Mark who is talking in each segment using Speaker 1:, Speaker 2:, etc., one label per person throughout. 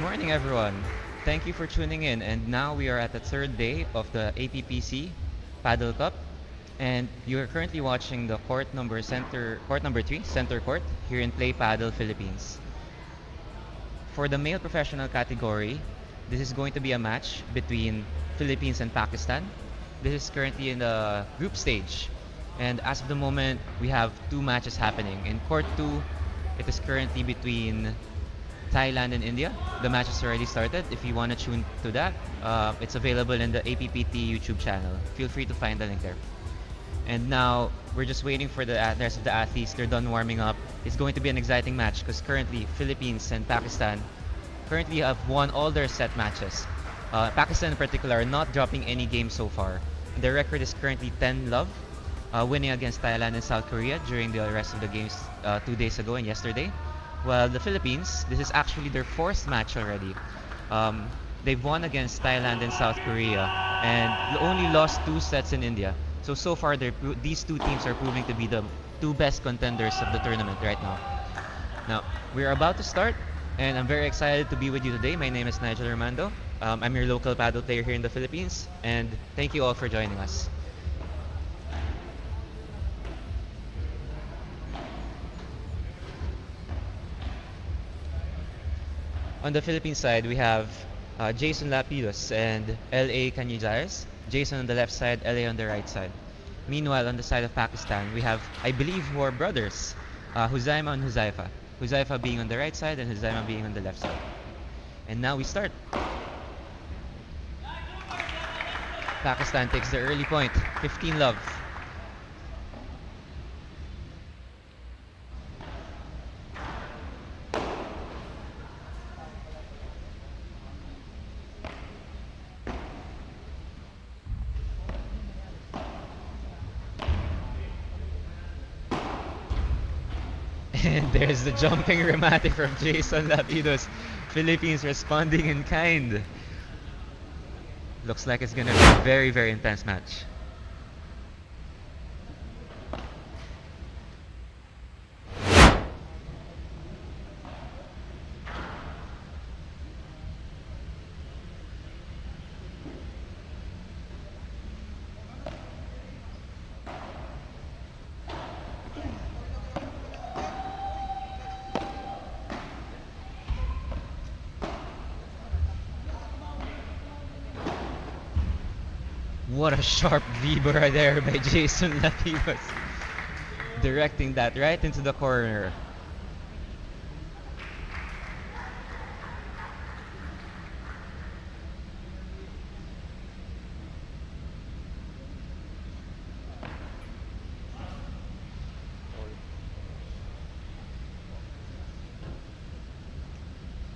Speaker 1: Morning, everyone. Thank you for tuning in. And now we are at the third day of the APPC Paddle Cup, and you are currently watching the court number three, center court here in Play Paddle, Philippines. For the male professional category, this is going to be a match between Philippines and Pakistan. This is currently in the group stage, and as of the moment, we have two matches happening. In court two, it is currently between Thailand and India. The match has already started. If you want to tune to that, it's available in the APPT YouTube channel. Feel free to find the link there. And now we're just waiting for the rest of the athletes. They're done warming up. It's going to be an exciting match because currently Philippines and Pakistan currently have won all their set matches. Pakistan in particular are not dropping any games so far. Their record is currently 10-love, winning against Thailand and South Korea during the rest of the games 2 days ago and yesterday. Well, the Philippines, this is actually their fourth match already. Um, they've won against Thailand and South Korea and only lost two sets in India. So far, these two teams are proving to be the two best contenders of the tournament right now. Now, we're about to start, and I'm very excited to be with you today. My name is Nigel Armando. I'm your local paddle player here in the Philippines, and thank you all for joining us. On the Philippine side, we have Jason Lapidus and L.A. Canyizares. Jason on the left side, L.A. on the right side. Meanwhile, on the side of Pakistan, we have, I believe, who are brothers, Huzaima and Huzaifa. Huzaifa being on the right side and Huzaima being on the left side. And now we start. Pakistan takes the early point, 15-love. And there's the jumping remate from Jason Lapidus. Philippines responding in kind. Looks like it's gonna be a very, very intense match. What a sharp vibra there by Jason Lapidus. Directing that right into the corner.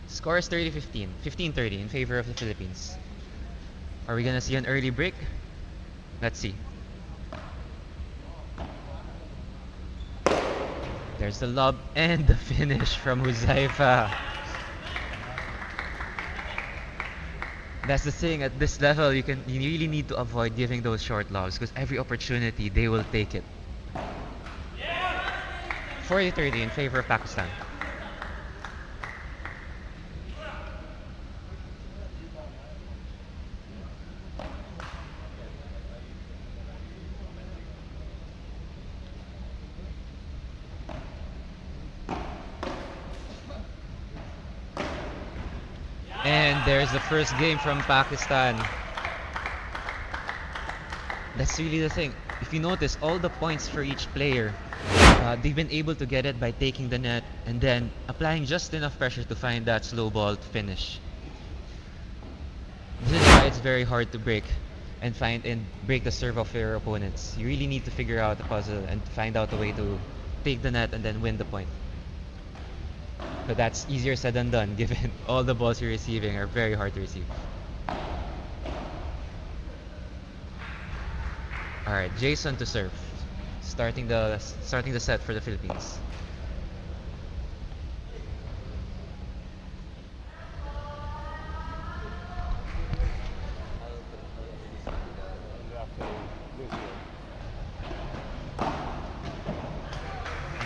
Speaker 1: Score is 30-15, 15-30 in favor of the Philippines. Are we gonna see an early break? Let's see. There's the lob and the finish from Huzaifa. That's the thing, at this level you really need to avoid giving those short lobs because every opportunity they will take it. 40-30 in favor of Pakistan. And there's the first game from Pakistan. That's really the thing. If you notice, all the points for each player, they've been able to get it by taking the net and then applying just enough pressure to find that slow ball to finish. This is why it's very hard to break and break the serve of your opponents. You really need to figure out the puzzle and find out a way to take the net and then win the point. But that's easier said than done, given all the balls you're receiving are very hard to receive. Alright, Jason to serve. Starting the set for the Philippines.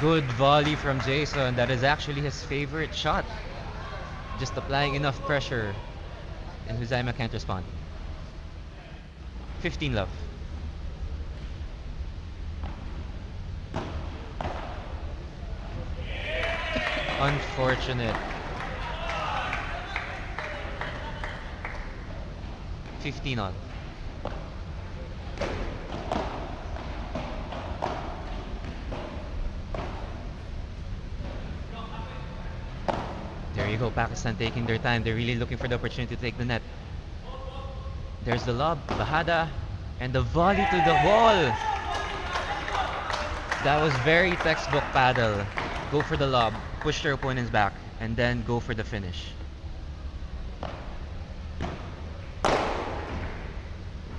Speaker 1: Good volley from Jason. That is actually his favorite shot. Just applying enough pressure, and Huzaima can't respond. 15 love. Unfortunate. 15 all. There you go, Pakistan taking their time. They're really looking for the opportunity to take the net. There's the lob, Bahada, and the volley to the wall. That was very textbook paddle. Go for the lob, push your opponent's back, and then go for the finish.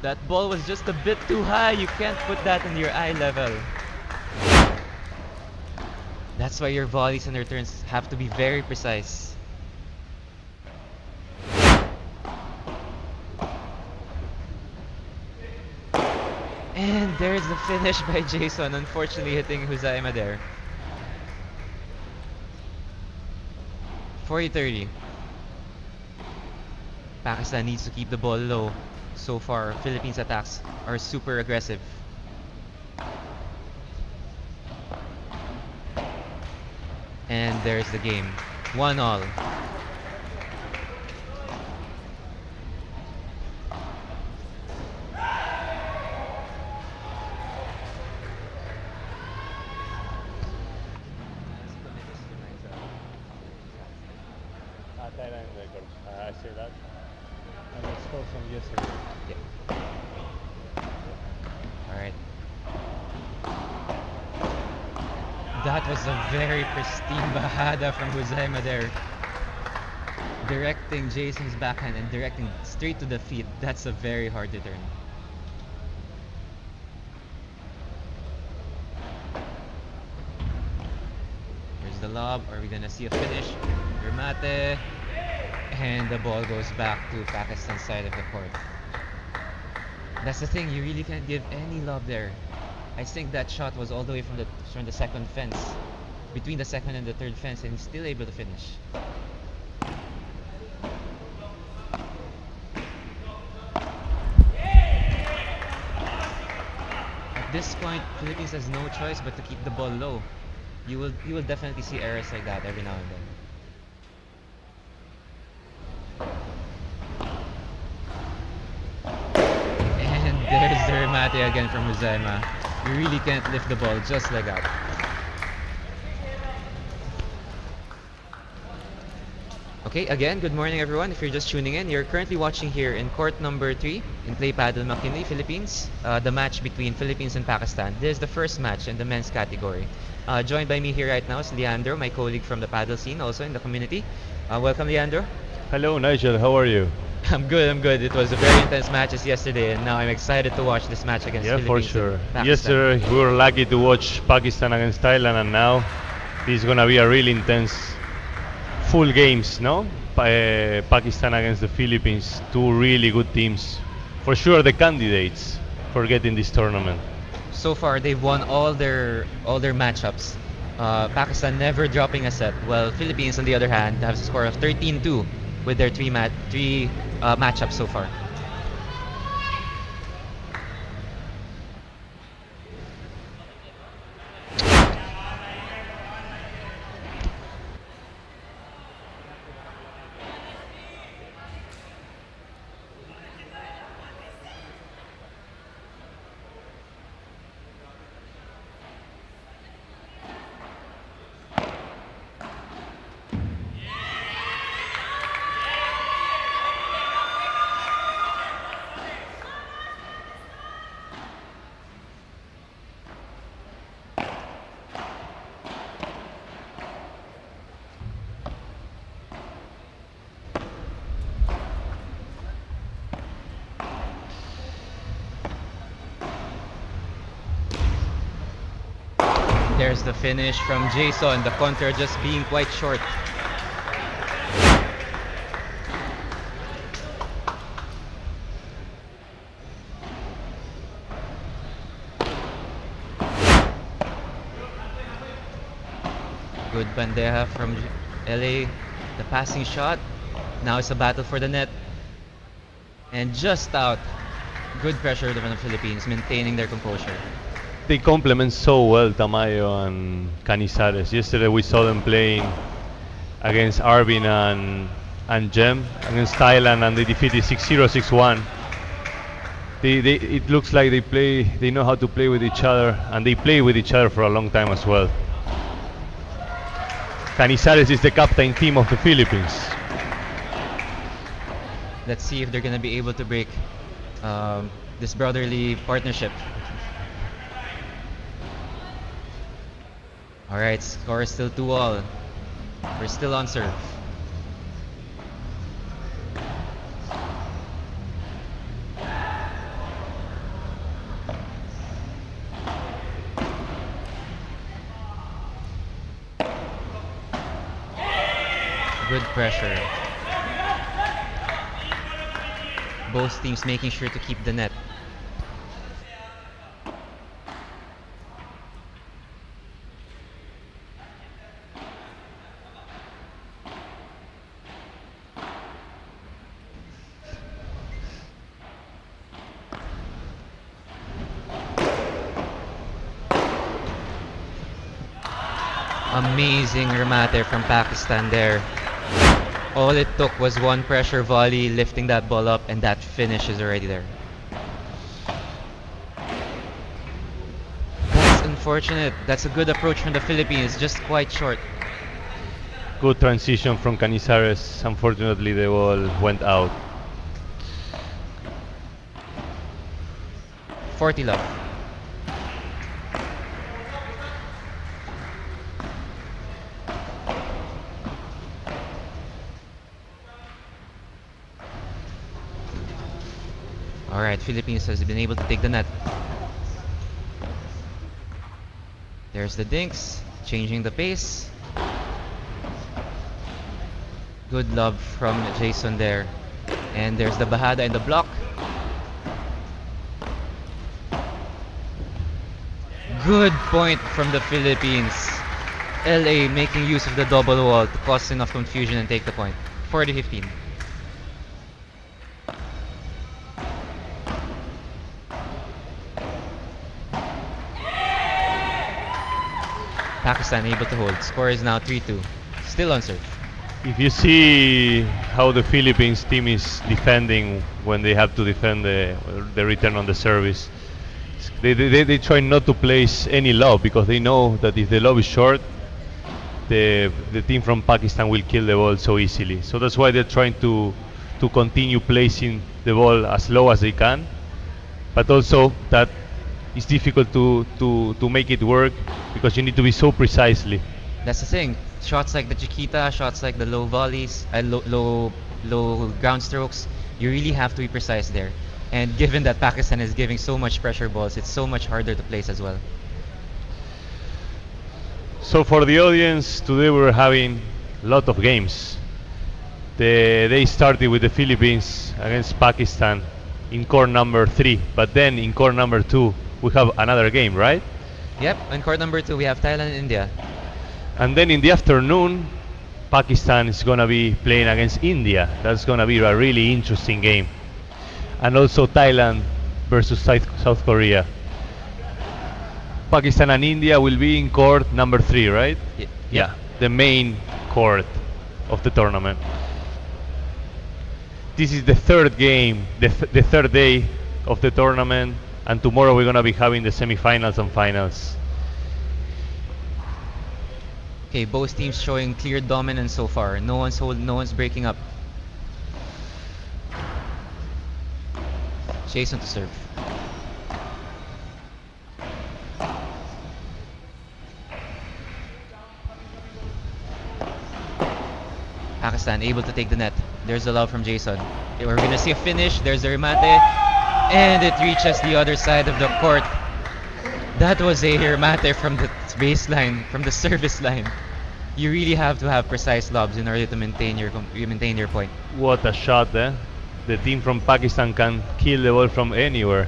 Speaker 1: That ball was just a bit too high. You can't put that in your eye level. That's why your volleys and returns have to be very precise. And there's the finish by Jason, unfortunately hitting Huzaima there. 40-30. Pakistan needs to keep the ball low. So far, Philippines attacks are super aggressive. And there's the game. 1-all.
Speaker 2: Thailand record. I see that. And the score from yesterday.
Speaker 1: Yeah. Alright. That was a very pristine bahada from Huzaima there. Directing Jason's backhand and directing straight to the feet. That's a very hard return. Here's the lob. Are we gonna see a finish? Remate. And the ball goes back to Pakistan's side of the court. That's the thing, you really can't give any lob there. I think that shot was all the way from the second fence, between the second and the third fence, and he's still able to finish. At this point, Philippines has no choice but to keep the ball low. You will definitely see errors like that every now and then. There's the remate again from Huzaima. You really can't lift the ball just like that. Okay, again, good morning everyone. If you're just tuning in, you're currently watching here in court number 3 in Play Paddle McKinley, Philippines. The match between Philippines and Pakistan. This is the first match in the men's category. Joined by me here right now is Leandro, my colleague from the paddle scene, also in the community. Welcome, Leandro.
Speaker 2: Hello, Nigel. How are you?
Speaker 1: I'm good. It was a very intense matches yesterday, and now I'm excited to watch this match against
Speaker 2: Yeah, for
Speaker 1: Philippines
Speaker 2: sure.
Speaker 1: and Pakistan.
Speaker 2: Yesterday we were lucky to watch Pakistan against Thailand, and now this is gonna be a really intense, full games, no? Pakistan against the Philippines, two really good teams. For sure, the candidates for getting this tournament.
Speaker 1: So far, they've won all their matchups. Pakistan never dropping a set, while Philippines, on the other hand, have a score of 13-2 with their three matchups so far. There's the finish from Jason, the counter just being quite short. Good bandeja from LA. The passing shot Now it's a battle for the net. And just out. Good pressure from the Philippines, maintaining their composure.
Speaker 2: They complement so well Tamayo and Canizares. Yesterday we saw them playing against Arvin and Jem against Thailand, and they defeated 6-0, 6-1. It looks like they know how to play with each other, and they play with each other for a long time as well. Canizares is the captain team of the Philippines.
Speaker 1: Let's see if they're going to be able to break this brotherly partnership. Alright, score is still 2-all. We're still on serve. Good pressure. Both teams making sure to keep the net. Amazing remate from Pakistan there. All it took was one pressure volley, lifting that ball up, and that finish is already there. That's unfortunate. That's a good approach from the Philippines, just quite short.
Speaker 2: Good transition from Canizares. Unfortunately, the ball went out.
Speaker 1: 40 love. Alright, Philippines has been able to take the net. There's the dinks, changing the pace. Good love from Jason there. And there's the Bahada in the block. Good point from the Philippines. LA making use of the double wall to cause enough confusion and take the point. 40-15. Pakistan able to hold. Score is now 3-2. Still on serve.
Speaker 2: If you see how the Philippines team is defending when they have to defend the return on the service, they try not to place any lob, because they know that if the lob is short, the team from Pakistan will kill the ball so easily. So that's why they're trying to continue placing the ball as low as they can. But also that it's difficult to make it work, because you need to be so precisely.
Speaker 1: That's the thing. Shots like the Chiquita, shots like the low volleys, low ground strokes, you really have to be precise there. And given that Pakistan is giving so much pressure balls, it's so much harder to place as well.
Speaker 2: So for the audience, today we're having a lot of games. They started with the Philippines against Pakistan in court number 3, but then in court number 2 we have another game, right?
Speaker 1: Yep, in court number 2 we have Thailand and India.
Speaker 2: And then in the afternoon, Pakistan is going to be playing against India. That's going to be a really interesting game. And also Thailand versus South Korea. Pakistan and India will be in court number 3, right? Yeah, the main court of the tournament. This is the third game, the third day of the tournament, and tomorrow we're going to be having the semifinals and finals.
Speaker 1: Okay, both teams showing clear dominance so far. No one's breaking up. Jason to serve. Pakistan able to take the net. There's the love from Jason. We're gonna see a finish. There's the remate, and it reaches the other side of the court. That was a remate from the baseline, from the service line. You really have to have precise lobs in order to maintain your point.
Speaker 2: What a shot there. The team from Pakistan can kill the ball from anywhere.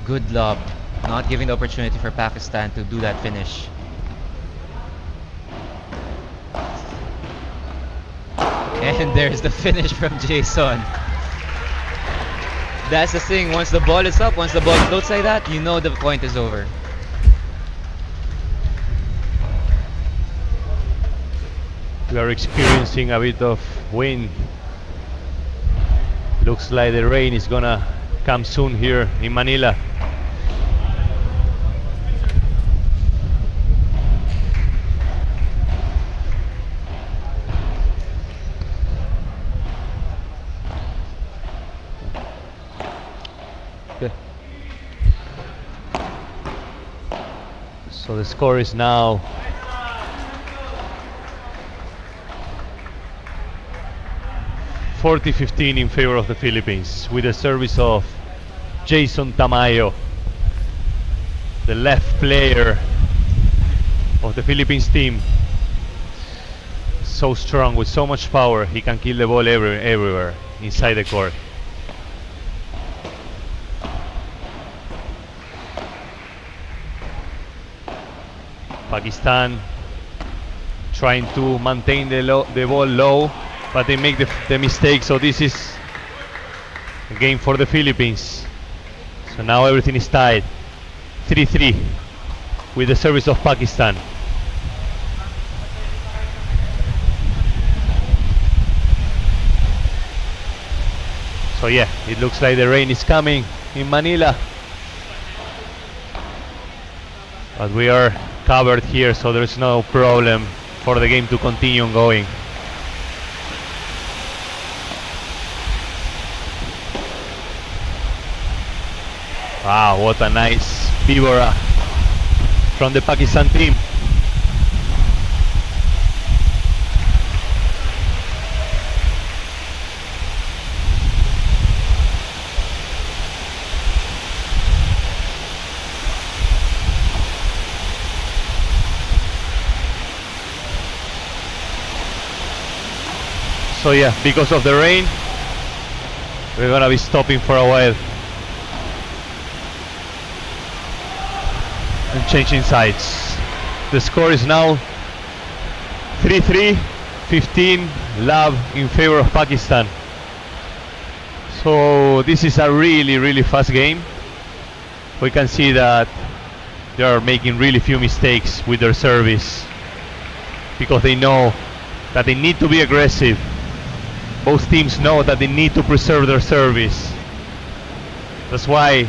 Speaker 1: Good lob. Not giving the opportunity for Pakistan to do that finish. And there's the finish from Jason. That's the thing. Once the ball is up, once the ball floats like that, you know the point is over.
Speaker 2: We are experiencing a bit of wind. Looks like the rain is gonna come soon here in Manila. Okay. So the score is now 40-15 in favor of the Philippines with the service of Jason Tamayo, the left player of the Philippines team. So strong with so much power, he can kill the ball everywhere inside the court. Pakistan trying to maintain the ball low, but they make the mistake, so this is a game for the Philippines. So now everything is tied 3-3 with the service of Pakistan. So yeah, it looks like the rain is coming in Manila, but we are covered here, so there's no problem for the game to continue going. Wow, what a nice Vibora from the Pakistan team. So yeah, because of the rain, we're gonna be stopping for a while and changing sides. The score is now 3-3, 15 love in favor of Pakistan. So this is a really fast game. We can see that they are making really few mistakes with their service because they know that they need to be aggressive. Both teams know that they need to preserve their service. That's why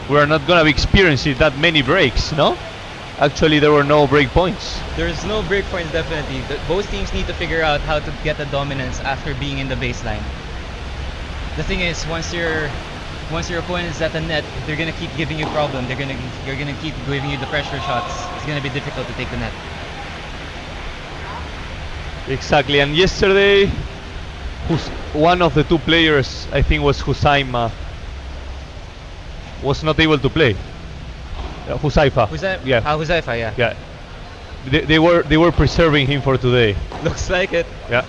Speaker 2: we're not going to be experiencing that many breaks, no? Actually, there were no break points.
Speaker 1: There's no break points, definitely. Both teams need to figure out how to get the dominance after being in the baseline. The thing is, once your opponent is at the net, they're gonna keep giving you problem. You're gonna keep giving you the pressure shots. It's gonna be difficult to take the net.
Speaker 2: Exactly. And yesterday, one of the two players, I think was Husayma, was not able to play. Husaifa. Yeah.
Speaker 1: Huzaifa, yeah.
Speaker 2: Yeah. They were preserving him for today.
Speaker 1: Looks like it.
Speaker 2: Yeah.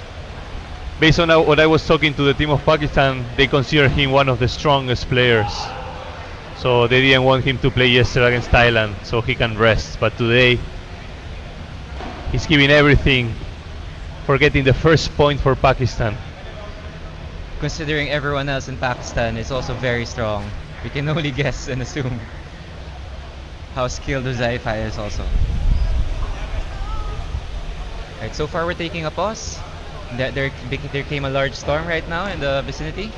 Speaker 2: Based on what I was talking to the team of Pakistan, they consider him one of the strongest players. So they didn't want him to play yesterday against Thailand, so he can rest. But today, he's giving everything for getting the first point for Pakistan.
Speaker 1: Considering everyone else in Pakistan is also very strong, we can only guess and assume how skilled Huzaifa is also. Right, so far we're taking a pause. There came a large storm right now in the vicinity.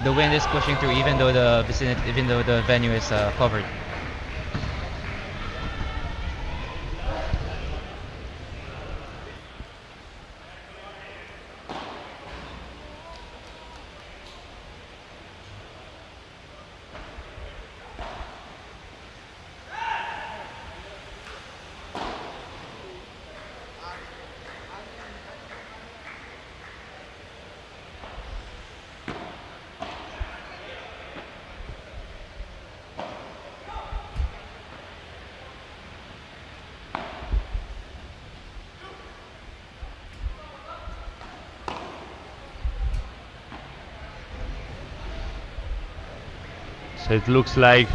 Speaker 1: The wind is pushing through even though the venue is covered.
Speaker 2: So it looks like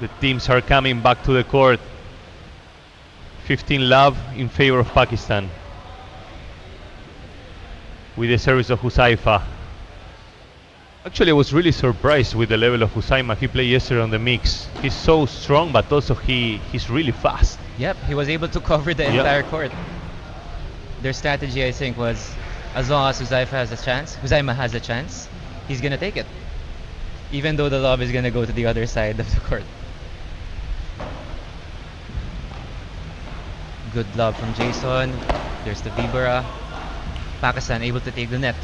Speaker 2: The teams are coming back to the court. 15 love in favor of Pakistan. With the service of Huzaifa. Actually, I was really surprised with the level of Husaima. He played yesterday on the mix. He's so strong, but also he's really fast.
Speaker 1: Yep, he was able to cover the
Speaker 2: Yep.
Speaker 1: entire court. Their strategy, I think, was as long as Huzaima has a chance, he's gonna take it. Even though the lob is gonna go to the other side of the court. Good lob from Jason. There's the Vibora. Pakistan able to take the net.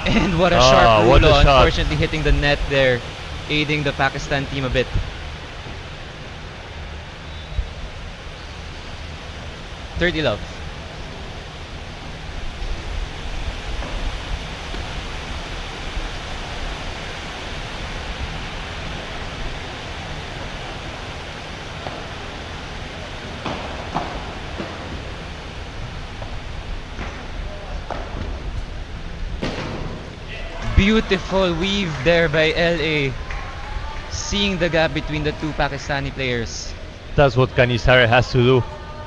Speaker 1: And what a sharp
Speaker 2: what a
Speaker 1: rulo,
Speaker 2: shot.
Speaker 1: unfortunately hitting the net there, aiding the Pakistan team a bit. Thirty love. Beautiful weave there by LA. Seeing the gap between the two Pakistani players.
Speaker 2: That's what Canisare has to do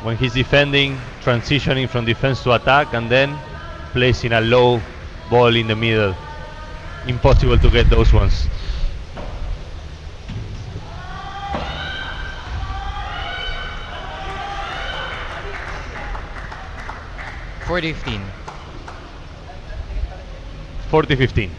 Speaker 2: when he's defending, transitioning from defense to attack, and then placing a low ball in the middle. Impossible to get those ones.
Speaker 1: (40-15).
Speaker 2: 40-15.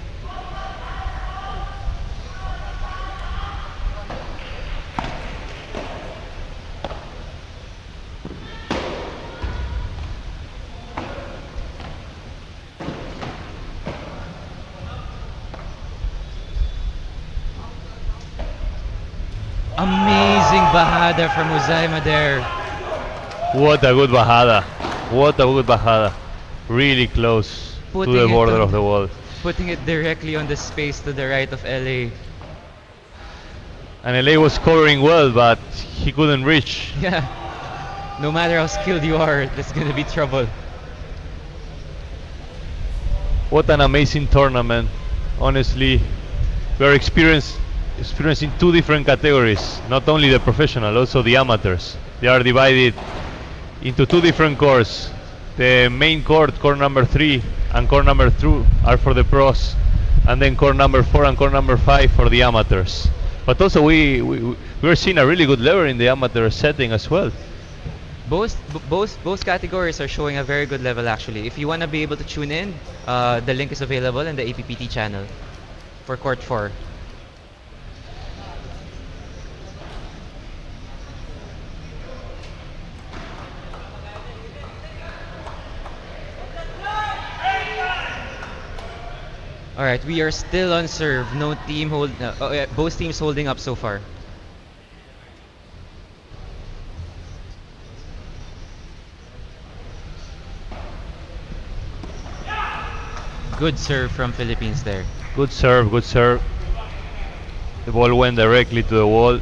Speaker 1: Amazing bahada from Uzaima there.
Speaker 2: What a good bajada. What a good bajada. Really close
Speaker 1: Putting
Speaker 2: to the
Speaker 1: it
Speaker 2: border
Speaker 1: on-
Speaker 2: of the wall.
Speaker 1: Putting it directly on the space to the right of LA.
Speaker 2: And LA was covering well, but he couldn't reach.
Speaker 1: Yeah. No matter how skilled you are, there's gonna be trouble.
Speaker 2: What an amazing tournament. Honestly, we're experiencing two different categories. Not only the professional, also the amateurs. They are divided into two different courts. The main court, court number 3 and court number 2 are for the pros, and then court number 4 and court number 5 for the amateurs. But also we're seeing a really good level in the amateur setting as well.
Speaker 1: Both categories are showing a very good level actually. If you want to be able to tune in, the link is available in the APPT channel for Court 4. Alright, we are still on serve. No team both teams holding up so far. Good serve from Philippines there.
Speaker 2: Good serve, good serve. The ball went directly to the wall.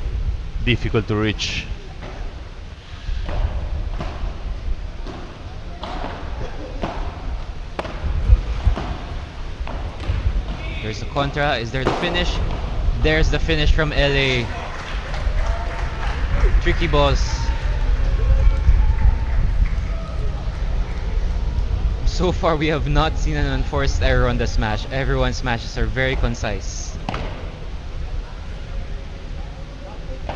Speaker 2: Difficult to reach.
Speaker 1: There's the contra. Is there the finish? There's the finish from LA. Tricky balls. So far, we have not seen an unforced error on the smash. Everyone's smashes are very concise. The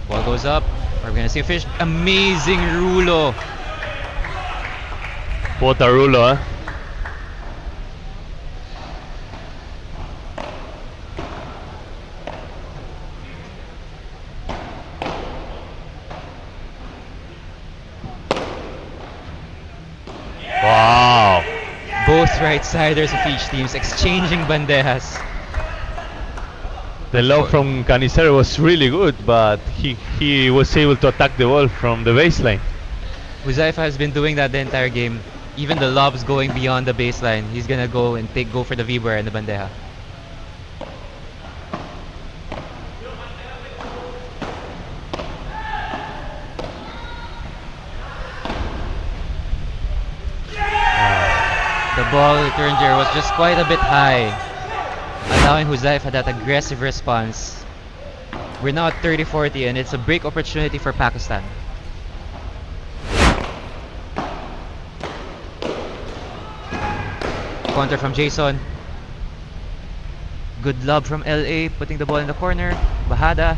Speaker 1: ball goes up. Are we gonna see a fish? Amazing rulo.
Speaker 2: What a rulo, eh? Wow.
Speaker 1: Both right-siders of each teams exchanging bandejas.
Speaker 2: The lob from Canicero was really good, but he was able to attack the ball from the baseline.
Speaker 1: Huzaifa has been doing that the entire game. Even the lobs going beyond the baseline. He's gonna go and go for the Vibora and the bandeja. The ball return there was just quite a bit high. allowing Huzaifa that aggressive response. We're now at 30-40 and it's a break opportunity for Pakistan. Counter from Jason. Good lob from LA, putting the ball in the corner. Bahada.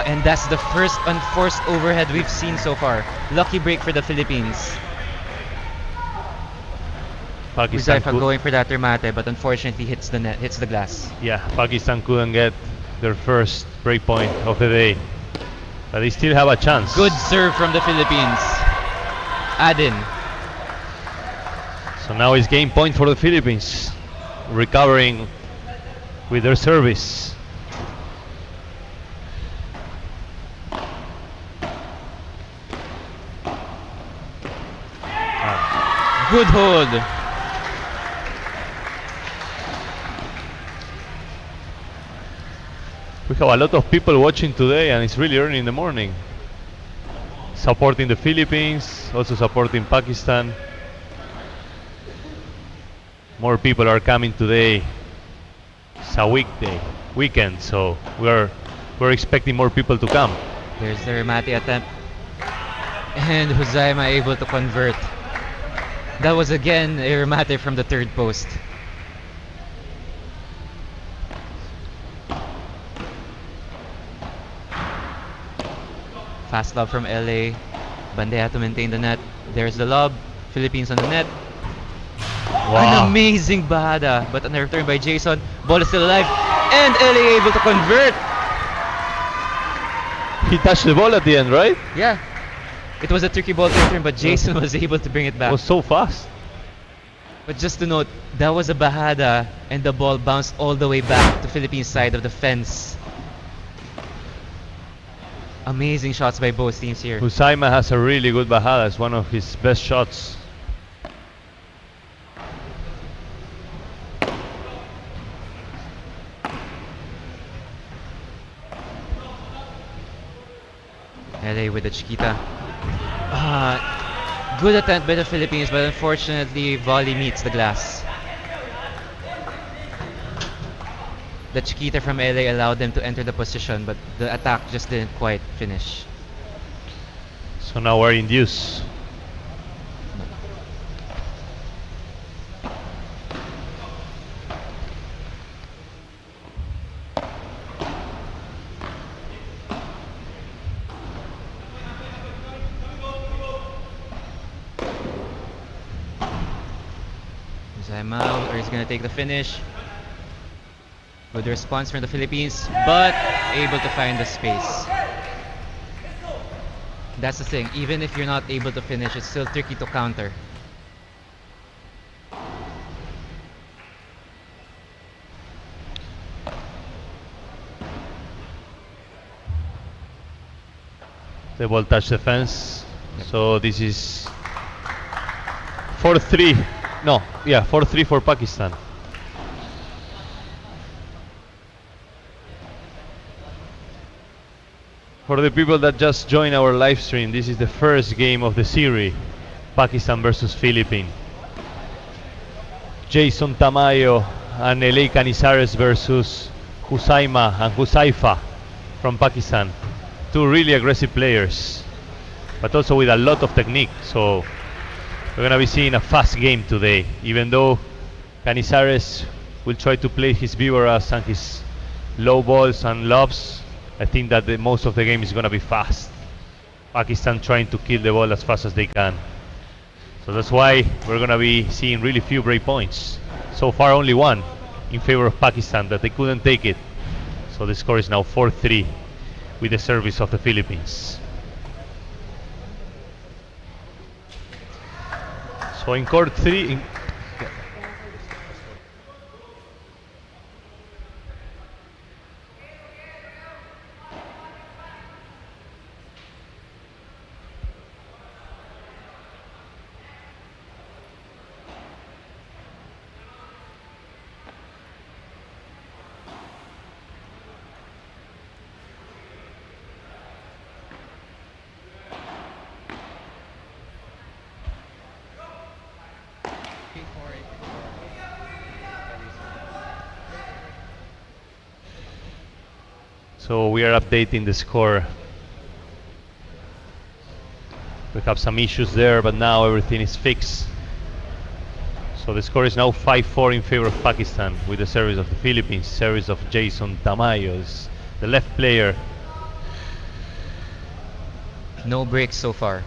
Speaker 1: And that's the first unforced overhead we've seen so far. Lucky break for the Philippines.
Speaker 2: Pakistan
Speaker 1: Huzaifa going for that remate, but unfortunately hits the net, hits the glass.
Speaker 2: Yeah, Pakistan couldn't get their first break point of the day, but they still have a chance.
Speaker 1: Good serve from the Philippines. Adin.
Speaker 2: So now it's game point for the Philippines, recovering with their service.
Speaker 1: Good hold.
Speaker 2: We have a lot of people watching today, and it's really early in the morning. Supporting the Philippines, also supporting Pakistan. More people are coming today. It's a weekend, so we're expecting more people to come.
Speaker 1: There's the remate attempt. And Huzaima able to convert. That was again a remate from the third post. Fast lob from LA. Bandeja to maintain the net. There's the lob. Philippines on the net.
Speaker 2: Wow.
Speaker 1: An amazing Bahada, but on the return by Jason. Ball is still alive. And LA able to convert.
Speaker 2: He touched the ball at the end, right?
Speaker 1: Yeah. It was a tricky ball to return, but Jason was able to bring it
Speaker 2: It
Speaker 1: back.
Speaker 2: was so fast.
Speaker 1: But just to note, that was a Bahada and the ball bounced all the way back to Philippines side of the fence. Amazing shots by both teams here.
Speaker 2: Husaima has a really good bajada. It's one of his best shots.
Speaker 1: LA with the Chiquita. Good attempt by the Philippines, but unfortunately volley meets the glass. The Chiquita from LA allowed them to enter the position, but the attack just didn't quite finish.
Speaker 2: So now we're in deuce.
Speaker 1: Zaimao, or he's gonna take the finish. Good response from the Philippines, but able to find the space. That's the thing, even if you're not able to finish, it's still tricky to counter.
Speaker 2: The ball touched the fence. So this is 4-3. No, yeah, 4-3 for Pakistan. For the people that just joined our live stream, this is the first game of the series, Pakistan versus Philippines. Jason Tamayo and LA Canizares versus Husaima and Husaifa from Pakistan. Two really aggressive players, but also with a lot of technique. So we're gonna be seeing a fast game today, even though Canizares will try to play his Vivoras and his low balls and lobs. I think that most of the game is gonna be fast. Pakistan trying to kill the ball as fast as they can. So that's why we're gonna be seeing really few break points. So far only one in favor of Pakistan, that they couldn't take it. So the score is now 4-3 with the service of the Philippines. So in court 3, So we are updating the score. We have some issues there, but now everything is fixed. So the score is now 5-4 in favor of Pakistan with the service of the Philippines, service of Jason Tamayos, the left player.
Speaker 1: No breaks so far.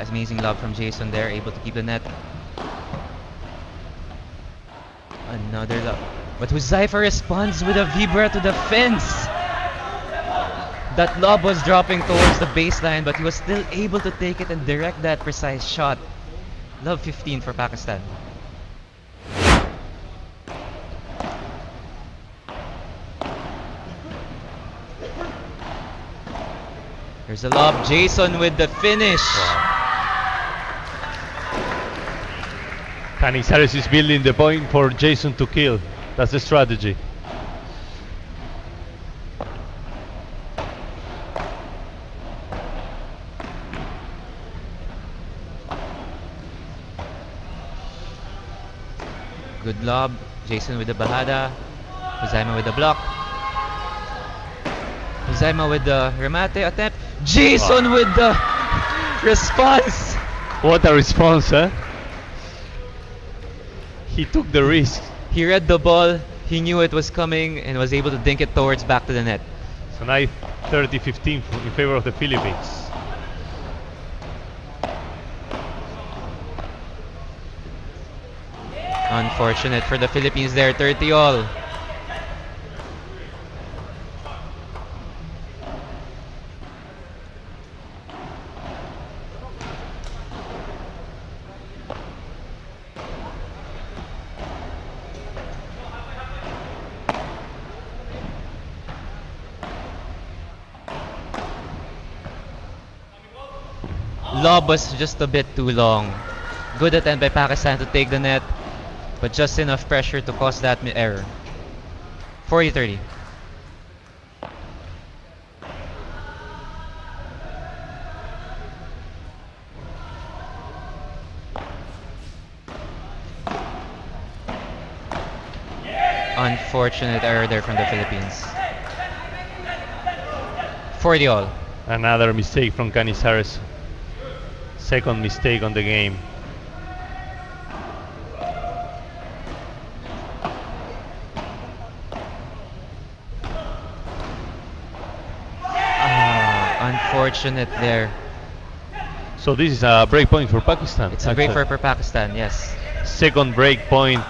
Speaker 1: Amazing love from Jason there, able to keep the net. Another love. But Huzaifa responds with a vibra to the fence. That lob was dropping towards the baseline, but he was still able to take it and direct that precise shot. Love 15 for Pakistan. There's a lob. Jason with the finish.
Speaker 2: Canizares is building the point for Jason to kill. That's the strategy.
Speaker 1: Good lob. Jason with the bahada. Huzaima with the block. Huzaima with the remate attempt. Jason with the response.
Speaker 2: What a response, huh? He took the risk.
Speaker 1: He read the ball. He knew it was coming and was able to dink it towards back to the net.
Speaker 2: So now 30-15 in favor of the Philippines.
Speaker 1: Unfortunate for the Philippines there, 30 all. Lob was just a bit too long. Good attempt by Pakistan to take the net, but just enough pressure to cause that error. 40-30. Unfortunate error there from the Philippines. 40 all.
Speaker 2: Another mistake from Canizares. Second mistake on the game.
Speaker 1: Unfortunate there.
Speaker 2: So this is a break point for Pakistan.
Speaker 1: It's a break for Pakistan, yes.
Speaker 2: Second break point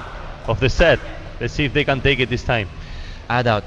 Speaker 2: of the set. Let's see if they can take it this time.
Speaker 1: Add out.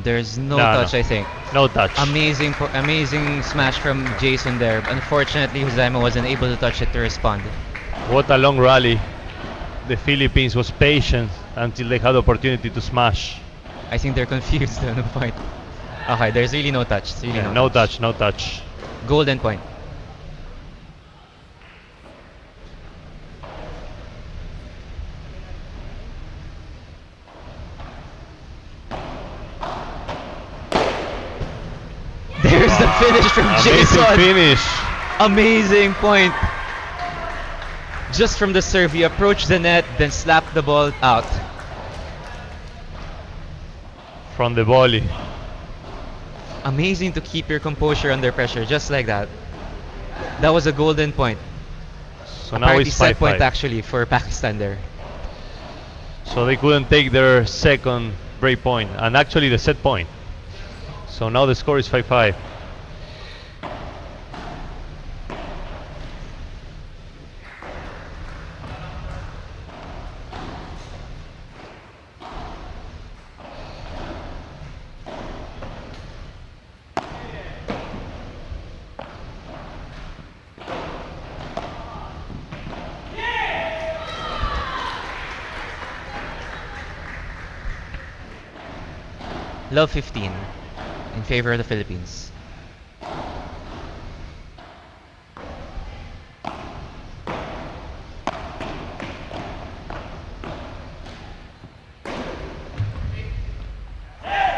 Speaker 1: There's no touch, I think.
Speaker 2: No touch.
Speaker 1: Amazing smash from Jason there. Unfortunately, Huzaima wasn't able to touch it to respond.
Speaker 2: What a long rally. The Philippines was patient until they had the opportunity to smash.
Speaker 1: I think they're confused on the point. Okay, there's really no touch. It's really
Speaker 2: No touch, no touch.
Speaker 1: Golden point. There's the finish from Jason.
Speaker 2: Amazing finish.
Speaker 1: Amazing point. Just from the serve, he approached the net, then slapped the ball out.
Speaker 2: From the volley.
Speaker 1: Amazing to keep your composure under pressure, just like that. That was a golden point.
Speaker 2: So
Speaker 1: A
Speaker 2: now
Speaker 1: parity
Speaker 2: it's
Speaker 1: set
Speaker 2: 5-5.
Speaker 1: point actually for Pakistan there.
Speaker 2: So they couldn't take their second break point, and actually the set point. So now the score is 5-5.
Speaker 1: Love 15 in favor of the Philippines.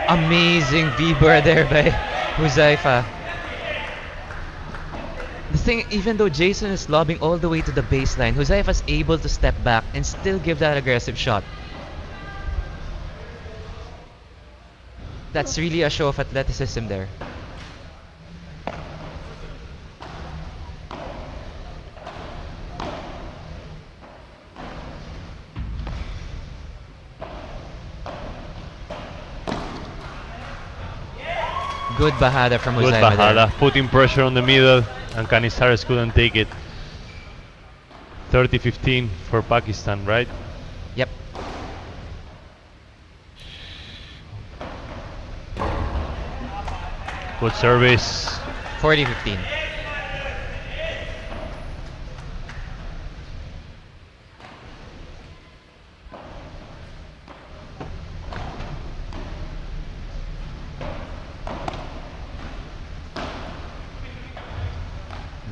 Speaker 1: Amazing V-bar there by Huzaifa. The thing, even though Jason is lobbing all the way to the baseline, Huzaifa's able to step back and still give that aggressive shot. That's really a show of athleticism there. Good bahada from
Speaker 2: Good
Speaker 1: Huzaifa
Speaker 2: Bahada,
Speaker 1: there.
Speaker 2: putting pressure on the middle, and Canizares couldn't take it. 30-15 for Pakistan, right?
Speaker 1: Yep.
Speaker 2: Good service.
Speaker 1: 40-15.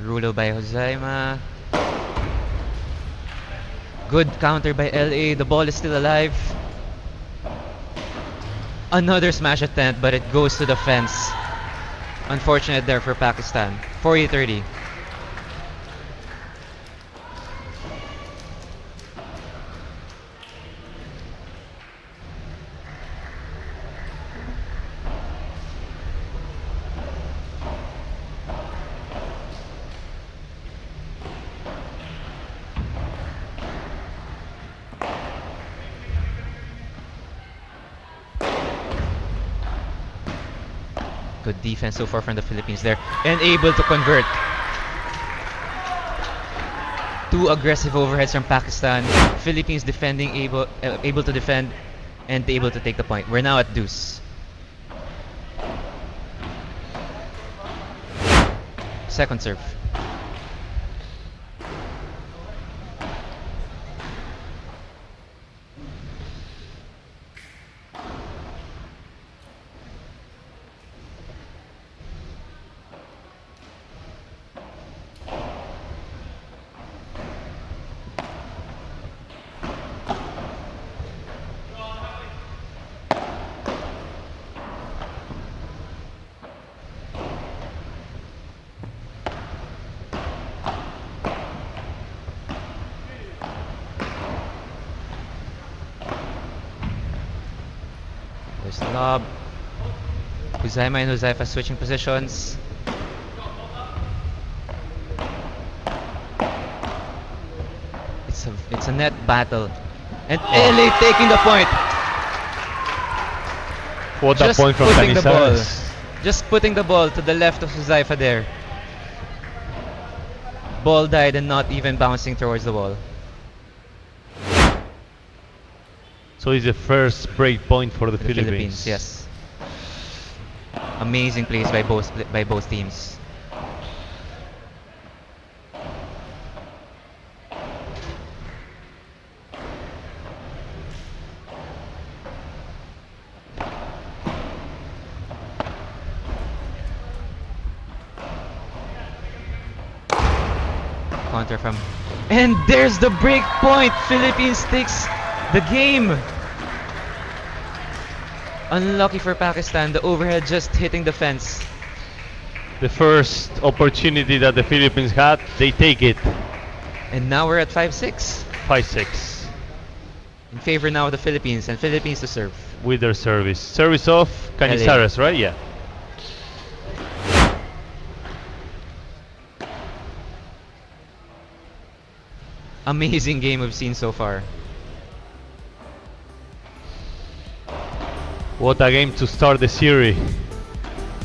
Speaker 1: Rulo by Hozaima. Good counter by LA. The ball is still alive. Another smash attempt, but it goes to the fence. Unfortunate there for Pakistan. 40-30. Good defense so far from the Philippines there. And able to convert. Two aggressive overheads from Pakistan. Philippines defending, able to defend and able to take the point. We're now at deuce. Second serve. There's the lob. Huzaima and Huzaifa switching positions. It's a net battle. And LA taking the point.
Speaker 2: What a
Speaker 1: Just
Speaker 2: point from
Speaker 1: putting the ball.
Speaker 2: Canizares.
Speaker 1: Just putting the ball to the left of Huzaifa there. Ball died and not even bouncing towards the wall.
Speaker 2: So it's the first break point for the
Speaker 1: The
Speaker 2: Philippines.
Speaker 1: Yes. Amazing plays by both teams. Counter from, and there's the break point. Philippines takes the game. Unlucky for Pakistan, the overhead just hitting the fence.
Speaker 2: The first opportunity that the Philippines had, they take it.
Speaker 1: And now we're at 5-6.
Speaker 2: 5-6
Speaker 1: In favor now of the Philippines, and Philippines to serve.
Speaker 2: with their service. Service of Canizares, right? Yeah.
Speaker 1: Amazing game we've seen so far.
Speaker 2: What a game to start the series.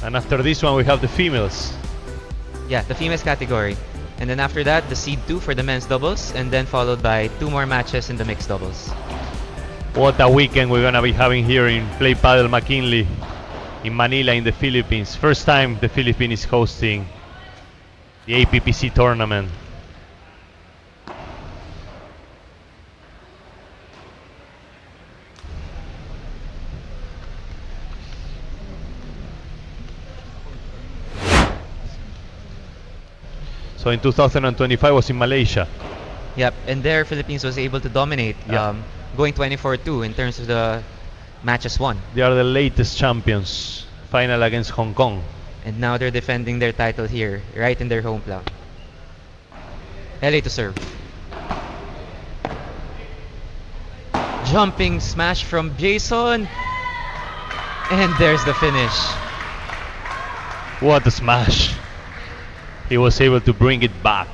Speaker 2: And after this one, we have the females.
Speaker 1: Yeah, the females category. And then after that, the seed 2 for the men's doubles, and then followed by 2 more matches in the mixed doubles.
Speaker 2: What a weekend we're gonna be having here in Play Paddle McKinley in Manila in the Philippines. First time the Philippines is hosting the APPC tournament. So in 2025 was in Malaysia.
Speaker 1: Yep, and there Philippines was able to dominate,
Speaker 2: Yeah.
Speaker 1: going 24-2 in terms of the matches won.
Speaker 2: They are the latest champions. Final against Hong Kong.
Speaker 1: And now they're defending their title here, right in their home plow. LA to serve. Jumping smash from Jason. And there's the finish.
Speaker 2: What a smash. He was able to bring it back.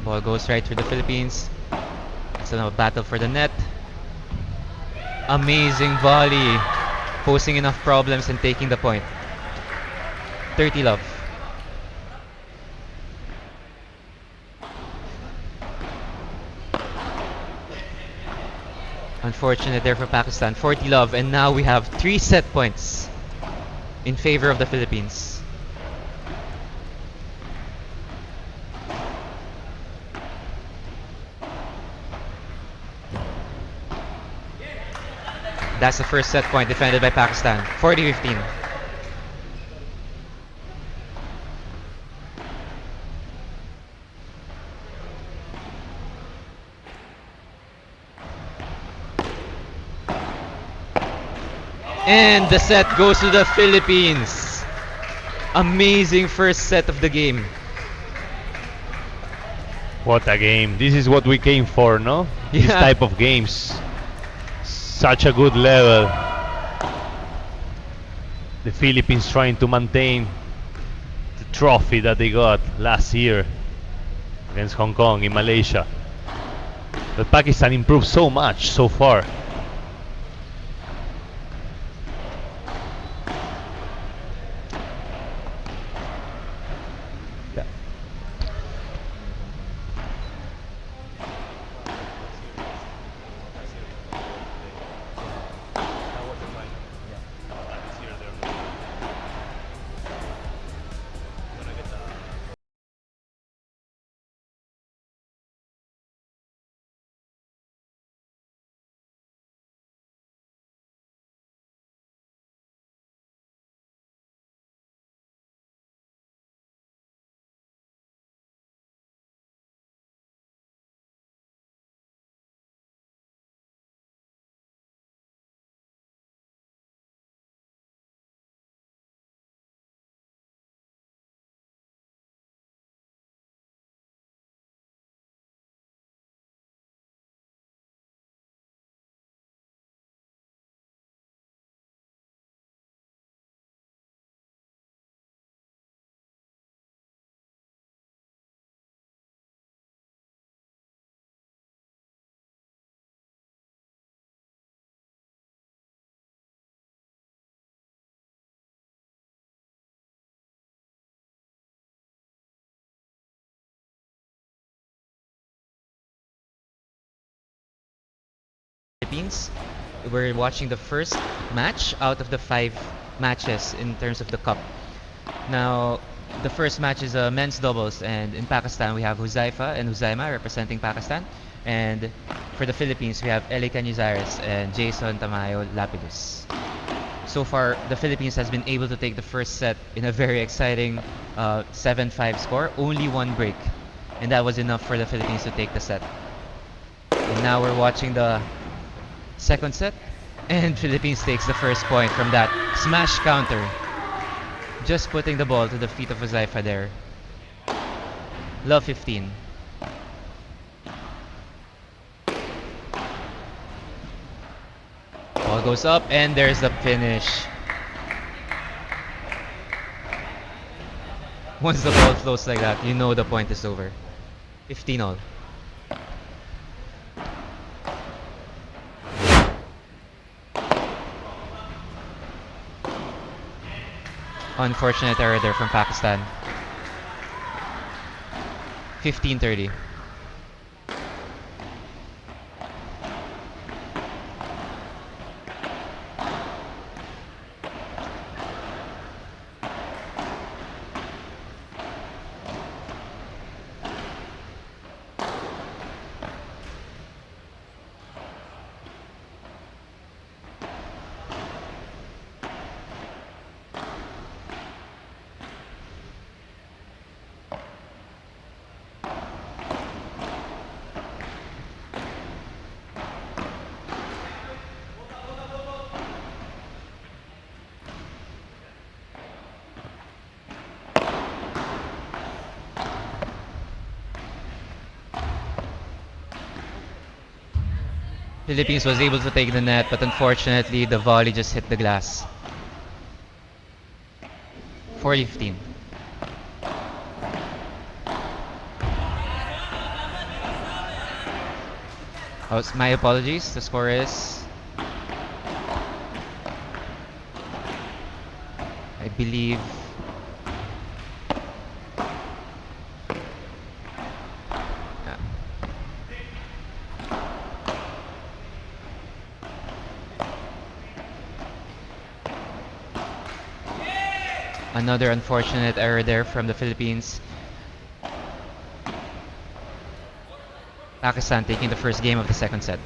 Speaker 1: Ball goes right through the Philippines. It's a battle for the net. Amazing volley. Posing enough problems and taking the point. 30 love. Unfortunate there for Pakistan. 40 love, and now we have 3 set points in favor of the Philippines. That's the first set point defended by Pakistan. 40-15. And the set goes to the Philippines. Amazing first set of the game.
Speaker 2: What a game. This is what we came for, no? This
Speaker 1: Yeah.
Speaker 2: type of games. Such a good level. The Philippines trying to maintain the trophy that they got last year against Hong Kong in Malaysia. But Pakistan improved so much so far.
Speaker 1: Philippines. We're watching the first match out of the 5 matches in terms of the cup. Now, the first match is a men's doubles, and in Pakistan we have Huzaifa and Huzaima representing Pakistan, and for the Philippines we have Eli Canizares and Jason Tamayo Lapidus. So far, the Philippines has been able to take the first set in a very exciting 7-5 score, only one break, and that was enough for the Philippines to take the set. And now we're watching the second set, and Philippines takes the first point from that smash counter. Just putting the ball to the feet of Huzaifa there. Love 15. Ball goes up, and there's the finish. Once the ball flows like that, you know the point is over. 15 all. Unfortunate error there from Pakistan. 15-30. Philippines was able to take the net, but unfortunately the volley just hit the glass. 40-15. Oh, my apologies. The score is, I believe, uh, another unfortunate error there from the Philippines. Pakistan taking the first game of the second set.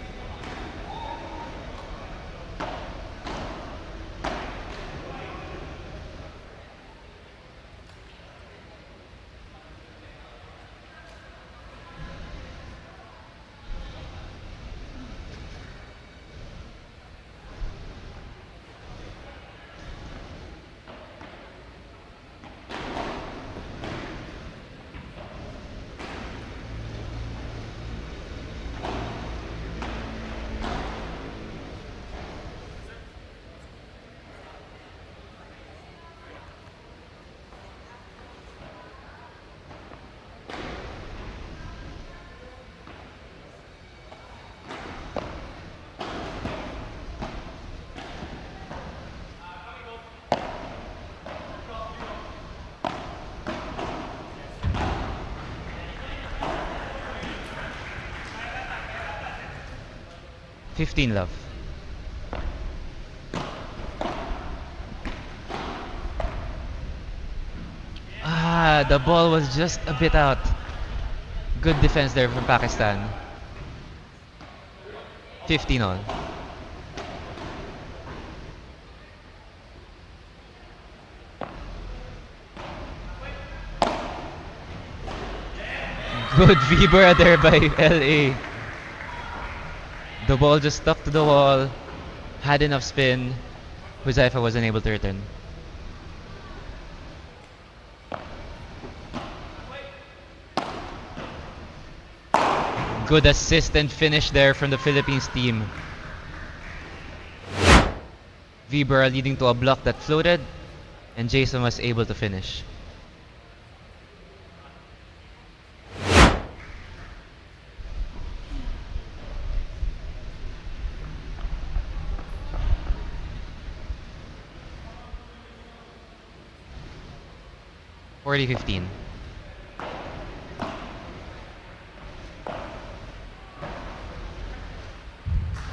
Speaker 1: 15 love. Ah, the ball was just a bit out. Good defense there from Pakistan. 15 all. Good Vibra there by LA. The ball just stuck to the wall, had enough spin. Huzaifa wasn't able to return. Good assist and finish there from the Philippines team. Vibra leading to a block that floated, and Jason was able to finish. Forty 15.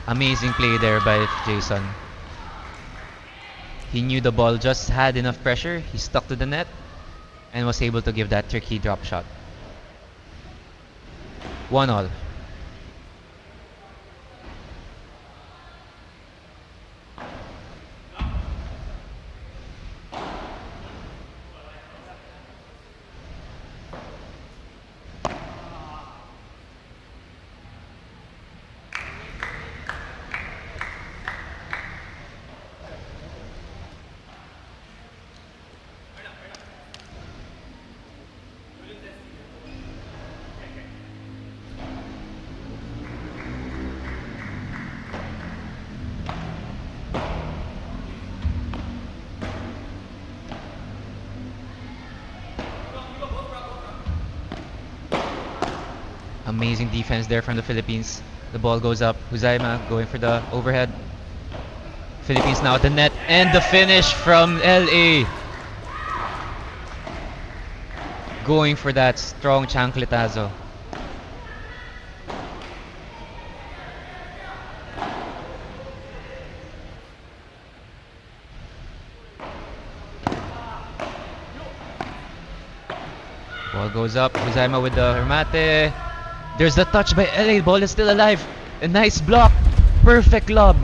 Speaker 1: Amazing play there by Jason. He knew the ball just had enough pressure. He stuck to the net and was able to give that tricky drop shot. 1 all. Amazing defense there from the Philippines. The ball goes up. Huzaima going for the overhead. Philippines now at the net. And the finish from LA. Going for that strong chancletazo. Ball goes up. Huzaima with the remate. There's the touch by LA. Ball is still alive. A nice block. Perfect lob.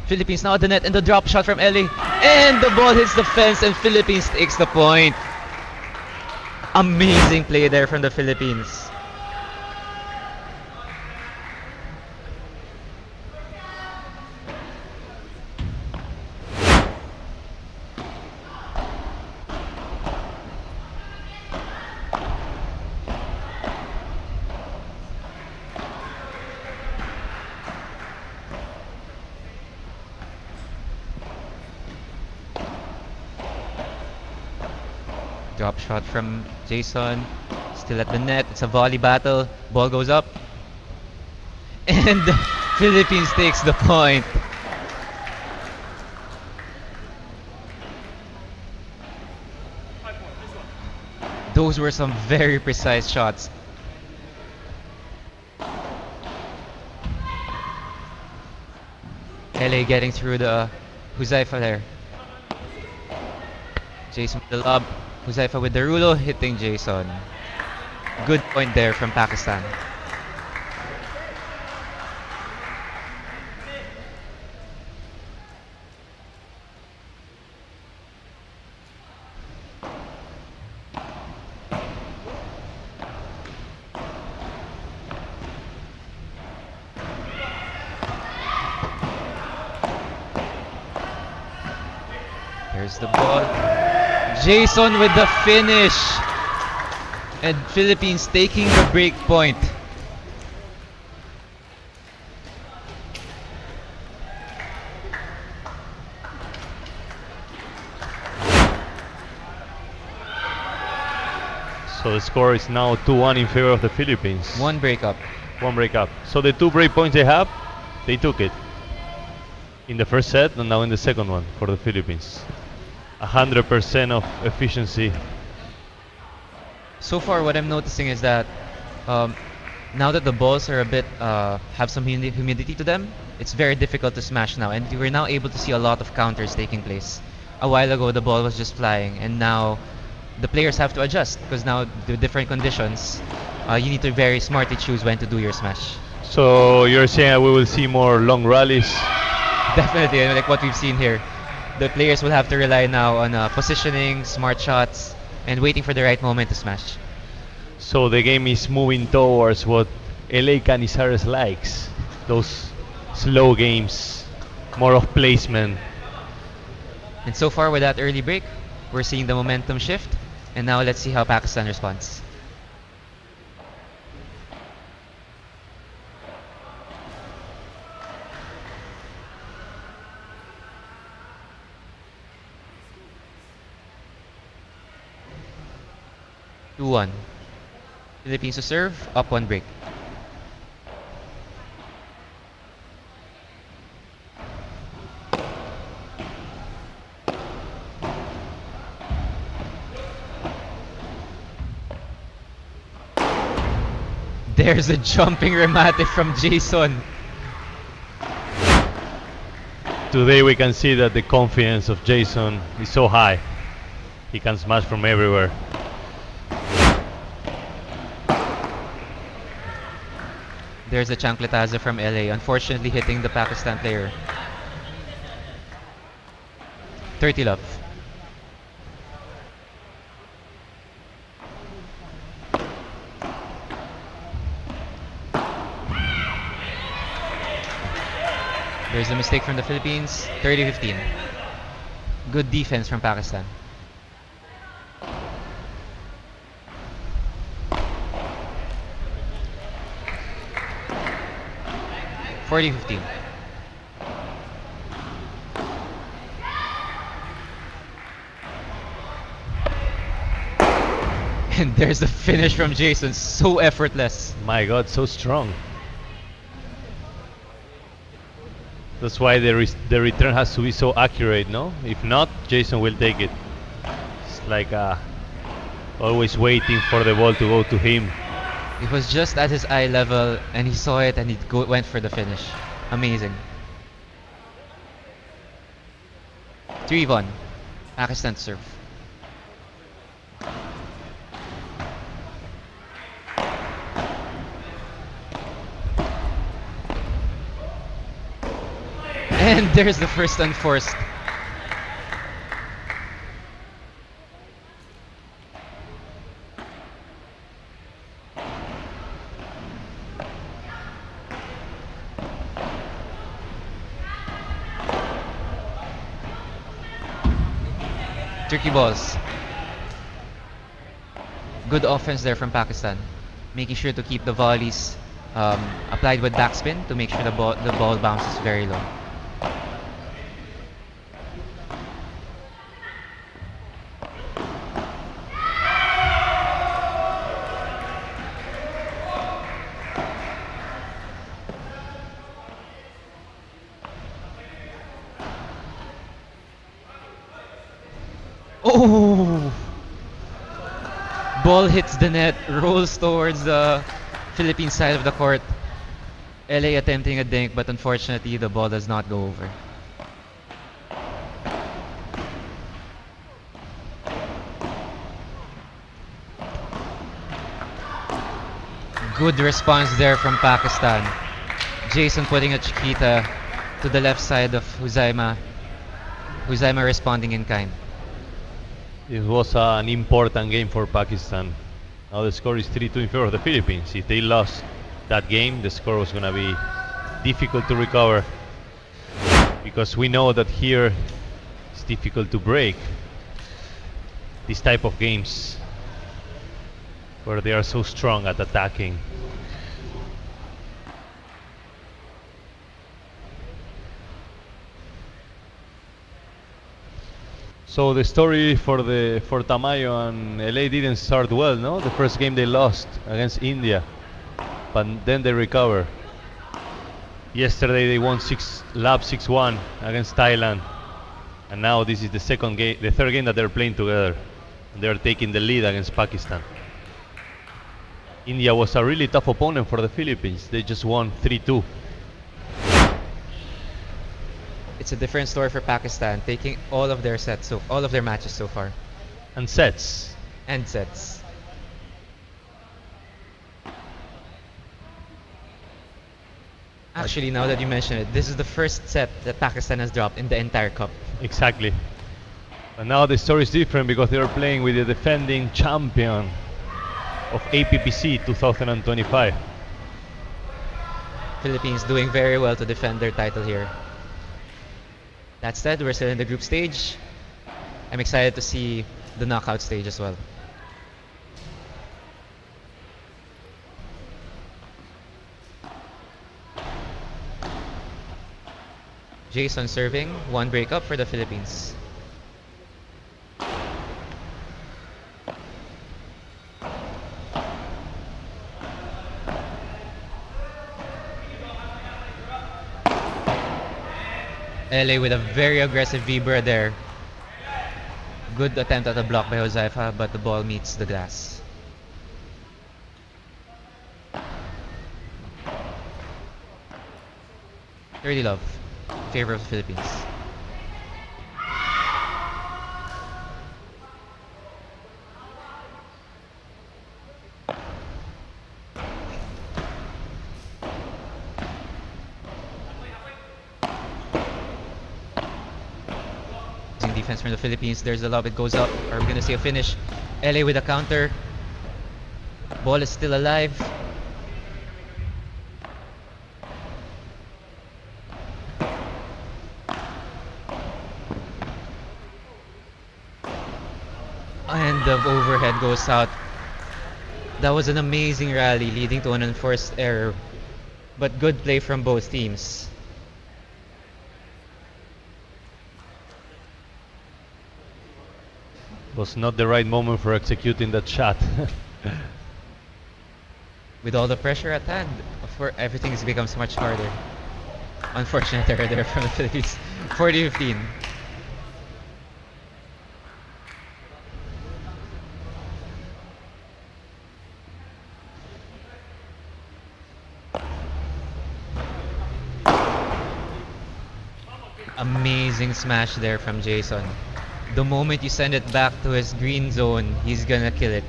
Speaker 1: Philippines now at the net and the drop shot from LA. And the ball hits the fence and Philippines takes the point. Amazing play there from the Philippines. Drop shot from Jason. Still at the net. It's a volley battle. Ball goes up. And the Philippines takes the point. Those were some very precise shots. LA getting through the Huzaifa there. Jason with the lob. Huzaifa with the rulo hitting Jason. Good point there from Pakistan. There's the ball. Jason with the finish. And Philippines taking the break point.
Speaker 2: So the score is now 2-1 in favor of the Philippines.
Speaker 1: One break up.
Speaker 2: One break up. So the 2 break points they have, they took it. In the first set and now in the second one for the Philippines. 100% of efficiency.
Speaker 1: So far, what I'm noticing is that now that the balls are a bit have some humidity to them, it's very difficult to smash now, and we're now able to see a lot of counters taking place. A while ago, the ball was just flying, and now the players have to adjust because now the different conditions, you need to very smartly choose when to do your smash.
Speaker 2: So you're saying we will see more long rallies?
Speaker 1: Definitely, and like what we've seen here, the players will have to rely now on positioning, smart shots, and waiting for the right moment to smash.
Speaker 2: So the game is moving towards what LA Canizares likes. Those slow games, more of placement.
Speaker 1: And so far with that early break, we're seeing the momentum shift. And now let's see how Pakistan responds. Two one. Philippines to serve, up one break. There's a jumping remate from Jason.
Speaker 2: Today we can see that the confidence of Jason is so high. He can smash from everywhere.
Speaker 1: There's a chancletazo from LA, unfortunately hitting the Pakistan player. 30 love. There's a mistake from the Philippines. 30-15. Good defense from Pakistan. (40-15). And there's the finish from Jason, so effortless.
Speaker 2: My God, so strong. That's why the return has to be so accurate, no? If not, Jason will take it. It's like always waiting for the ball to go to him.
Speaker 1: It was just at his eye level, and he saw it, and went for the finish. Amazing. 3-1. Pakistan serve. And there's the first unforced. Tricky balls. Good offense there from Pakistan, making sure to keep the volleys applied with backspin to make sure the ball bounces very low. Oh! Ball hits the net, rolls towards the Philippine side of the court. LA attempting a dink, but unfortunately the ball does not go over. Good response there from Pakistan. Jason putting a chiquita to the left side of Huzaima. Huzaima responding in kind.
Speaker 2: It was an important game for Pakistan. Now the score is 3-2 in favor of the Philippines. If they lost that game, the score was going to be difficult to recover. Because we know that here it's difficult to break this type of games where they are so strong at attacking. So the story for Tamayo and LA didn't start well, no? The first game they lost against India, but then they recover. Yesterday they won 6-1 against Thailand, and now this is the third game that they're playing together. They're taking the lead against Pakistan. India was a really tough opponent for the Philippines. They just won 3-2.
Speaker 1: It's a different story for Pakistan, taking all of their matches so far,
Speaker 2: And sets.
Speaker 1: and sets. Actually, now that you mention it, this is the first set that Pakistan has dropped in the entire cup.
Speaker 2: Exactly. But now the story is different because they are playing with the defending champion of APPC 2025.
Speaker 1: Philippines doing very well to defend their title here. That said, we're still in the group stage. I'm excited to see the knockout stage as well. Jason serving, one breakup for the Philippines. LA with a very aggressive Vibra there. Good attempt at a block by Josepha, but the ball meets the glass. Early love, in favor of the Philippines. Defense from the Philippines. There's a lob. It goes up. Are we gonna see a finish? LA with a counter. Ball is still alive. And the overhead goes out. That was an amazing rally leading to an unforced error. But good play from both teams.
Speaker 2: Was not the right moment for executing that shot.
Speaker 1: With all the pressure at hand, for everything becomes much harder. Unfortunate error there from the Philippines. 40-15. Amazing smash there from Jason. The moment you send it back to his green zone, he's gonna kill it.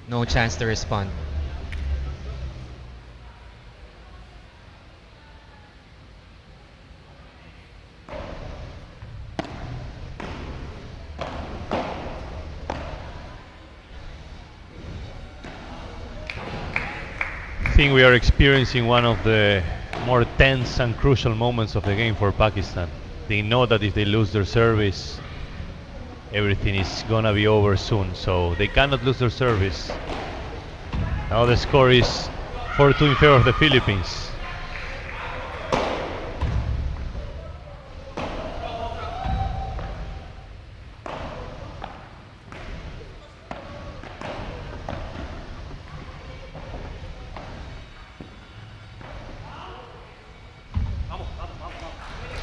Speaker 1: No chance to respond.
Speaker 2: I think we are experiencing one of the more tense and crucial moments of the game for Pakistan. They know that if they lose their service, everything is gonna be over soon, so they cannot lose their service. Now the score is 4-2 in favor of the Philippines.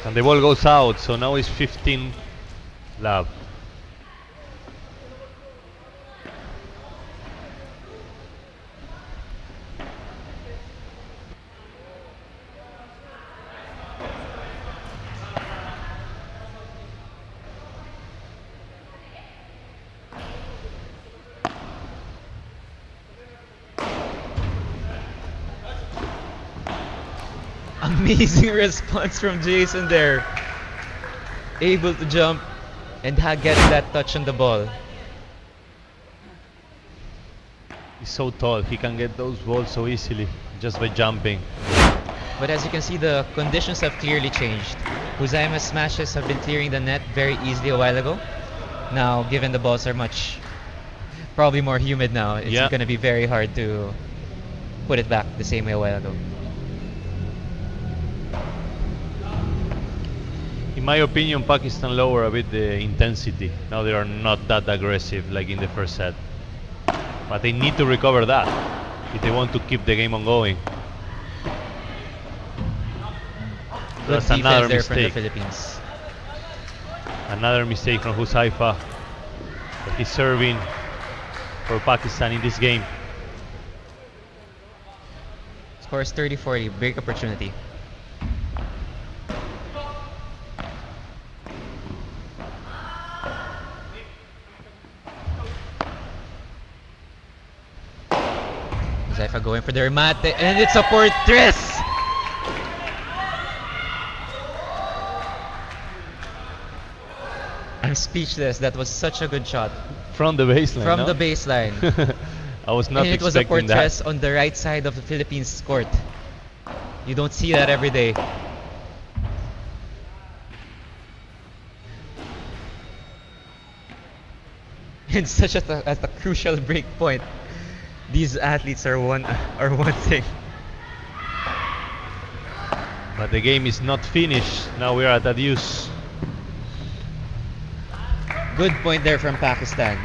Speaker 2: And the ball goes out, so now it's 15 love.
Speaker 1: Amazing response from Jason there. Able to jump and get that touch on the ball.
Speaker 2: He's so tall, he can get those balls so easily just by jumping.
Speaker 1: But as you can see, the conditions have clearly changed. Huzaima's smashes have been clearing the net very easily a while ago. Now, given the balls are probably more humid now, it's going to be very hard to put it back the same way a while ago.
Speaker 2: In my opinion, Pakistan lower a bit the intensity. Now they are not that aggressive like in the first set. But they need to recover that if they want to keep the game on going.
Speaker 1: Good
Speaker 2: That's another
Speaker 1: there
Speaker 2: mistake.
Speaker 1: from the Philippines.
Speaker 2: Another mistake from Huzaifa. But he's serving for Pakistan in this game.
Speaker 1: Score is 30-40, break opportunity. Huzaifa going for the remate, and it's a portress! I'm speechless. That was such a good shot.
Speaker 2: From the baseline.
Speaker 1: From the baseline.
Speaker 2: I was not
Speaker 1: and it was a
Speaker 2: expecting
Speaker 1: portress
Speaker 2: that.
Speaker 1: on the right side of the Philippines court. You don't see that every day. And such at a crucial break point. These athletes are one thing.
Speaker 2: But the game is not finished. Now we are at a deuce.
Speaker 1: Good point there from Pakistan.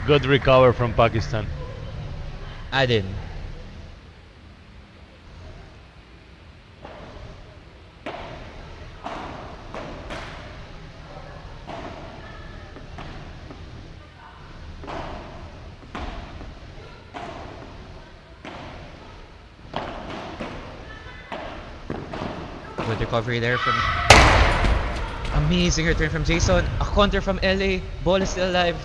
Speaker 2: Good recover from Pakistan.
Speaker 1: Adin. Good recovery there from... Amazing return from Jason. A counter from LA. Ball is still alive.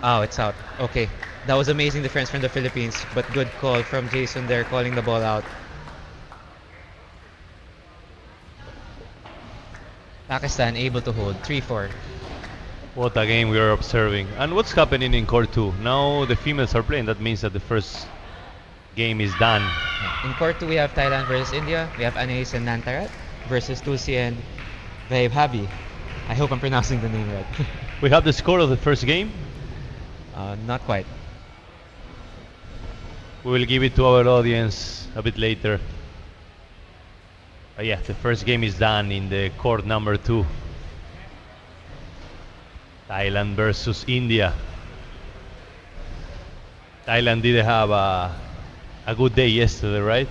Speaker 1: Oh, it's out. Okay. That was amazing defense from the Philippines, but good call from Jason there, calling the ball out. Pakistan able to hold 3-4.
Speaker 2: What a game we are observing. And what's happening in court 2? Now the females are playing. That means that the first game is done.
Speaker 1: In court 2, we have Thailand versus India. We have Anais and Nantarat versus Tulsi and Vaibhavi. I hope I'm pronouncing the name right.
Speaker 2: We have the score of the first game.
Speaker 1: Not quite.
Speaker 2: We will give it to our audience a bit later. Yeah, the first game is done in the court number 2. Thailand versus India. Thailand did have a good day yesterday, right?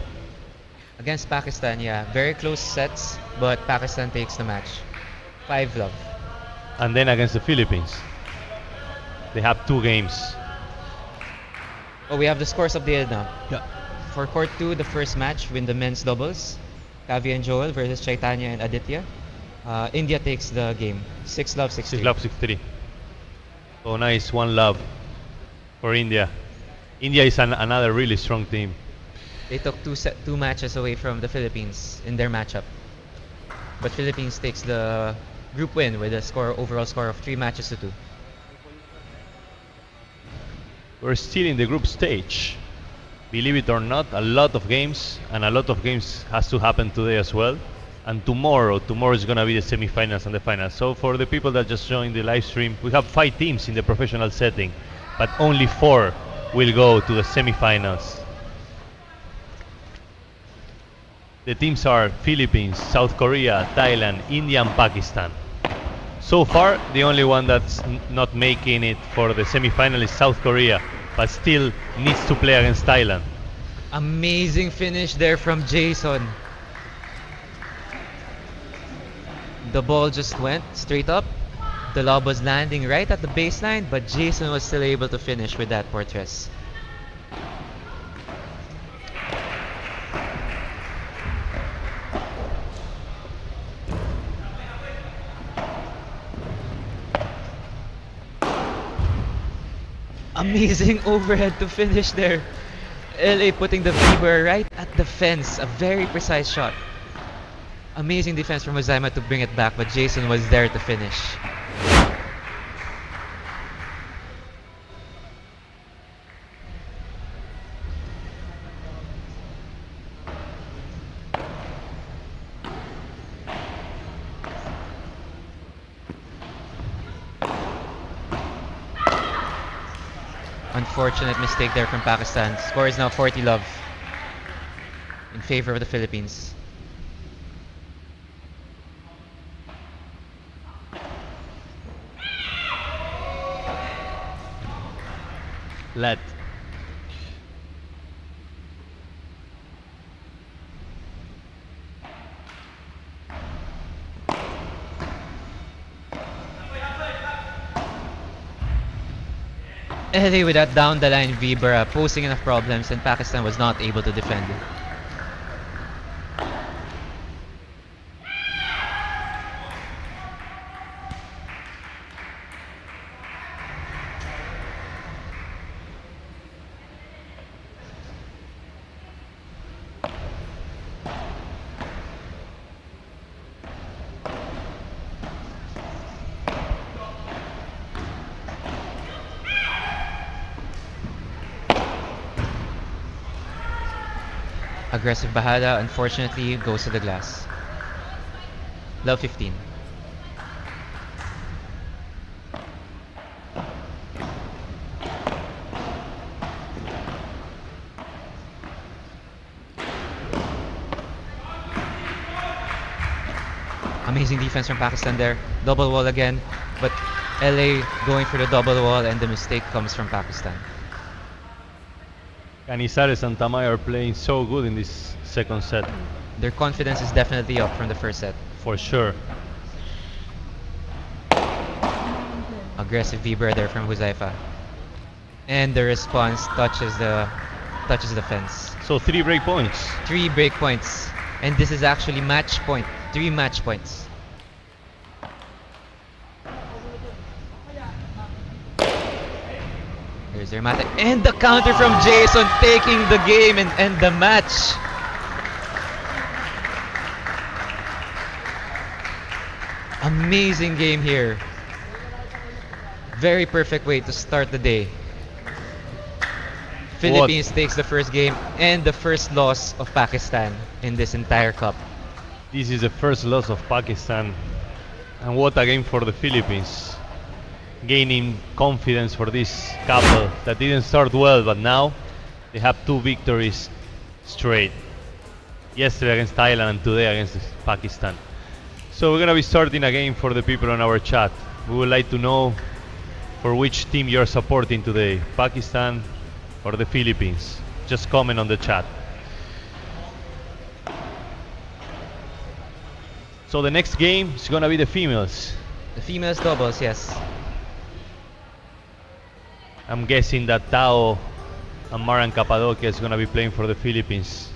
Speaker 1: Against Pakistan, yeah. Very close sets, but Pakistan takes the match. 5 love.
Speaker 2: And then against the Philippines, they have 2 games.
Speaker 1: Oh, we have the scores updated now.
Speaker 2: Yeah.
Speaker 1: For Court 2, the first match win the men's doubles. Kavi and Joel versus Chaitanya and Aditya. India takes the game. 6 love, 6
Speaker 2: 6 love, 6-3. So nice, 1 love for India. India is another really strong team.
Speaker 1: They took two matches away from the Philippines in their matchup. But Philippines takes the group win with a overall score of 3 matches to 2.
Speaker 2: We're still in the group stage. Believe it or not, a lot of games, and a lot of games has to happen today as well. And tomorrow is gonna be the semifinals and the finals. So for the people that just joined the live stream, we have 5 teams in the professional setting, but only 4 will go to the semifinals. The teams are Philippines, South Korea, Thailand, India, and Pakistan. So far, the only one that's not making it for the semifinal is South Korea, but still needs to play against Thailand.
Speaker 1: Amazing finish there from Jason. The ball just went straight up. The lob was landing right at the baseline, but Jason was still able to finish with that portress. Amazing overhead to finish there. LA putting the Bieber right at the fence. A very precise shot. Amazing defense from Uzaima to bring it back, but Jason was there to finish. Unfortunate mistake there from Pakistan. Score is now 40 love in favor of the Philippines.
Speaker 2: Let.
Speaker 1: LA with that down the line Vibra posing enough problems, and Pakistan was not able to defend. Aggressive Bahada unfortunately goes to the glass. Love 15. Amazing defense from Pakistan there. Double wall again, but LA going for the double wall, and the mistake comes from Pakistan.
Speaker 2: Canizares and Tamay are playing so good in this second set.
Speaker 1: Their confidence is definitely up from the first set.
Speaker 2: For sure.
Speaker 1: Aggressive Vibra there from Huzaifa. And the response touches the fence.
Speaker 2: So 3 break points.
Speaker 1: 3 break points. And this is actually match point. 3 match points. Here's their mat. And the counter from Jason, taking the game and end the match. Amazing game here. Very perfect way to start the day. Philippines takes the first game and the first loss of Pakistan in this entire cup.
Speaker 2: This is the first loss of Pakistan. And what a game for the Philippines. Gaining confidence for this couple that didn't start well, but now they have 2 victories straight. yesterday against Thailand and today against Pakistan. So we're gonna be starting a game for the people on our chat. We would like to know for which team you're supporting today, Pakistan or the Philippines. Just comment on the chat. So the next game is gonna be the females.
Speaker 1: The females doubles, yes.
Speaker 2: I'm guessing that Tao and Maran Cappadocia is gonna be playing for the Philippines.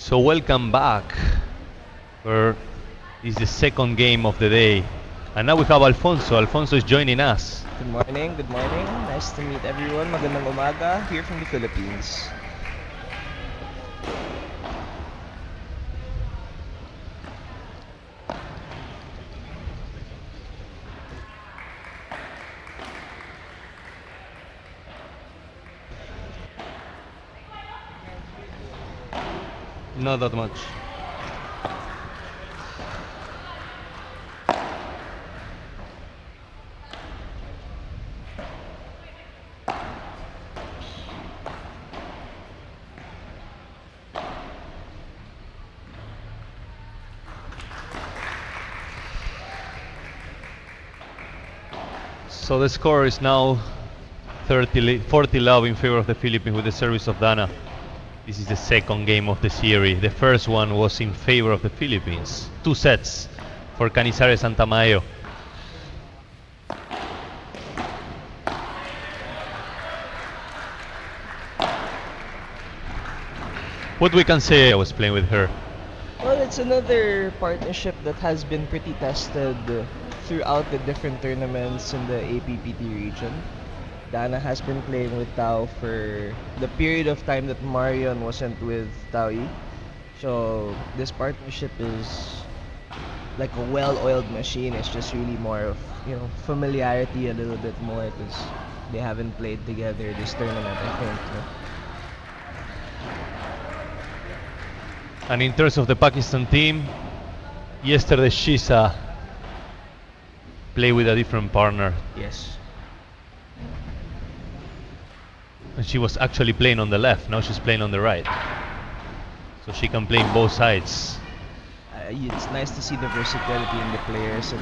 Speaker 2: So welcome back. Where is the second game of the day. And now we have Alfonso. Alfonso is joining us.
Speaker 3: Good morning, good morning. Nice to meet everyone. Magandang umaga here from the Philippines.
Speaker 2: Not that much. So the score is now 40 love in favor of the Philippines with the service of Dana. This is the second game of the series. The first one was in favor of the Philippines. 2 sets for Canizares Santamayo. What we can say, I was playing with her.
Speaker 3: Well, it's another partnership that has been pretty tested throughout the different tournaments in the APPT region. Dana has been playing with Tao for the period of time that Marion wasn't with Taoi. So this partnership is like a well-oiled machine. It's just really more of, familiarity a little bit more because they haven't played together this tournament, I think.
Speaker 2: And in terms of the Pakistan team, yesterday Shiza played with a different partner.
Speaker 3: Yes.
Speaker 2: And she was actually playing on the left, now she's playing on the right. So she can play in both sides.
Speaker 3: It's nice to see the versatility in the players and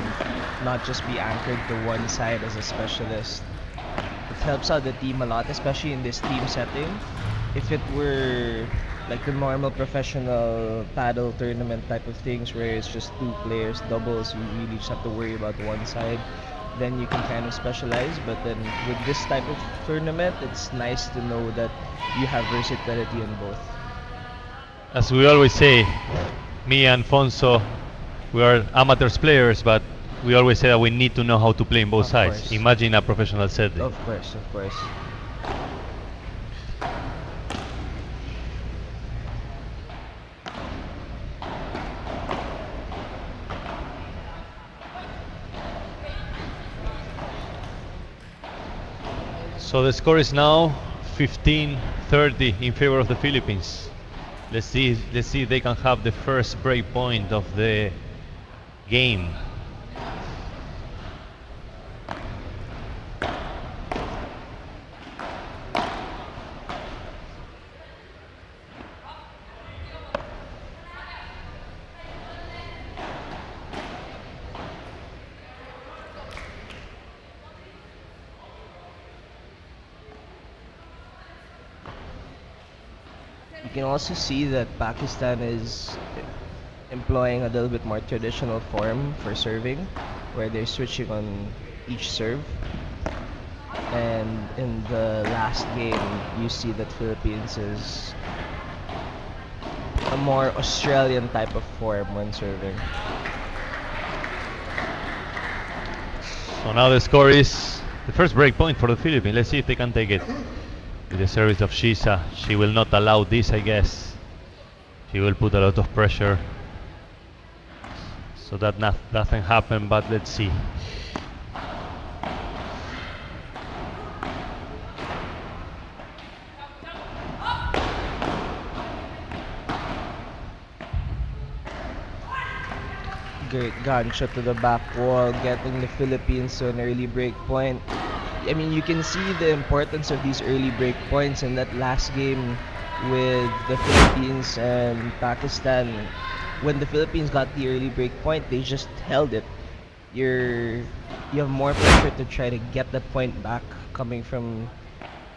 Speaker 3: not just be anchored to one side as a specialist. It helps out the team a lot, especially in this team setting. If it were like the normal professional paddle tournament type of things where it's just 2 players, doubles, you really just have to worry about one side, then you can kind of specialize. But then with this type of tournament, it's nice to know that you have versatility in both.
Speaker 2: As we always say, me and Alfonso, we are amateurs players, but we always say that we need to know how to play in both
Speaker 3: Of
Speaker 2: sides.
Speaker 3: course.
Speaker 2: Imagine a professional setting.
Speaker 3: Of course, of course.
Speaker 2: So the score is now 15-30 in favor of the Philippines. Let's see if they can have the first break point of the game.
Speaker 3: You can also see that Pakistan is employing a little bit more traditional form for serving, where they're switching on each serve. And in the last game, you see that Philippines is a more Australian type of form when serving.
Speaker 2: So now the score is the first break point for the Philippines. Let's see if they can take it. With the service of Shiza, she will not allow this, I guess. She will put a lot of pressure so that nothing happen, but let's see.
Speaker 3: Great gunshot to the back wall, getting the Philippines to an early break point. I mean, you can see the importance of these early break points in that last game with the Philippines and Pakistan. When the Philippines got the early break point, they just held it. You have more pressure to try to get that point back coming from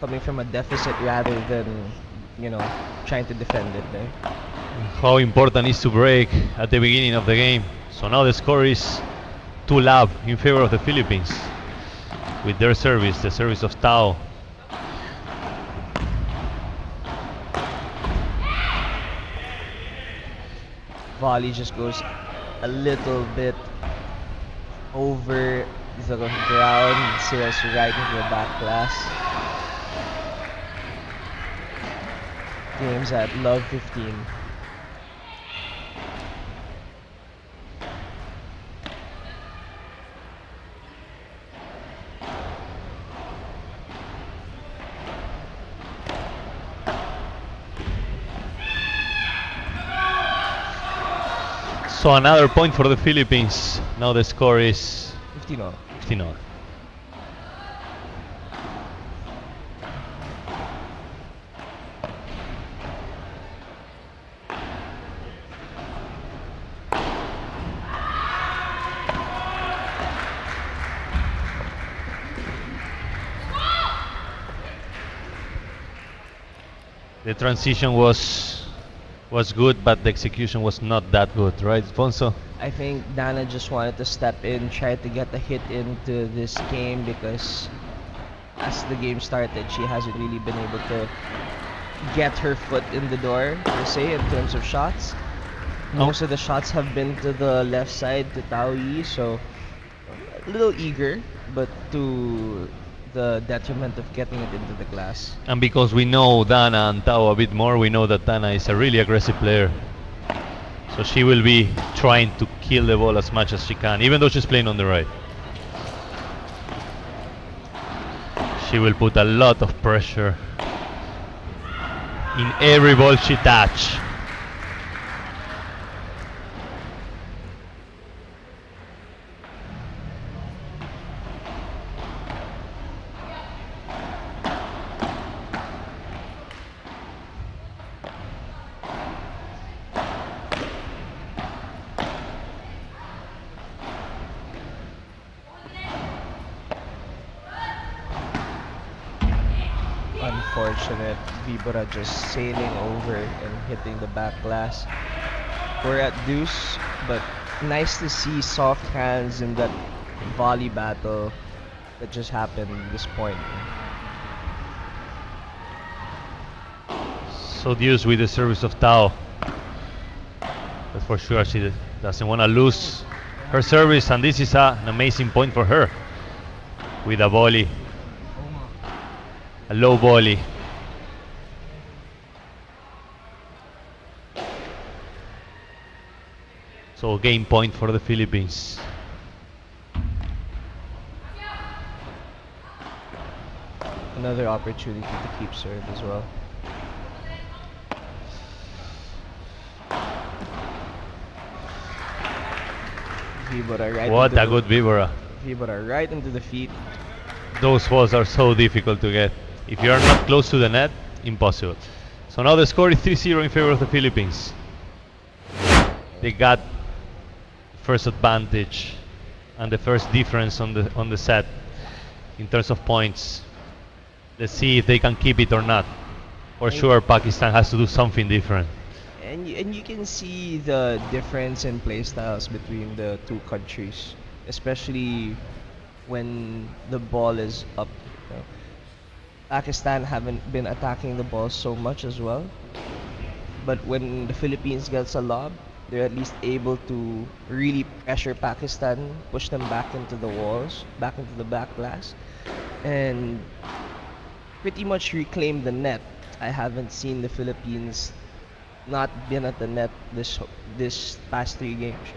Speaker 3: a deficit rather than trying to defend it there.
Speaker 2: How important is to break at the beginning of the game. So now the score is 2-love in favor of the Philippines with their service, the service of Tao.
Speaker 3: volley just goes a little bit over the ground, sails right into the back glass. Games at love 15.
Speaker 2: So another point for the Philippines. Now the score is
Speaker 3: 15 all.
Speaker 2: 15 all. The transition was good, but the execution was not that good, right, Alfonso?
Speaker 3: I think Dana just wanted to step in, try to get a hit into this game because as the game started, she hasn't really been able to get her foot in the door, per se, in terms of shots. Most of the shots have been to the left side to Tao Yi, so a little eager, but to the detriment of getting it into the glass.
Speaker 2: And because we know Dana and Tao a bit more, we know that Dana is a really aggressive player. So she will be trying to kill the ball as much as she can, even though she's playing on the right. She will put a lot of pressure in every ball she touch.
Speaker 3: Unfortunate. Vibora just sailing over and hitting the back glass. We're at deuce, but nice to see soft hands in that volley battle that just happened at this point.
Speaker 2: So deuce with the service of Tao. But for sure she doesn't want to lose her service, and this is an amazing point for her with a volley, a low volley. So game point for the Philippines.
Speaker 3: Another opportunity to keep serve as well. Vibora right
Speaker 2: What
Speaker 3: into
Speaker 2: a good Vibora.
Speaker 3: Vibora right into the feet.
Speaker 2: Those balls are so difficult to get. If you are not close to the net, impossible. So now the score is 3-0 in favor of the Philippines. They got first advantage and the first difference on the set in terms of points. Let's see if they can keep it or not. For sure, Pakistan has to do something different.
Speaker 3: And you can see the difference in play styles between the two countries, especially when the ball is up. You know. Pakistan haven't been attacking the ball so much as well, but when the Philippines gets a lob, they're at least able to really pressure Pakistan, push them back into the walls, back into the back glass, and pretty much reclaim the net. I haven't seen the Philippines not been at the net this past 3 games.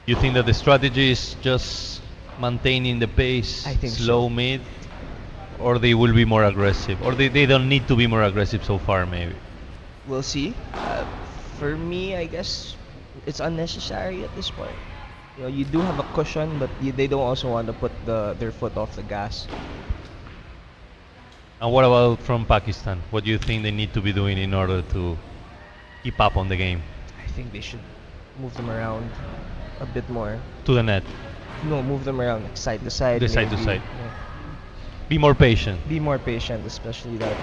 Speaker 2: You think that the strategy is just maintaining the pace,
Speaker 3: I think
Speaker 2: slow
Speaker 3: so.
Speaker 2: mid, or they will be more aggressive, or they don't need to be more aggressive so far maybe?
Speaker 3: We'll see. For me, I guess it's unnecessary at this point. You know, you do have a cushion, but they don't also want to put their foot off the gas.
Speaker 2: And what about from Pakistan? What do you think they need to be doing in order to keep up on the game?
Speaker 3: I think they should move them around a bit more.
Speaker 2: To the net.
Speaker 3: No, move them around like side to side.
Speaker 2: The side to
Speaker 3: maybe.
Speaker 2: side.
Speaker 3: Yeah.
Speaker 2: Be more patient.
Speaker 3: Be more patient, especially that.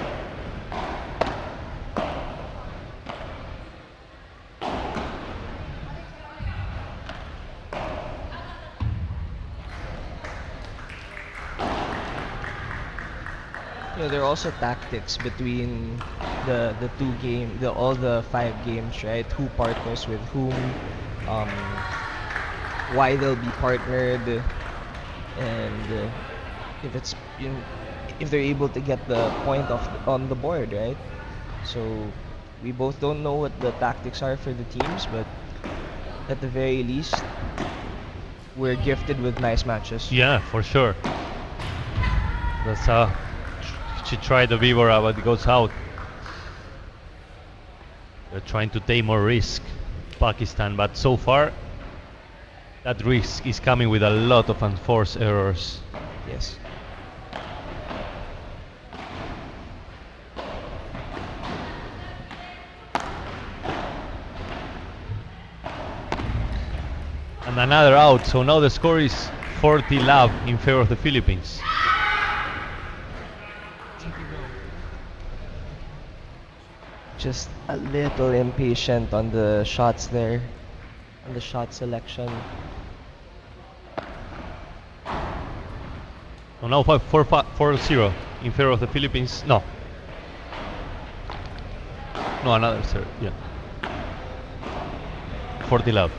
Speaker 3: there are also tactics between the two game, the all the 5 games, right? Who partners with whom, um, why they'll be partnered, and if it's you know, if they're able to get the point on the board, right? So we both don't know what the tactics are for the teams, but at the very least, we're gifted with nice matches.
Speaker 2: Yeah, for sure. That's she tried the Vibora, but it goes out. They're trying to take more risk, Pakistan, but so far that risk is coming with a lot of unforced errors.
Speaker 3: Yes.
Speaker 2: And another out, so now the score is 40 love in favor of the Philippines.
Speaker 3: Just a little impatient on the shots there, on the shot selection.
Speaker 2: So now 4-0 in favor of the Philippines. No. No, another serve, yeah. 40 love.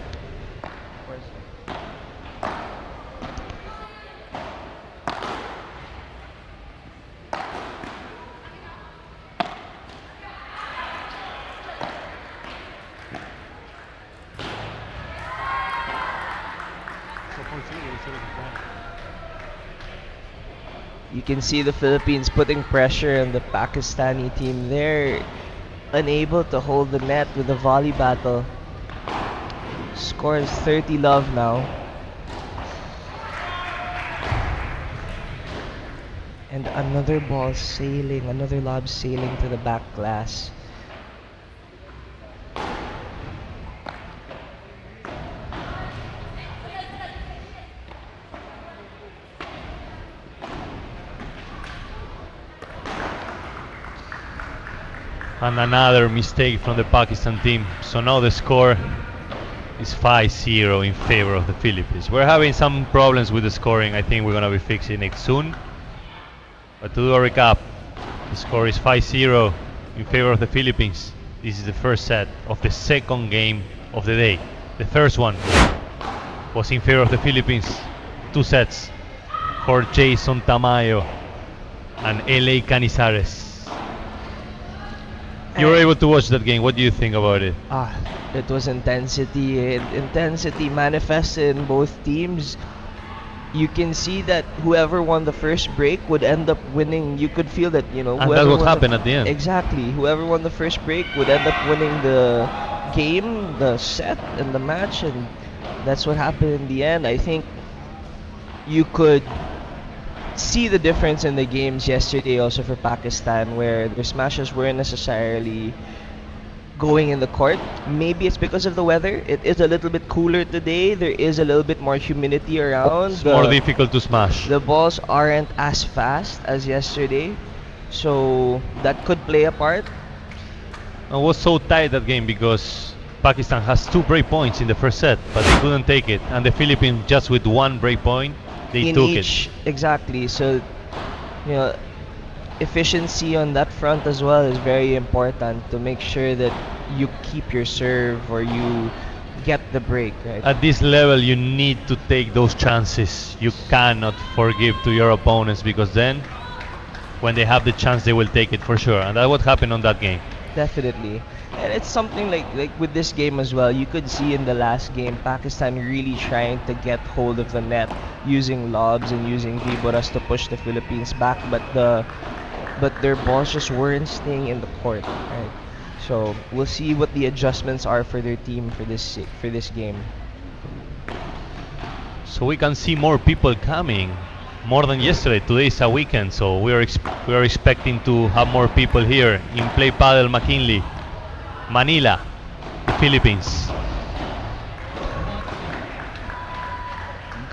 Speaker 3: You can see the Philippines putting pressure on the Pakistani team. They're unable to hold the net with the volley battle. Score is 30 love now. And another ball sailing, another lob sailing to the back glass.
Speaker 2: And another mistake from the Pakistan team. So now the score is 5-0 in favor of the Philippines. We're having some problems with the scoring. I think we're going to be fixing it soon. But to do a recap, the score is 5-0 in favor of the Philippines. This is the first set of the second game of the day. The first one was in favor of the Philippines. 2 sets for Jason Tamayo and LA Canizares. You were able to watch that game. What do you think about it?
Speaker 3: It was intensity. Intensity manifested in both teams. You can see that whoever won the first break would end up winning. You could feel that,
Speaker 2: And
Speaker 3: whoever
Speaker 2: that's what
Speaker 3: won
Speaker 2: happened at the end.
Speaker 3: Exactly. Whoever won the first break would end up winning the game, the set, and the match, and that's what happened in the end. I think you could see the difference in the games yesterday also for Pakistan, where their smashes weren't necessarily going in the court. Maybe it's because of the weather. It is a little bit cooler today. There is a little bit more humidity around.
Speaker 2: It's more difficult to smash.
Speaker 3: The balls aren't as fast as yesterday, so that could play a part.
Speaker 2: It was so tight that game because Pakistan has 2 break points in the first set, but they couldn't take it. And the Philippines, just with 1 break point, they
Speaker 3: In
Speaker 2: took
Speaker 3: each, exactly. So, efficiency on that front as well is very important to make sure that you keep your serve or you get the break, right?
Speaker 2: At this level, you need to take those chances. You cannot forgive to your opponents because then, when they have the chance, they will take it for sure. And that's what happened on that game.
Speaker 3: Definitely. And it's something like with this game as well. You could see in the last game Pakistan really trying to get hold of the net using lobs and using Viboras to push the Philippines back, but their balls just weren't staying in the court, right? So we'll see what the adjustments are for their team for this game.
Speaker 2: So we can see more people coming, more than yesterday. Today is a weekend, so we are expecting to have more people here in Play Paddle McKinley, Manila, Philippines.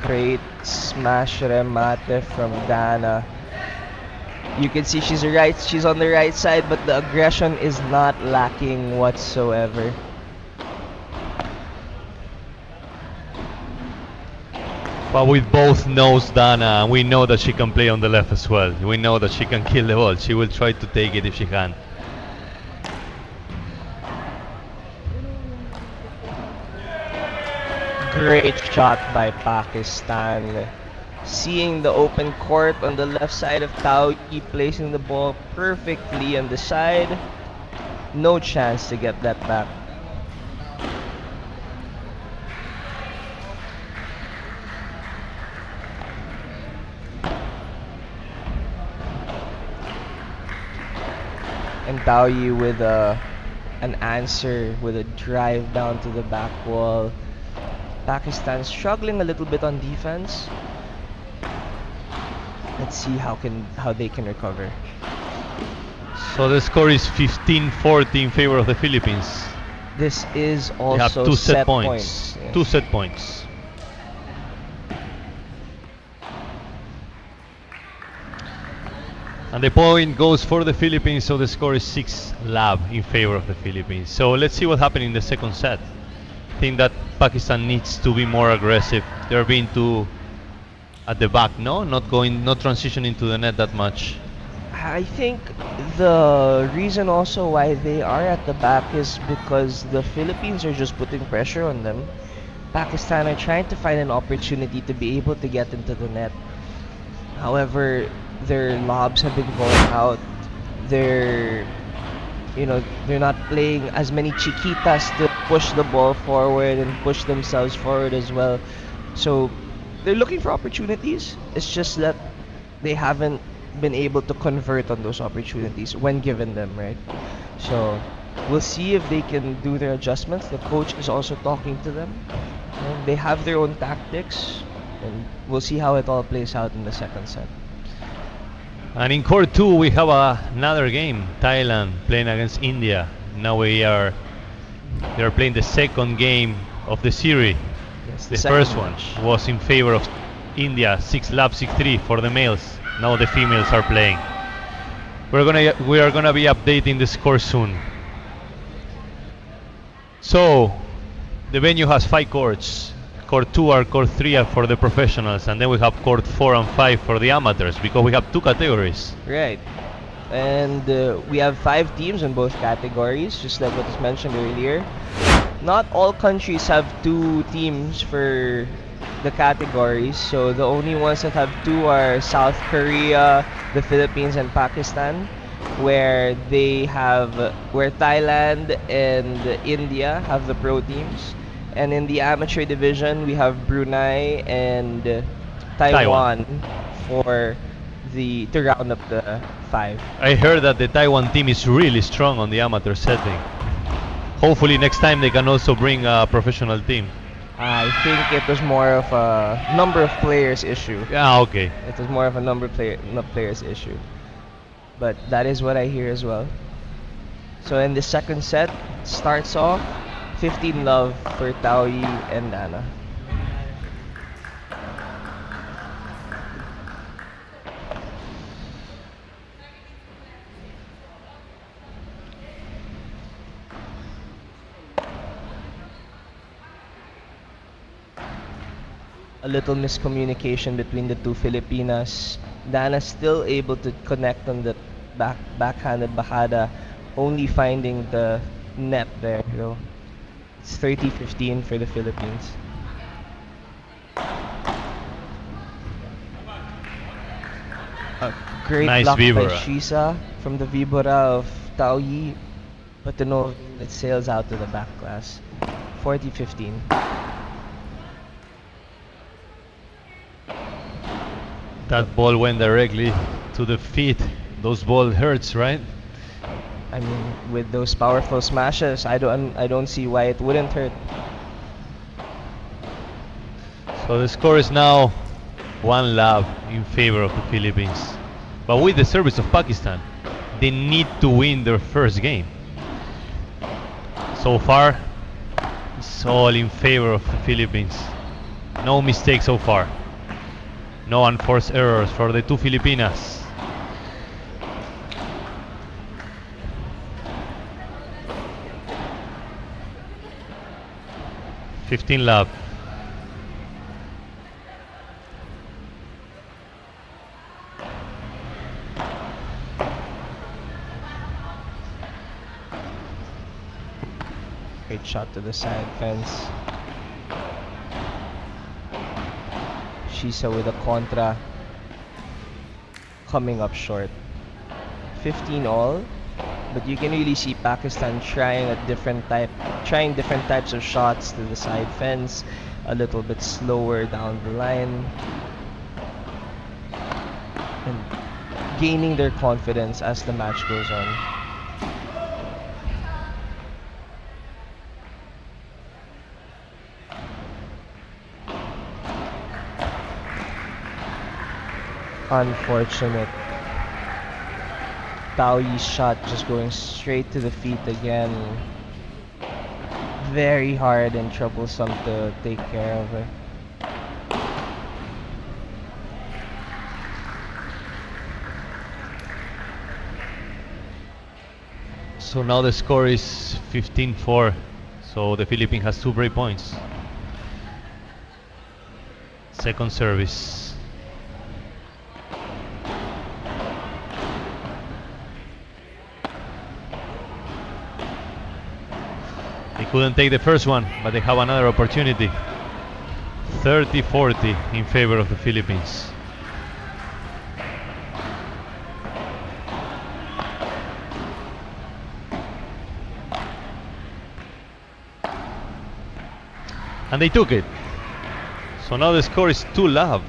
Speaker 3: Great smash remate from Dana. You can see she's on the right side, but the aggression is not lacking whatsoever.
Speaker 2: But with both knows Dana, we know that she can play on the left as well. We know that she can kill the ball. She will try to take it if she can.
Speaker 3: Great shot by Pakistan. Seeing the open court on the left side of Taoyi, placing the ball perfectly on the side. No chance to get that back. And Taoyi with an answer with a drive down to the back wall. Pakistan struggling a little bit on defense. Let's see how they can recover.
Speaker 2: So the score is 15-40 in favor of the Philippines.
Speaker 3: This is
Speaker 2: They have
Speaker 3: also
Speaker 2: two set
Speaker 3: set
Speaker 2: points.
Speaker 3: Yes.
Speaker 2: Two set points. And the point goes for the Philippines, so the score is 6-love in favor of the Philippines. So let's see what happened in the second set. I think that Pakistan needs to be more aggressive. They're being too at the back, no? Not transitioning to the net that much.
Speaker 3: I think the reason also why they are at the back is because the Philippines are just putting pressure on them. Pakistan are trying to find an opportunity to be able to get into the net. However, their lobs have been going out. They're they're not playing as many chiquitas to push the ball forward and push themselves forward as well. So they're looking for opportunities. It's just that they haven't been able to convert on those opportunities when given them, right? So we'll see if they can do their adjustments. The coach is also talking to them. And they have their own tactics, and we'll see how it all plays out in the second set.
Speaker 2: And in court 2 we have another game. Thailand playing against India. Now they're playing the second game of the series.
Speaker 3: Yes,
Speaker 2: The
Speaker 3: second
Speaker 2: first one
Speaker 3: match.
Speaker 2: was in favor of India, 6-love, 6-3 for the males. Now the females are playing. We are gonna be updating the score soon. So the venue has 5 courts. Court 2 or court 3 are for the professionals, and then we have court 4 and 5 for the amateurs, because we have 2 categories.
Speaker 3: Right. And we have 5 teams in both categories, just like what was mentioned earlier. Not all countries have 2 teams for the categories, so the only ones that have 2 are South Korea, the Philippines, and Pakistan, where Thailand and India have the pro teams. And in the amateur division, we have Brunei and Taiwan for to round up the 5.
Speaker 2: I heard that the Taiwan team is really strong on the amateur setting. Hopefully next time they can also bring a professional team.
Speaker 3: I think it was more of a number of players issue.
Speaker 2: Yeah, okay.
Speaker 3: It was more of a players issue. But that is what I hear as well. So in the second set, starts off 15-love for Taoyi and Nana. A little miscommunication between the two Filipinas. Dana still able to connect on the backhanded bajada, only finding the net there. It's 30-15 for the Philippines. A great
Speaker 2: Nice
Speaker 3: block by
Speaker 2: vibora.
Speaker 3: Shisa from the vibora of Taoyi, but no, it sails out to the back glass. 40-15.
Speaker 2: That ball went directly to the feet. Those ball hurts, right?
Speaker 3: I mean, with those powerful smashes, I don't see why it wouldn't hurt.
Speaker 2: So the score is now 1-love in favor of the Philippines. But with the service of Pakistan, they need to win their first game. So far, it's all in favor of the Philippines. No mistakes so far. No unforced errors for the two Filipinas. $15-love.
Speaker 3: Straight shot to the side fence. Shisa with a contra. Coming up short. 15 all. But you can really see Pakistan trying different types of shots to the side fence, a little bit slower down the line, and gaining their confidence as the match goes on. Unfortunate. Taoyi's shot just going straight to the feet again. Very hard and troublesome to take care of it.
Speaker 2: So now the score is 15-4. So the Philippines has 2 break points. Second service. They couldn't take the first one, but they have another opportunity. 30-40 in favor of the Philippines. And they took it. So now the score is 2-love.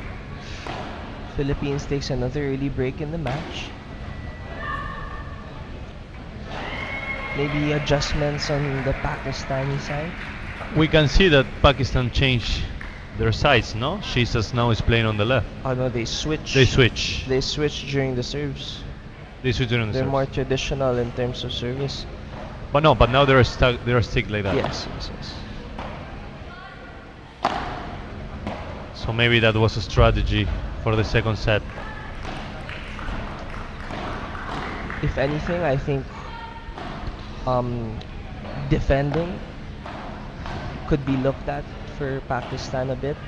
Speaker 3: Philippines takes another early break in the match. Maybe adjustments on the Pakistani side.
Speaker 2: We can see that Pakistan changed their sides, no? Jesus now is playing on the left.
Speaker 3: Oh no, they switch.
Speaker 2: They switch.
Speaker 3: They switch during the serves.
Speaker 2: They switch during the
Speaker 3: They're
Speaker 2: serves.
Speaker 3: more traditional in terms of service.
Speaker 2: But no, but now they're stuck. They're stick like that.
Speaker 3: Yes, yes, yes.
Speaker 2: So maybe that was a strategy for the second set.
Speaker 3: If anything, I think defending could be looked at for Pakistan a bit,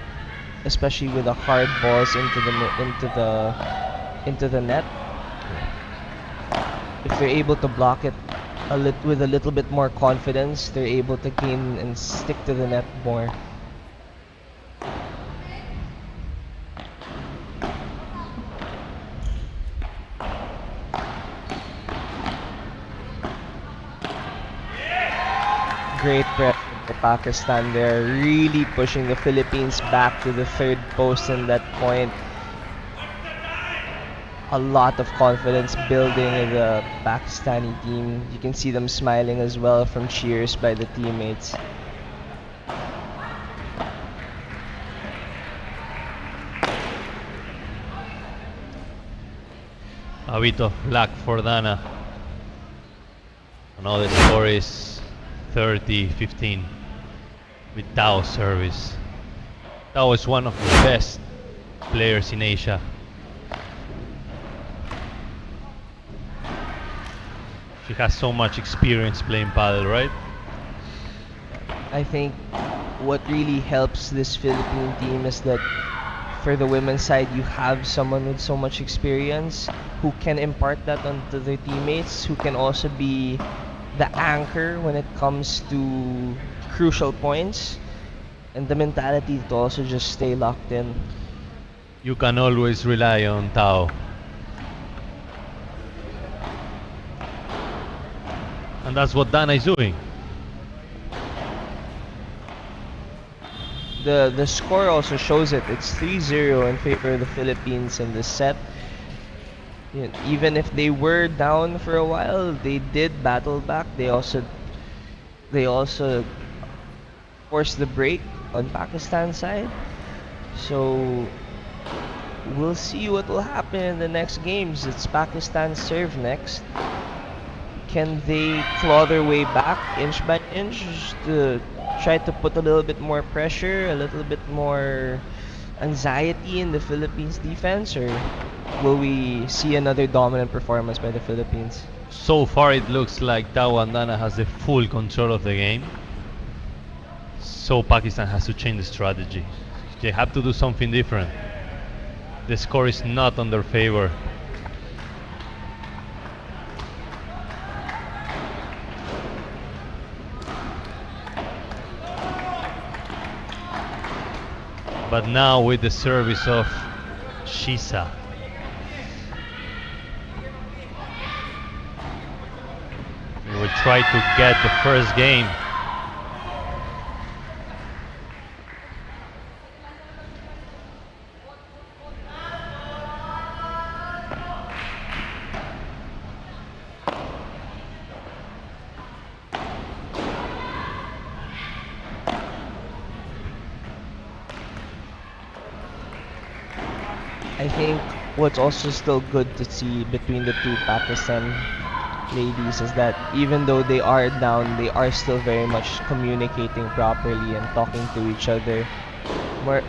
Speaker 3: especially with the hard balls into the net. If they're able to block it with a little bit more confidence, they're able to gain and stick to the net more. Great pressure for Pakistan there, really pushing the Philippines back to the third post in that point. A lot of confidence building in the Pakistani team. You can see them smiling as well from cheers by the teammates.
Speaker 2: A bit of luck for Dana. Now the score is 30-15 with Tao's service. Tao is one of the best players in Asia. She has so much experience playing paddle, right?
Speaker 3: I think what really helps this Philippine team is that for the women's side, you have someone with so much experience who can impart that onto their teammates, who can also be the anchor when it comes to crucial points, and the mentality to also just stay locked in.
Speaker 2: You can always rely on Tao. And that's what Dana is doing.
Speaker 3: The score also shows it. It's 3-0 in favor of the Philippines in this set. Even if they were down for a while, they did battle back. They also forced the break on Pakistan's side. So we'll see what will happen in the next games. It's Pakistan's serve next. Can they claw their way back inch by inch to try to put a little bit more pressure, a little bit more anxiety in the Philippines defense, or will we see another dominant performance by the Philippines?
Speaker 2: So far it looks like Tao and Dana has the full control of the game. So Pakistan has to change the strategy. They have to do something different. The score is not on their favor. But now with the service of Shisa, we will try to get the first game.
Speaker 3: I think what's also still good to see between the two Pakistan ladies is that even though they are down, they are still very much communicating properly and talking to each other. More,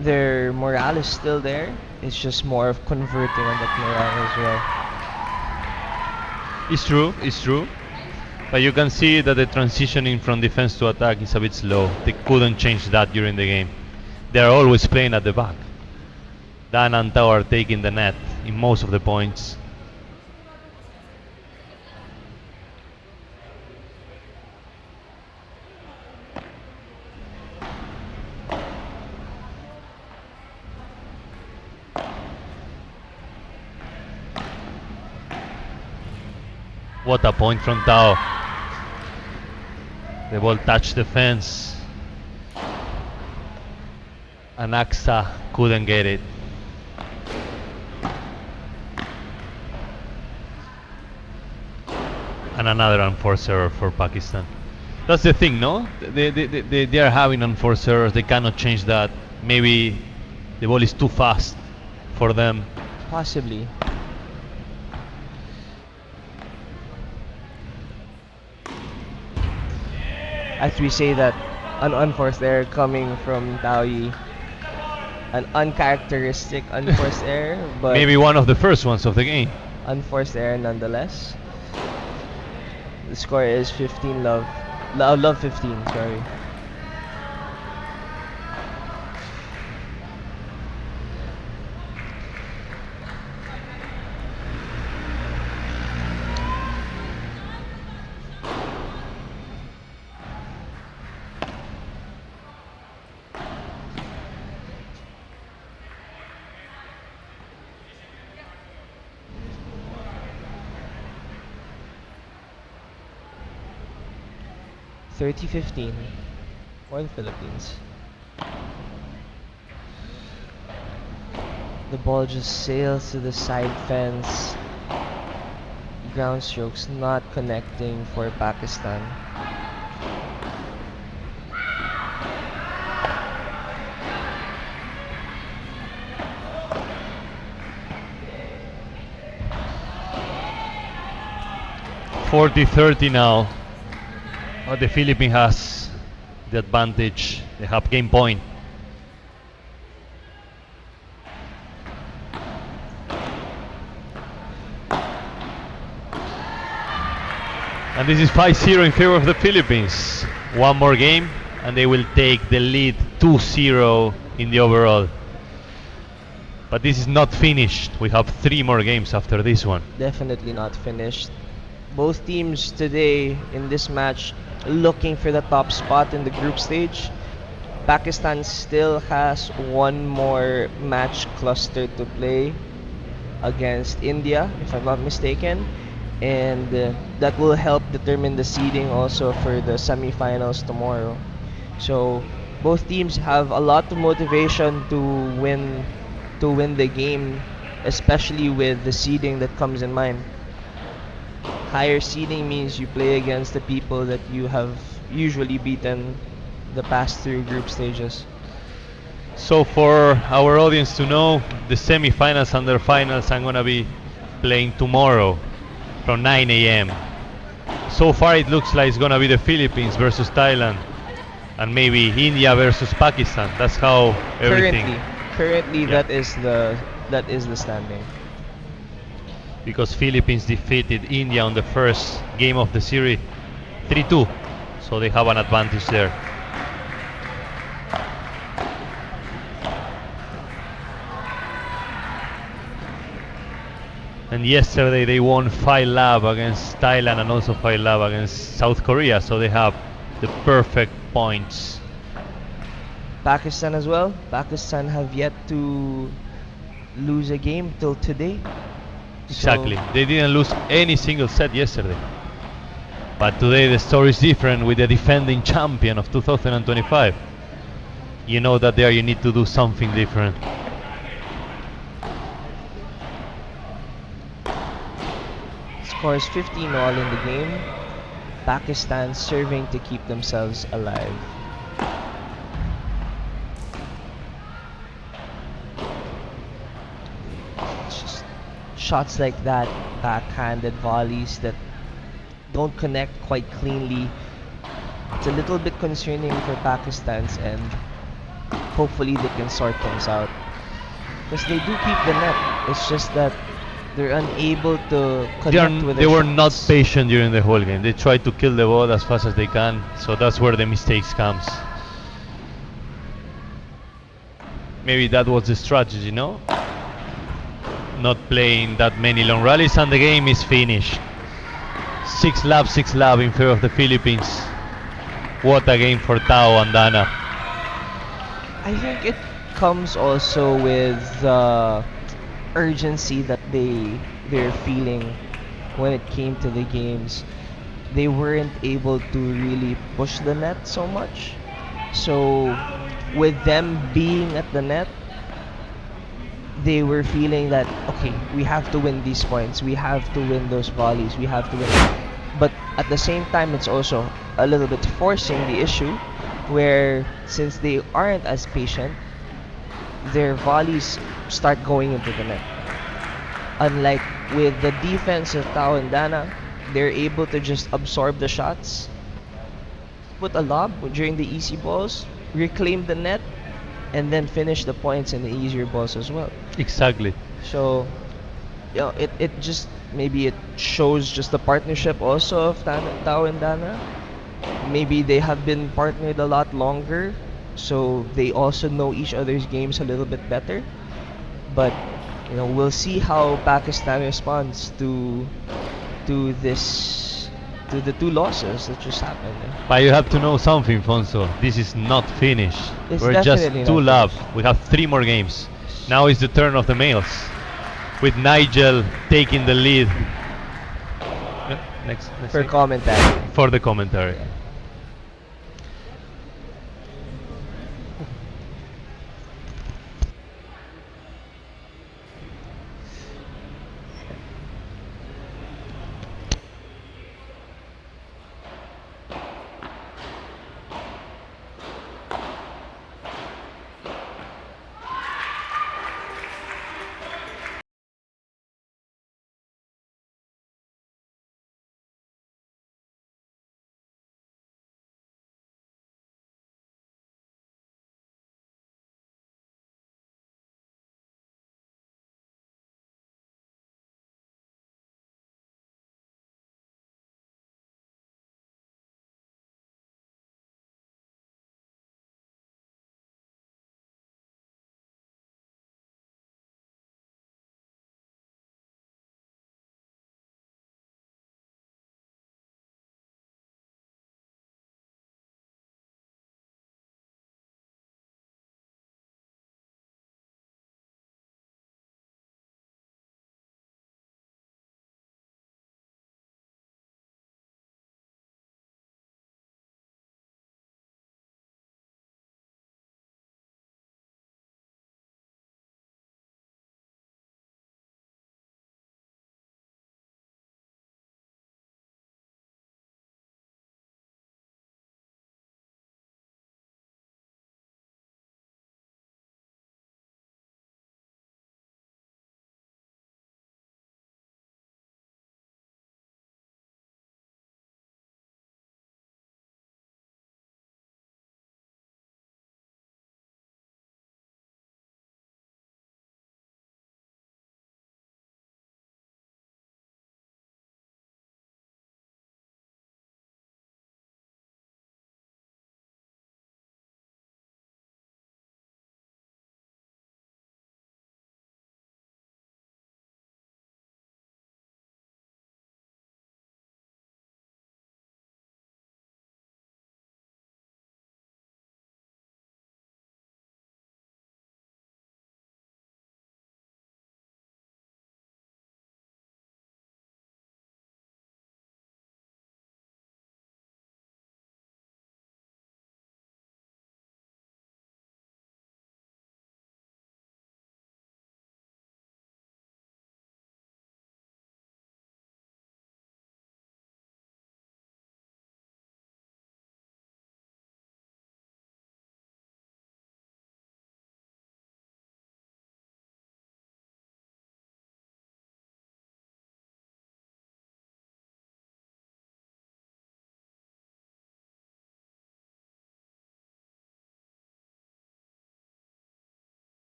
Speaker 3: their morale is still there. It's just more of converting on that morale as well.
Speaker 2: It's true, it's true. But you can see that the transitioning from defense to attack is a bit slow. They couldn't change that during the game. They are always playing at the back. Dan and Tao are taking the net in most of the points. What a point from Tao. The ball touched the fence. And Aksa couldn't get it. And another unforced error for Pakistan. That's the thing, no? They are having unforced errors. They cannot change that. Maybe the ball is too fast for them.
Speaker 3: Possibly. As we say that, an unforced error coming from Taoyi. An uncharacteristic unforced error, but
Speaker 2: Maybe one of the first ones of the game.
Speaker 3: unforced error nonetheless. The score is 15 love. Love 15, sorry. (30-15) for the Philippines. The ball just sails to the side fence. Ground strokes not connecting for Pakistan.
Speaker 2: (40-30) now. The Philippines has the advantage. They have game point. And this is 5-0 in favor of the Philippines. One more game and they will take the lead 2-0 in the overall. But this is not finished. We have 3 more games after this one.
Speaker 3: Definitely not finished. Both teams today in this match looking for the top spot in the group stage. Pakistan still has one more match cluster to play against India, if I'm not mistaken, and that will help determine the seeding also for the semifinals tomorrow. So both teams have a lot of motivation to win the game, especially with the seeding that comes in mind. Higher seeding means you play against the people that you have usually beaten the past 3 group stages.
Speaker 2: So for our audience to know, the semifinals and the finals I'm gonna be playing tomorrow from 9 a.m. So far it looks like it's gonna be the Philippines versus Thailand and maybe India versus Pakistan. That's how everything.
Speaker 3: Currently
Speaker 2: Yeah.
Speaker 3: that is the standing.
Speaker 2: Because Philippines defeated India on the first game of the series 3-2. So they have an advantage there. And yesterday they won 5 love against Thailand and also 5 love against South Korea. So they have the perfect points.
Speaker 3: Pakistan as well. Pakistan have yet to lose a game till today. So
Speaker 2: Exactly. They didn't lose any single set yesterday. But today the story is different with the defending champion of 2025. You know that there you need to do something different.
Speaker 3: scores 15 all in the game. Pakistan serving to keep themselves alive. It's just shots like that, backhanded volleys that don't connect quite cleanly. It's a little bit concerning for Pakistan's end. Hopefully they can sort things out. Because they do keep the net. It's just that they're unable to connect with
Speaker 2: They
Speaker 3: their
Speaker 2: were not
Speaker 3: shots.
Speaker 2: patient during the whole game. They tried to kill the ball as fast as they can. So that's where the mistakes comes. Maybe that was the strategy, no? Not playing that many long rallies and the game is finished. 6 love in favor of the Philippines. What a game for Tao and Dana.
Speaker 3: I think it comes also with the urgency that they're feeling when it came to the games. They weren't able to really push the net so much. So with them being at the net, they were feeling that okay, we have to win these points, we have to win those volleys, we have to win. But at the same time, it's also a little bit forcing the issue, where since they aren't as patient, their volleys start going into the net. Unlike with the defense of Tao and Dana, they're able to just absorb the shots, put a lob during the easy balls, reclaim the net, and then finish the points in the easier balls as well.
Speaker 2: Exactly.
Speaker 3: So, it just maybe it shows just the partnership also of Tao and Dana. Maybe they have been partnered a lot longer, so they also know each other's games a little bit better. But we'll see how Pakistan responds to this to the two losses that just happened.
Speaker 2: But you have to know something, Fonso. This is not finished.
Speaker 3: It's
Speaker 2: We're just
Speaker 3: definitely
Speaker 2: two
Speaker 3: not
Speaker 2: love.
Speaker 3: finished.
Speaker 2: We have 3 more games. Now is the turn of the males, with Nigel taking the lead. Next
Speaker 3: For
Speaker 2: thing.
Speaker 3: commentary.
Speaker 2: For the commentary.
Speaker 3: Yeah.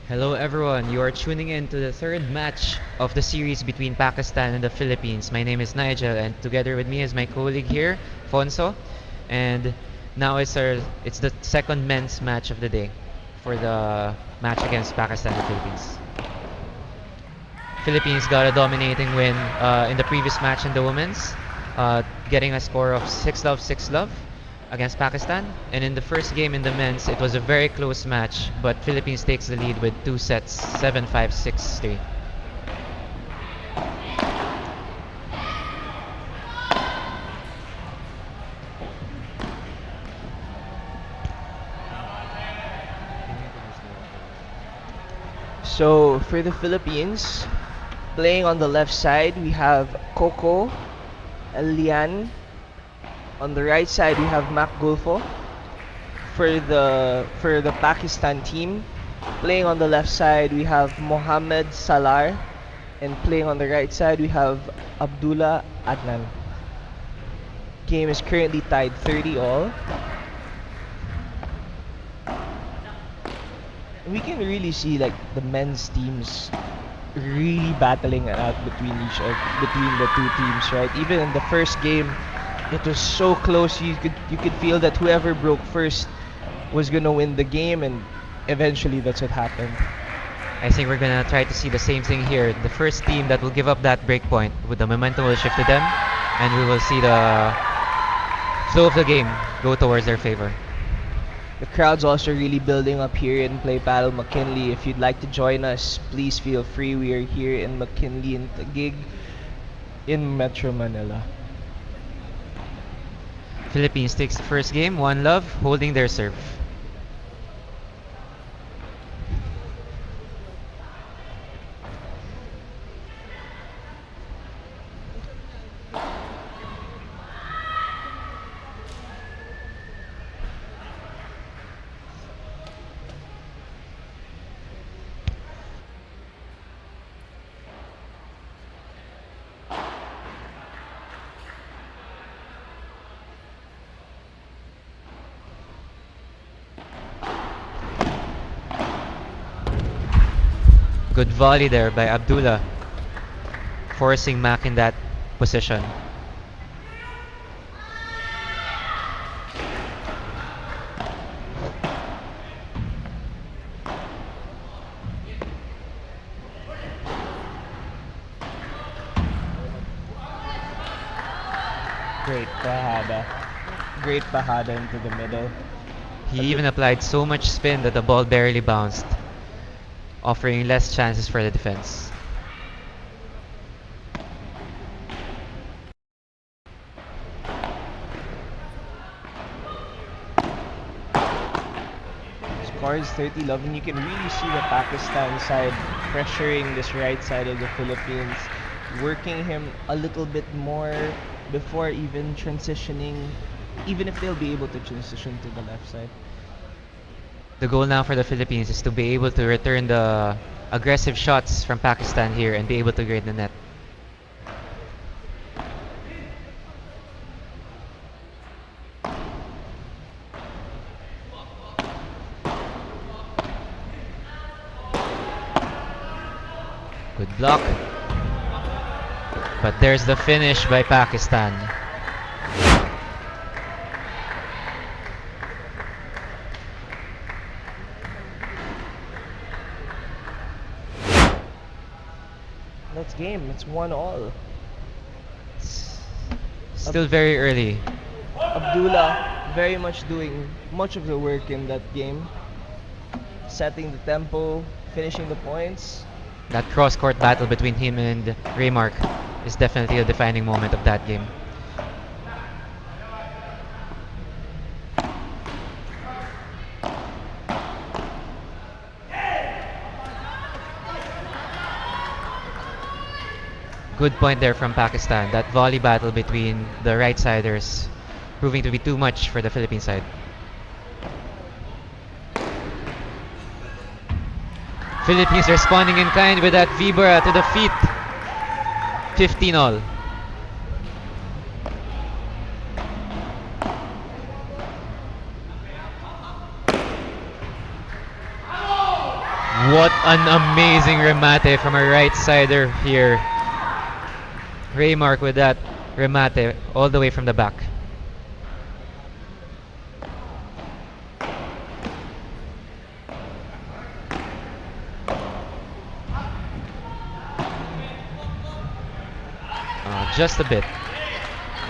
Speaker 1: Hello everyone, you are tuning in to the third match of the series between Pakistan and the Philippines. My name is Nigel and together with me is my colleague here, Fonso. And now it's the second men's match of the day for the match against Pakistan and Philippines. Philippines got a dominating win in the previous match in the women's, getting a score of 6-love, 6-love against Pakistan. And in the first game in the men's, it was a very close match, but Philippines takes the lead with two sets, 7-5, 6-3.
Speaker 3: So for the Philippines, playing on the left side, we have Coco, Lian. On the right side, we have Mac Gulfo. For the Pakistan team, playing on the left side, we have Mohamed Salar, and playing on the right side, we have Abdullah Adnan. Game is currently tied 30 all. We can really see like the men's teams really battling it out between the two teams, right? Even in the first game, it was so close. You could feel that whoever broke first was gonna win the game, and eventually that's what happened.
Speaker 1: I think we're gonna try to see the same thing here. The first team that will give up that break point with the momentum will shift to them, and we will see the flow of the game go towards their favor.
Speaker 3: The crowd's also really building up here in Play Paddle McKinley. If you'd like to join us, please feel free. We are here in McKinley in Taguig in Metro Manila.
Speaker 1: Philippines takes the first game, 1-love, holding their serve. Good volley there by Abdullah, forcing Mac in that position.
Speaker 3: Great Bahada. Great Bahada into the middle.
Speaker 1: He even applied so much spin that the ball barely bounced, offering less chances for the defense.
Speaker 3: Score is 30-love, and you can really see the Pakistan side pressuring this right side of the Philippines, working him a little bit more before even transitioning, even if they'll be able to transition to the left side.
Speaker 1: The goal now for the Philippines is to be able to return the aggressive shots from Pakistan here and be able to grade the net. Good block. But there's the finish by Pakistan.
Speaker 3: That's game. It's 1-all.
Speaker 1: Still very early.
Speaker 3: Abdullah very much doing much of the work in that game, setting the tempo, finishing the points.
Speaker 1: That cross-court battle between him and Raymark is definitely a defining moment of that game. Good point there from Pakistan. That volley battle between the right-siders proving to be too much for the Philippine side. Philippines responding in kind with that Vibra to the feet. 15 all. What an amazing remate from a right sider here. Raymark with that remate all the way from the back. Just a bit.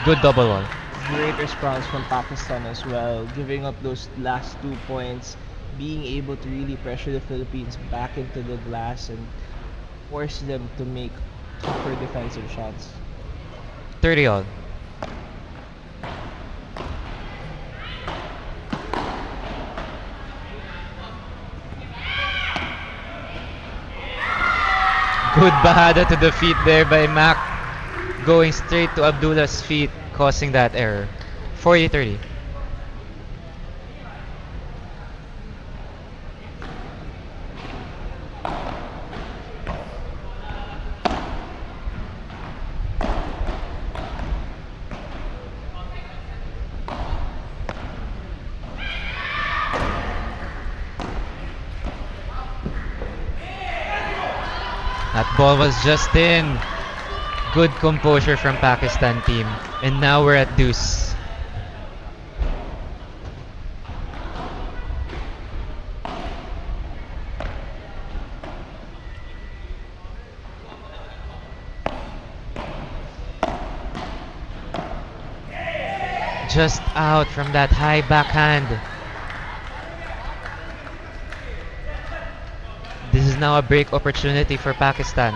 Speaker 1: Good double wall.
Speaker 3: Great response from Pakistan as well, giving up those last 2 points, being able to really pressure the Philippines back into the glass and force them to make tougher defensive shots.
Speaker 1: 30 all. Good bahada to the feet there by Mac. Going straight to Abdullah's feet, causing that error. 40-30. That ball was just in. Good composure from Pakistan team. And now we're at deuce. Just out from that high backhand. This is now a break opportunity for Pakistan.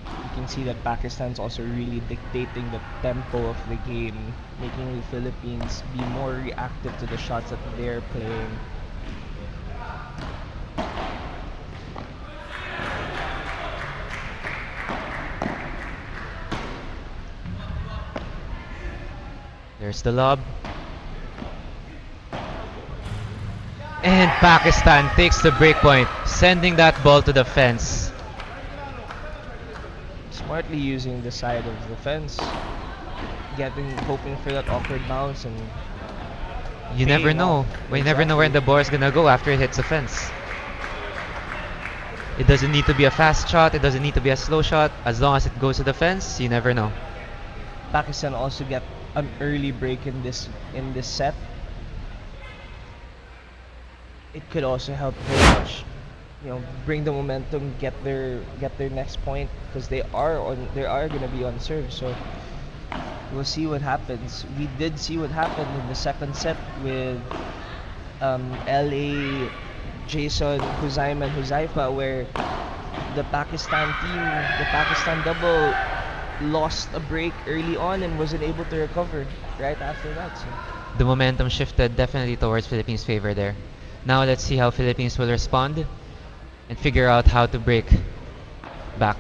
Speaker 3: You can see that Pakistan's also really dictating the tempo of the game, making the Philippines be more reactive to the shots that they're playing.
Speaker 1: There's the lob. And Pakistan takes the break point, sending that ball to the fence.
Speaker 3: Smartly using the side of the fence, hoping for that awkward bounce, and
Speaker 1: You never
Speaker 3: paying
Speaker 1: know.
Speaker 3: off.
Speaker 1: We never know where the ball is gonna go after it hits the fence. It doesn't need to be a fast shot, it doesn't need to be a slow shot. As long as it goes to the fence, you never know.
Speaker 3: Pakistan also get an early break in this set. It could also help very much, bring the momentum, get their next point, because they are gonna be on serve. So we'll see what happens. We did see what happened in the second set with LA, Jason, Huzaiman, Huzaifa, where the Pakistan double lost a break early on and wasn't able to recover right after that. So
Speaker 1: The momentum shifted definitely towards Philippines' favor there. Now let's see how Philippines will respond and figure out how to break back.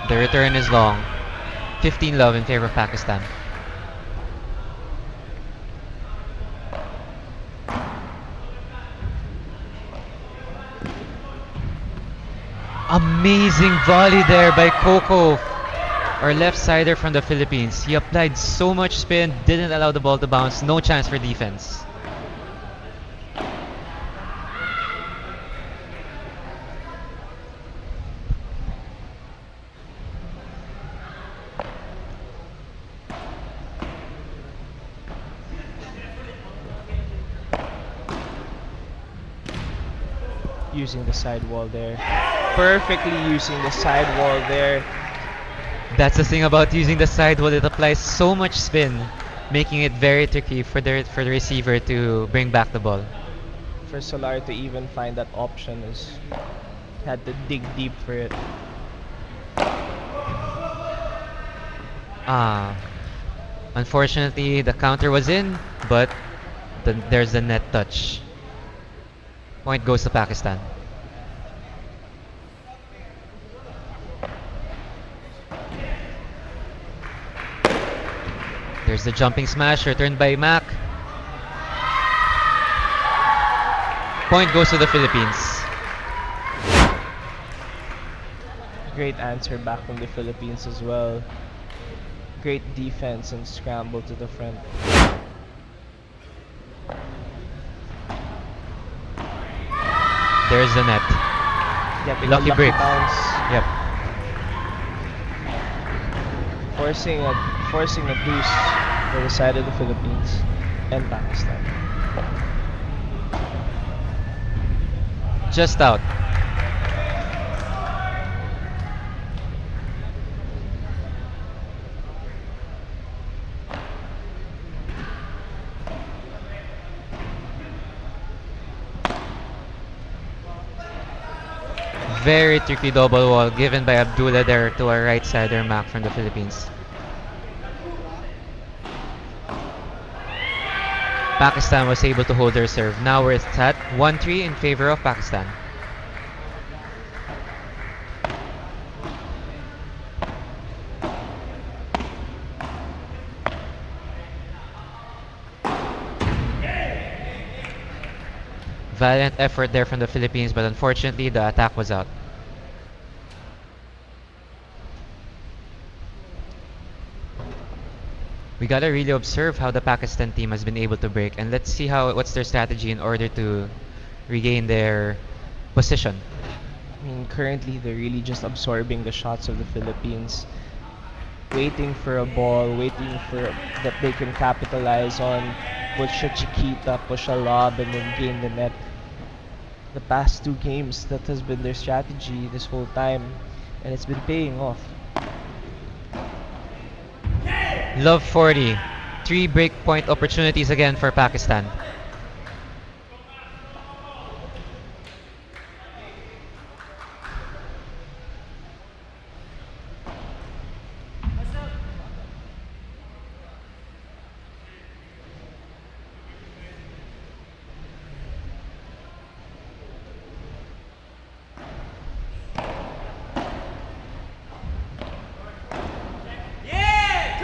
Speaker 1: The return is long. 15 love in favor of Pakistan. Amazing volley there by Coco, our left-sider from the Philippines. He applied so much spin, didn't allow the ball to bounce, no chance for defense.
Speaker 3: using the sidewall there, perfectly using the sidewall there.
Speaker 1: That's the thing about using the sidewall, it applies so much spin, making it very tricky for the receiver to bring back the ball.
Speaker 3: For Solar to even find that option is had to dig deep for it.
Speaker 1: Unfortunately the counter was in, but Then there's the net touch. Point goes to Pakistan. There's the jumping smash returned by Mac. Point goes to the Philippines.
Speaker 3: Great answer back from the Philippines as well. Great defense and scramble to the front.
Speaker 1: There's the net.
Speaker 3: Getting a
Speaker 1: Lucky break.
Speaker 3: bounce.
Speaker 1: Yep.
Speaker 3: Forcing a deuce for the side of the Philippines and Pakistan.
Speaker 1: Just out. Very tricky double wall given by Abdullah there to our right sider Mac from the Philippines. Pakistan was able to hold their serve. Now we're at 1-3 in favor of Pakistan. Valiant effort there from the Philippines, but unfortunately the attack was out. We gotta really observe how the Pakistan team has been able to break, and let's see what's their strategy in order to regain their position.
Speaker 3: I mean, currently they're really just absorbing the shots of the Philippines, waiting for a ball, waiting for that they can capitalize on, push a chiquita, push a lob, and then gain the net. The past two games, that has been their strategy this whole time, and it's been paying off.
Speaker 1: Love 40. 3 break point opportunities again for Pakistan.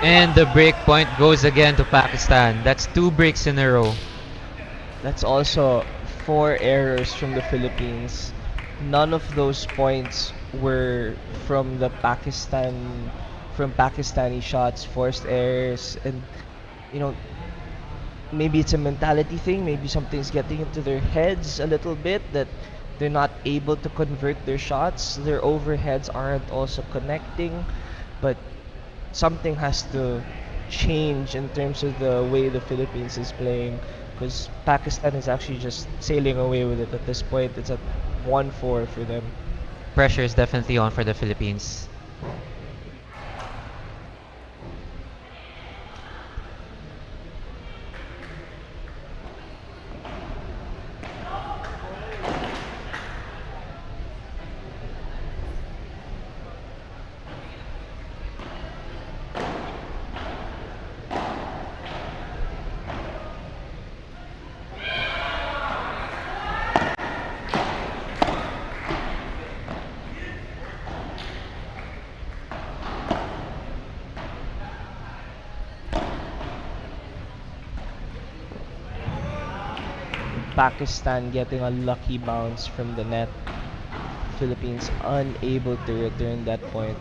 Speaker 1: And the break point goes again to Pakistan. That's 2 breaks in a row.
Speaker 3: That's also 4 errors from the Philippines. None of those points were from from Pakistani shots, forced errors, and you know, maybe it's a mentality thing, maybe something's getting into their heads a little bit that they're not able to convert their shots. Their overheads aren't also connecting, but something has to change in terms of the way the Philippines is playing, because Pakistan is actually just sailing away with it at this point. It's at 1-4 for them.
Speaker 1: Pressure is definitely on for the Philippines.
Speaker 3: Pakistan getting a lucky bounce from the net. Philippines unable to return that point.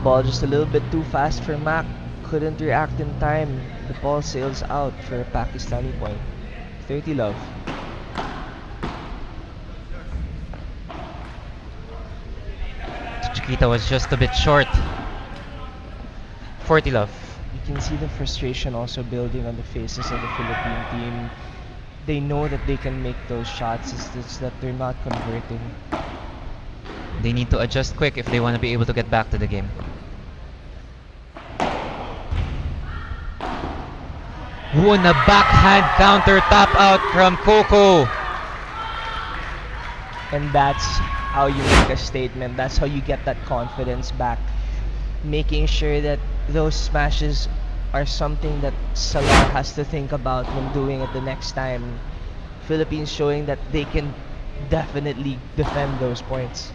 Speaker 3: Ball just a little bit too fast for Mac. Couldn't react in time. The ball sails out for a Pakistani point. 30 love.
Speaker 1: Chiquita was just a bit short. 40 love.
Speaker 3: You can see the frustration also building on the faces of the Philippine team. They know that they can make those shots, it's just that they're not converting.
Speaker 1: They need to adjust quick if they want to be able to get back to the game. Ooh, a backhand counter tap out from Coco.
Speaker 3: And that's how you make a statement. That's how you get that confidence back. Making sure that those smashes are something that Salar has to think about when doing it the next time. Philippines showing that they can definitely defend those points.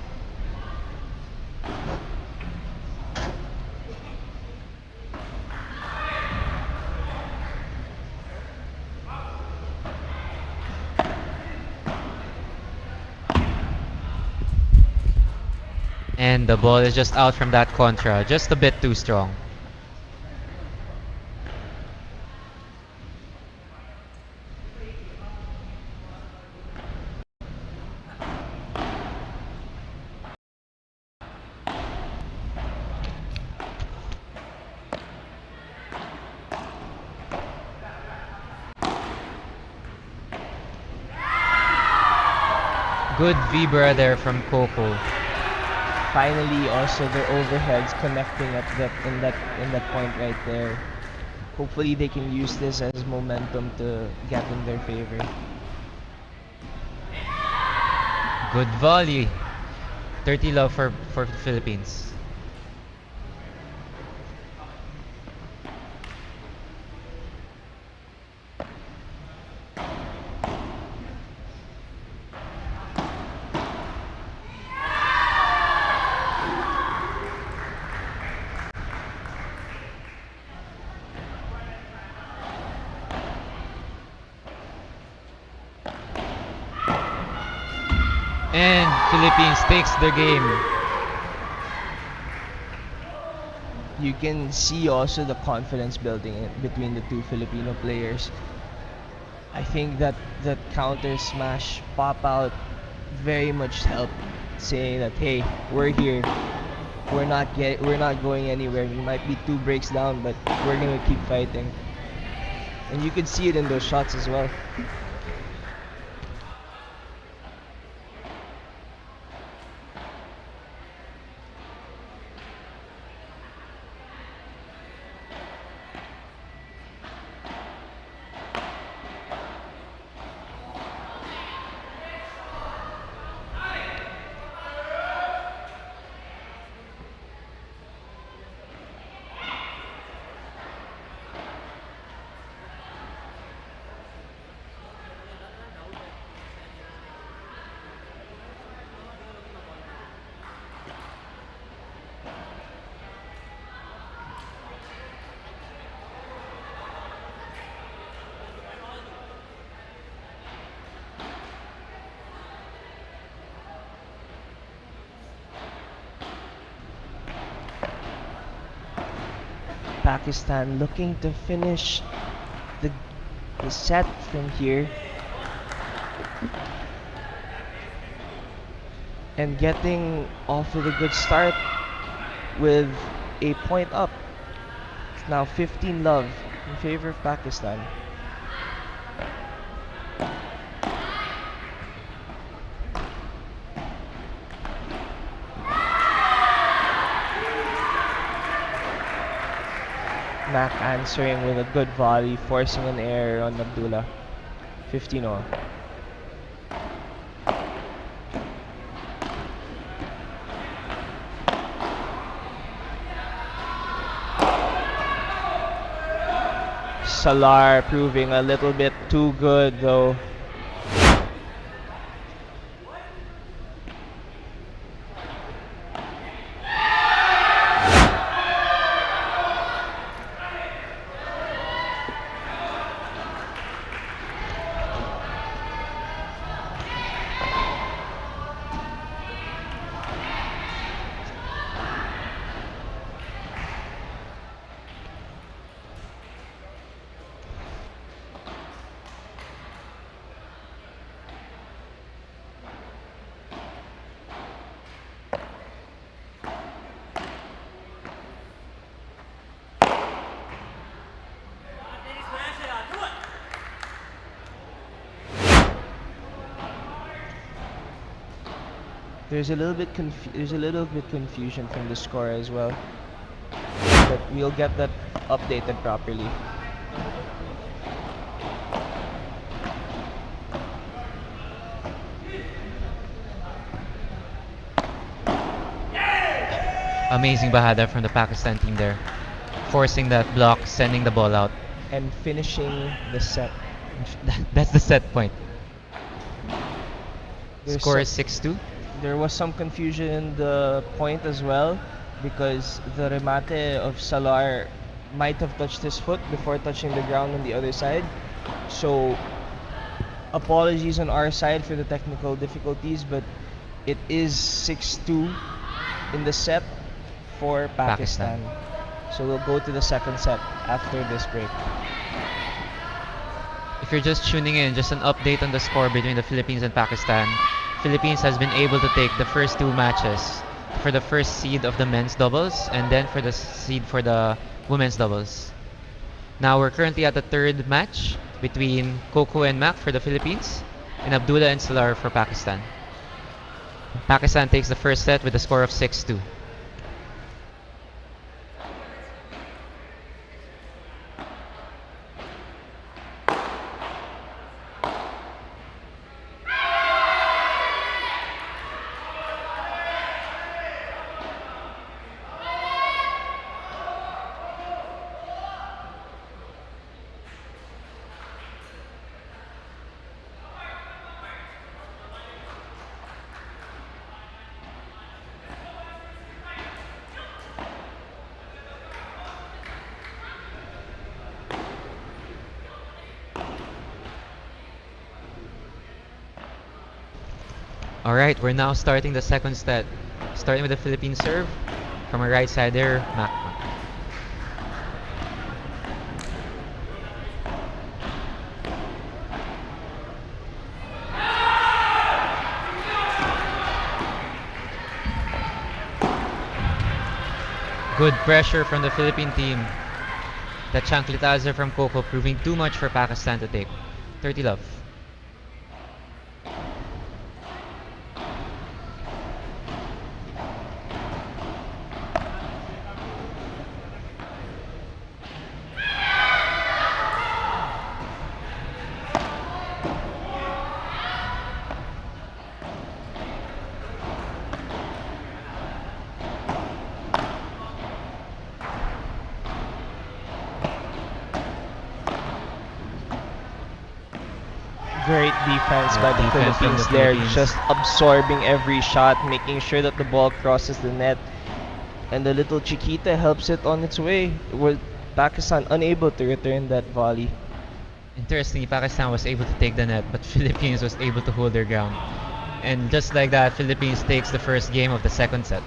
Speaker 1: And the ball is just out from that contra, just a bit too strong. Good vibra there from Coco.
Speaker 3: Finally, also their overheads connecting at that in that point right there. Hopefully, they can use this as momentum to get in their favor.
Speaker 1: Good volley. 30 love for the Philippines. And Philippines takes the game.
Speaker 3: You can see also the confidence building between the two Filipino players. I think that that counter smash pop out very much helped saying that hey, we're here. We're not going anywhere. We might be two breaks down, but we're gonna keep fighting. And you could see it in those shots as well. Pakistan looking to finish the the set from here and getting off with a good start with a point up. It's now 15 love in favor of Pakistan. Mac answering with a good volley, forcing an error on Abdullah. 15 all. Salar proving a little bit too good though. There's a little bit confusion from the score as well, but we'll get that updated properly.
Speaker 1: Amazing bahada from the Pakistan team there. Forcing that block, sending the ball out.
Speaker 3: and finishing the set.
Speaker 1: That's the set point.
Speaker 3: There's
Speaker 1: Score
Speaker 3: some,
Speaker 1: is 6-2.
Speaker 3: there was some confusion in the point as well because the remate of Salar might have touched his foot before touching the ground on the other side. So apologies on our side for the technical difficulties, but it is 6-2 in the set for
Speaker 1: Pakistan.
Speaker 3: Pakistan. So we'll go to the second set after this break.
Speaker 1: If you're just tuning in, just an update on the score between the Philippines and Pakistan. Philippines has been able to take the first two matches for the first seed of the men's doubles and then for the seed for the women's doubles. Now we're currently at the third match between Coco and Mac for the Philippines and Abdullah and Salar for Pakistan. Pakistan takes the first set with a score of 6-2. Alright, we're now starting the second set. Starting with the Philippine serve from our right side there, Mac. Good pressure from the Philippine team. The chancletazo from Coco proving too much for Pakistan to take. 30 love.
Speaker 3: Great defense
Speaker 1: Great
Speaker 3: by the
Speaker 1: defense from
Speaker 3: Philippines
Speaker 1: the
Speaker 3: there,
Speaker 1: Philippines.
Speaker 3: just absorbing every shot, making sure that the ball crosses the net. And the little Chiquita helps it on its way, with Pakistan unable to return that volley.
Speaker 1: Interestingly, Pakistan was able to take the net, but Philippines was able to hold their ground. And just like that, Philippines takes the first game of the second set.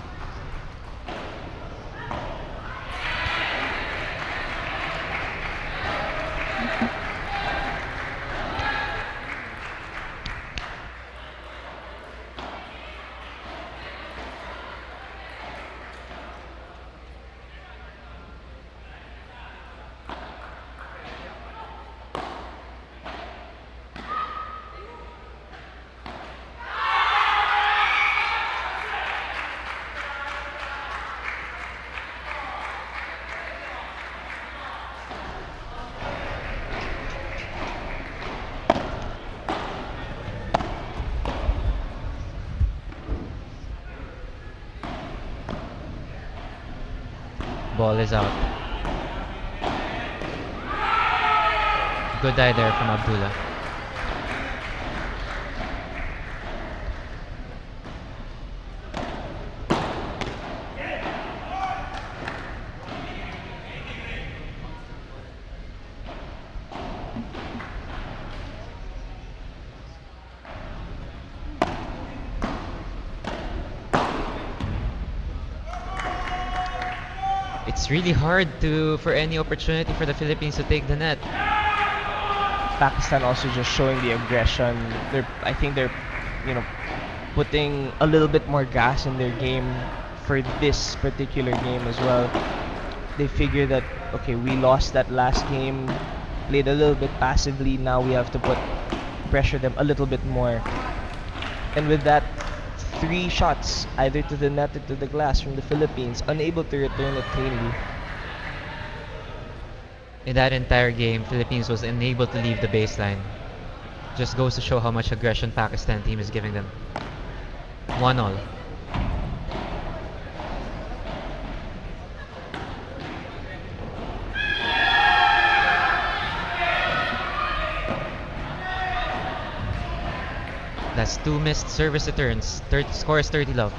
Speaker 1: Ball is out. Good eye there from Abdullah. It's really hard for any opportunity for the Philippines to take the net.
Speaker 3: Pakistan also just showing the aggression. I think they're, you know, putting a little bit more gas in their game for this particular game as well. They figure that okay, we lost that last game, played a little bit passively. Now we have to pressure them a little bit more. And with that, three shots either to the net or to the glass from the Philippines, unable to return it cleanly.
Speaker 1: In that entire game, Philippines was unable to leave the baseline. Just goes to show how much aggression Pakistan team is giving them. 1-all. That's two missed service returns. Score is 30 love.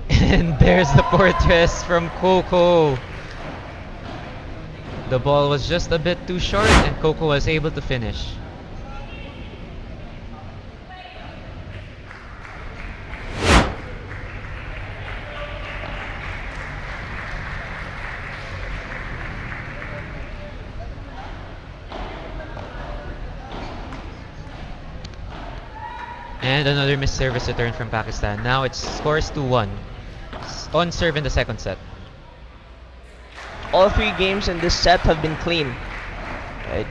Speaker 1: And there's the Fortress from Coco. The ball was just a bit too short and Coco was able to finish. And another missed service return from Pakistan. Now it scores 2-1. On serve in the second set.
Speaker 3: All three games in this set have been clean. Right?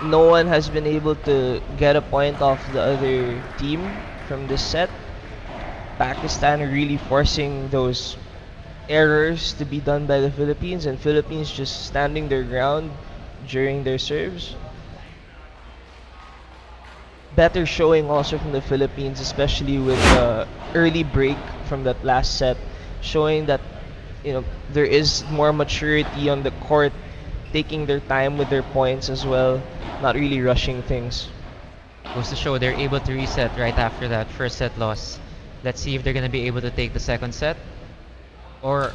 Speaker 3: No one has been able to get a point off the other team from this set. Pakistan really forcing those errors to be done by the Philippines, and Philippines just standing their ground during their serves. Better showing also from the Philippines, especially with the early break from that last set, showing that there is more maturity on the court, taking their time with their points as well, not really rushing things.
Speaker 1: Goes to show they're able to reset right after that first set loss. Let's see if they're going to be able to take the second set, or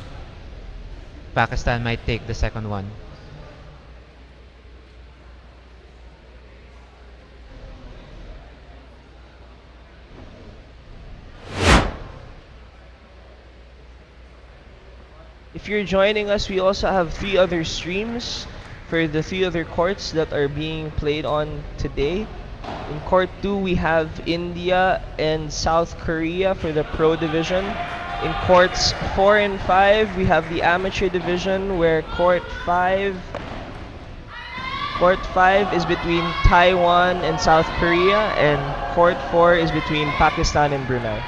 Speaker 1: Pakistan might take the second one.
Speaker 3: If you're joining us, we also have three other streams for the three other courts that are being played on today. In court 2, we have India and South Korea for the pro division. In courts 4 and 5, we have the amateur division, where court 5 is between Taiwan and South Korea, and court 4 is between Pakistan and Brunei.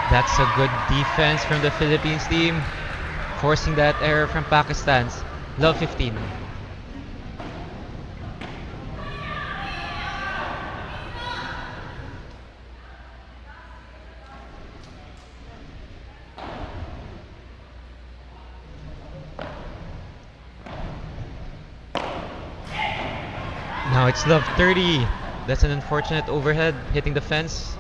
Speaker 1: That's a good defense from the Philippines team, forcing that error from Pakistan's. Love 15. Now it's love 30. That's an unfortunate overhead hitting the fence.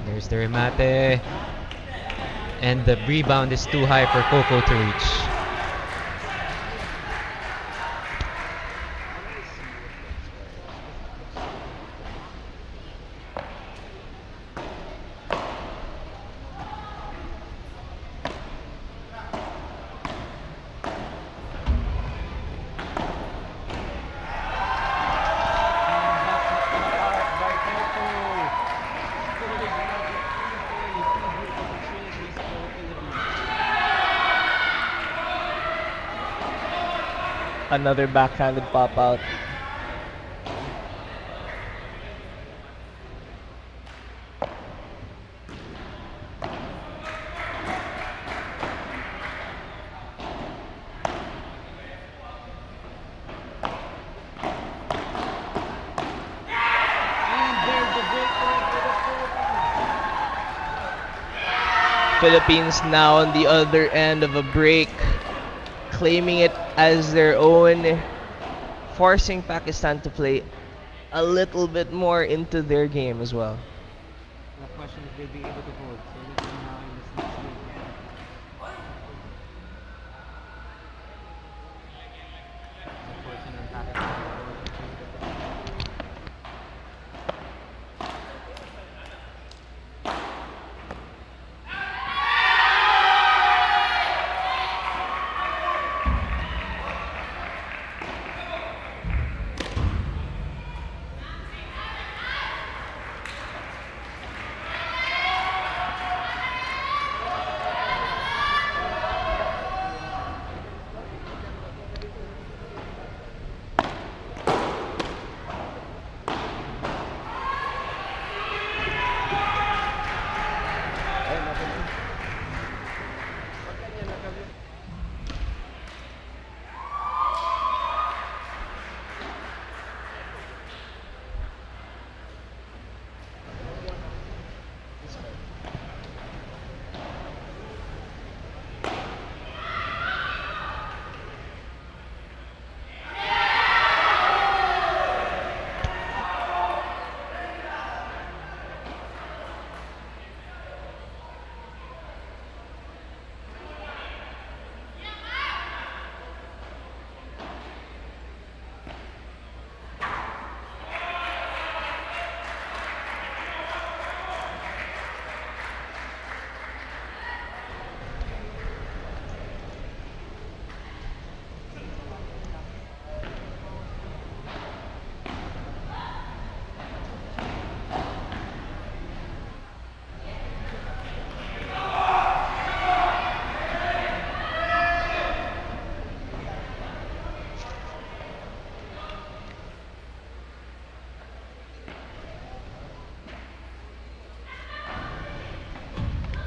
Speaker 1: There's the remate. And the rebound is too high for Coco to reach.
Speaker 3: Another backhanded pop out. Philippines now on the other end of a break, claiming it as their own, forcing Pakistan to play a little bit more into their game as well.
Speaker 1: The question is, will they be able to hold? So let's see now in this next game. Unfortunate Pakistan.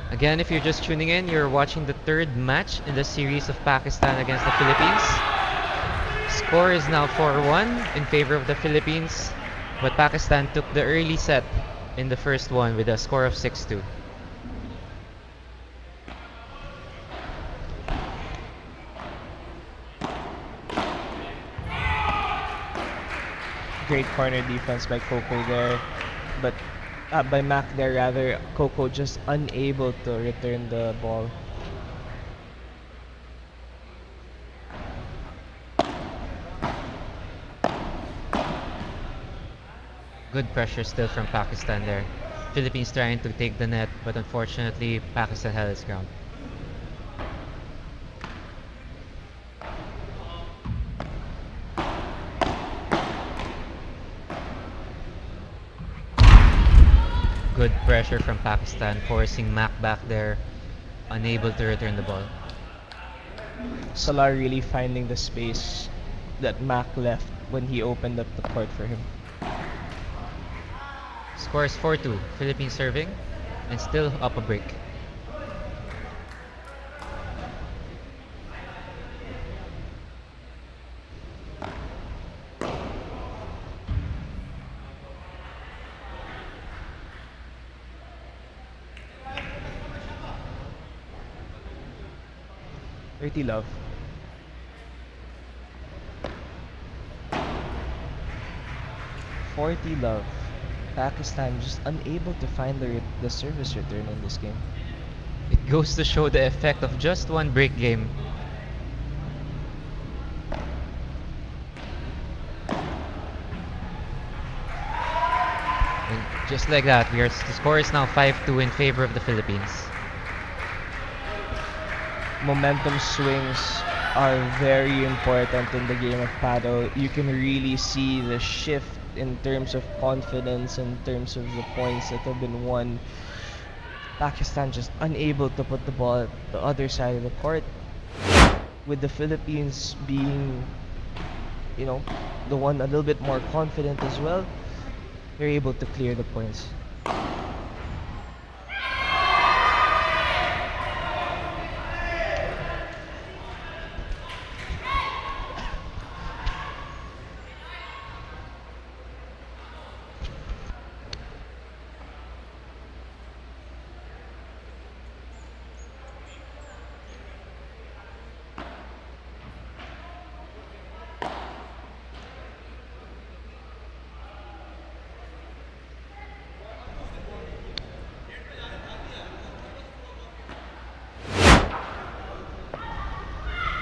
Speaker 1: Again, if you're just tuning in, you're watching the third match in the series of Pakistan against the Philippines. Score is now 4-1 in favor of the Philippines, but Pakistan took the early set in the first one with a score of 6-2.
Speaker 3: Great corner defense by Coco there, but by Mac there rather. Coco just unable to return the ball.
Speaker 1: Good pressure still from Pakistan there. Philippines trying to take the net, but unfortunately Pakistan held its ground. Good pressure from Pakistan, forcing Mac back there, unable to return the ball.
Speaker 3: Salah really finding the space that Mac left when he opened up the court for him.
Speaker 1: Score is 4-2. Philippines serving and still up a break.
Speaker 3: Dirty love. Forty love. Pakistan just unable to find the service return in this game.
Speaker 1: It goes to show the effect of just one break game. And just like that, the score is now 5-2 in favor of the Philippines.
Speaker 3: Momentum swings are very important in the game of paddle. You can really see the shift in terms of confidence, in terms of the points that have been won. Pakistan just unable to put the ball at the other side of the court, with the Philippines being, the one a little bit more confident as well. They're able to clear the points.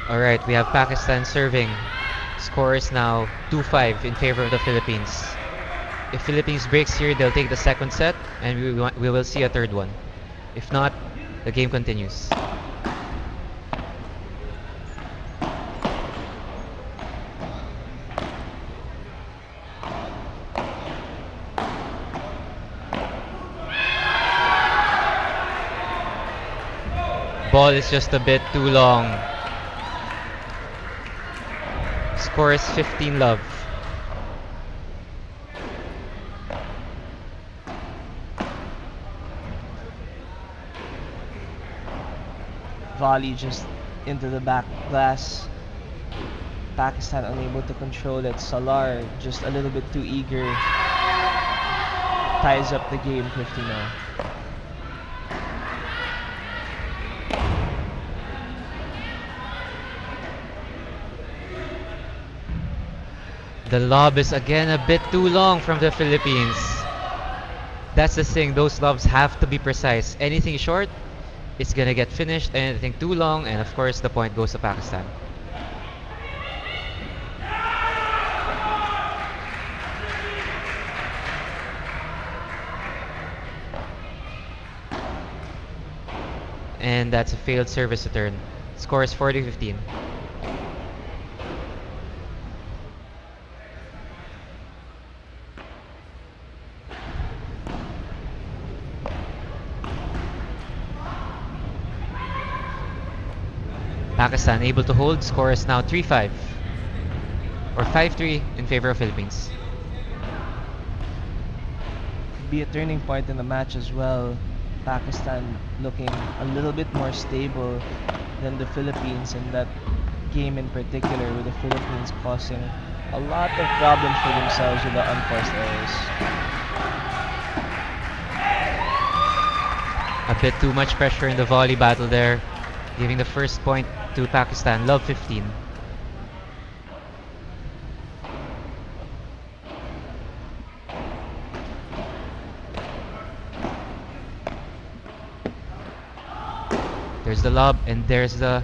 Speaker 1: Alright, we have Pakistan serving. Score is now 2-5 in favor of the Philippines. If Philippines breaks here, they'll take the second set and we will see a third one. If not, the game continues. Ball is just a bit too long. Score is 15 love.
Speaker 3: Volley just into the back glass. Pakistan unable to control it. Salar just a little bit too eager. Ties up the game 50 now.
Speaker 1: The lob is again a bit too long from the Philippines. That's the thing, those lobs have to be precise. Anything short, it's gonna get finished. Anything too long, and of course the point goes to Pakistan. And that's a failed service return. Score is 40-15. Pakistan able to hold. Score is now 3-5 or 5-3 in favor of Philippines.
Speaker 3: Be a turning point in the match as well. Pakistan looking a little bit more stable than the Philippines in that game in particular, with the Philippines causing a lot of problems for themselves with the unforced errors.
Speaker 1: A bit too much pressure in the volley battle there, giving the first point to Pakistan. Love 15. There's the lob and there's the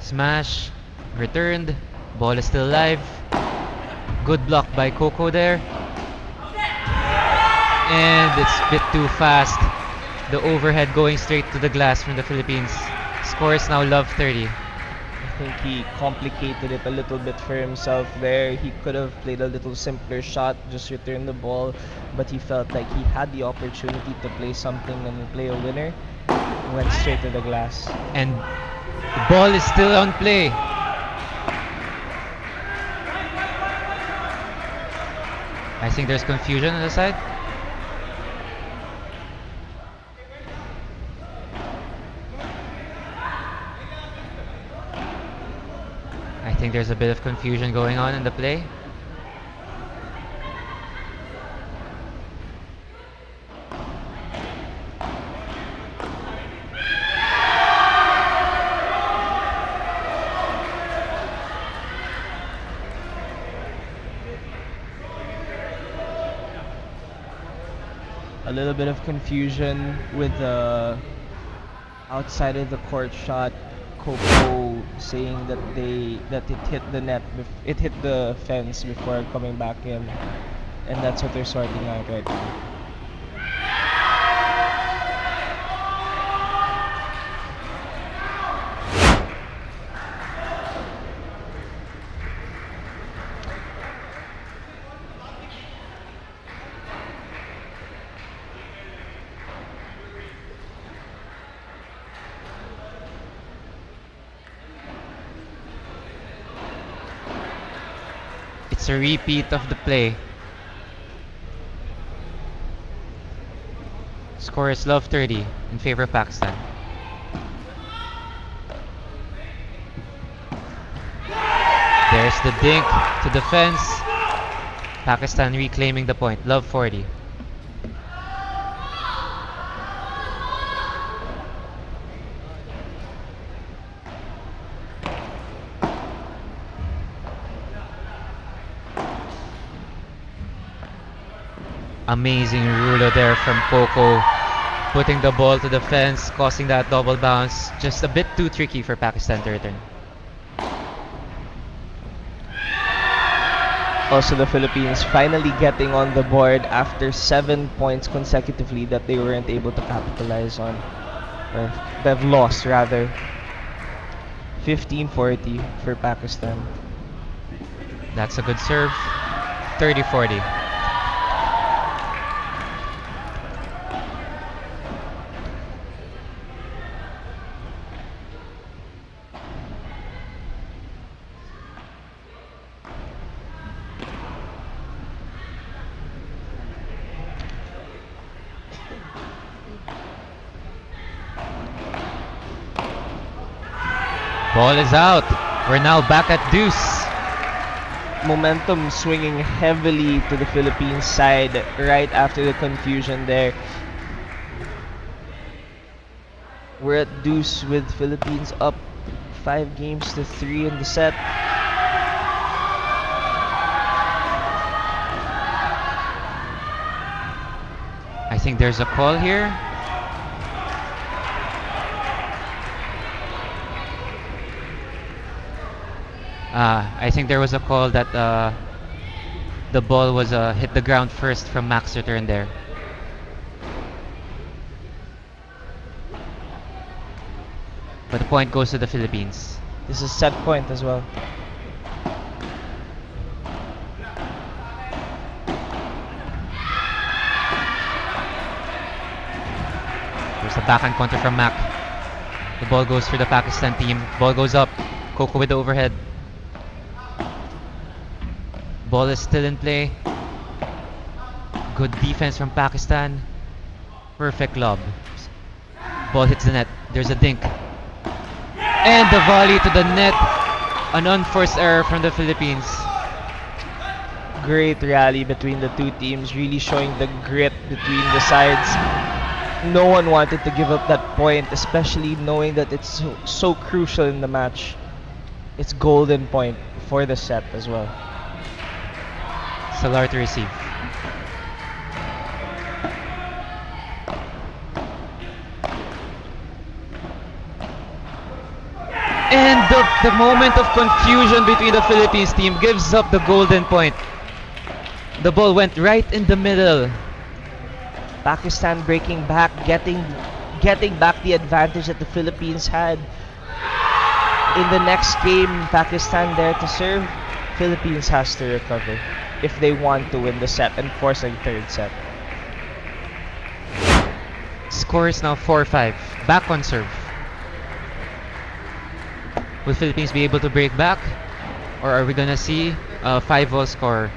Speaker 1: smash. Returned. Ball is still alive. Good block by Coco there. And it's a bit too fast. The overhead going straight to the glass from the Philippines. Score is now Love 30.
Speaker 3: I think he complicated it a little bit for himself there. He could have played a little simpler shot, just return the ball, but he felt like he had the opportunity to play something and play a winner. Went straight to the glass.
Speaker 1: And the ball is still on play. I think there's confusion on the side. I think there's a bit of confusion going on in the play.
Speaker 3: A little bit of confusion with the outside of the court shot. Coco saying that it hit the net, it hit the fence before coming back in, and that's what they're sorting out right now.
Speaker 1: It's a repeat of the play. Score is Love 30 in favor of Pakistan. There's the dink to the fence. Pakistan reclaiming the point. Love 40. Amazing ruler there from Coco, putting the ball to the fence, causing that double bounce. Just a bit too tricky for Pakistan to return.
Speaker 3: Also, the Philippines finally getting on the board after 7 points consecutively that they weren't able to capitalize on, or they've lost rather. 15-40 for Pakistan.
Speaker 1: That's a good serve. 30-40. Ball is out. We're now back at deuce.
Speaker 3: Momentum swinging heavily to the Philippines side right after the confusion there. We're at deuce with Philippines up 5 games to 3 in the set.
Speaker 1: I think there's a call here. I think there was a call that the ball was hit the ground first from Mac's return there. But the point goes to the Philippines.
Speaker 3: This is set point as well.
Speaker 1: There's a backhand counter from Mac. The ball goes for the Pakistan team. Ball goes up. Coco with the overhead. Ball is still in play. Good defense from Pakistan. Perfect lob. Ball hits the net. There's a dink. And the volley to the net. An unforced error from the Philippines.
Speaker 3: Great rally between the two teams, really showing the grit between the sides. No one wanted to give up that point, especially knowing that it's so crucial in the match. It's golden point for the set as well.
Speaker 1: Salar to receive. And the moment of confusion between the Philippines team gives up the golden point. The ball went right in the middle.
Speaker 3: Pakistan breaking back, getting back the advantage that the Philippines had. In the next game, Pakistan there to serve. Philippines has to recover if they want to win the set and force a third set.
Speaker 1: Score is now 4-5. Back on serve. Will Philippines be able to break back? Or are we gonna see a 5-all score?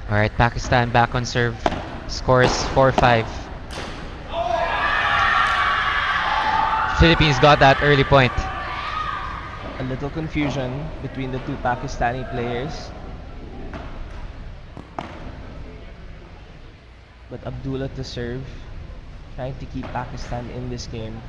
Speaker 1: Alright, Pakistan back on serve. Scores 4-5. Philippines got that early point.
Speaker 3: A little confusion between the two Pakistani players. But Abdullah to serve, trying to keep Pakistan in this game.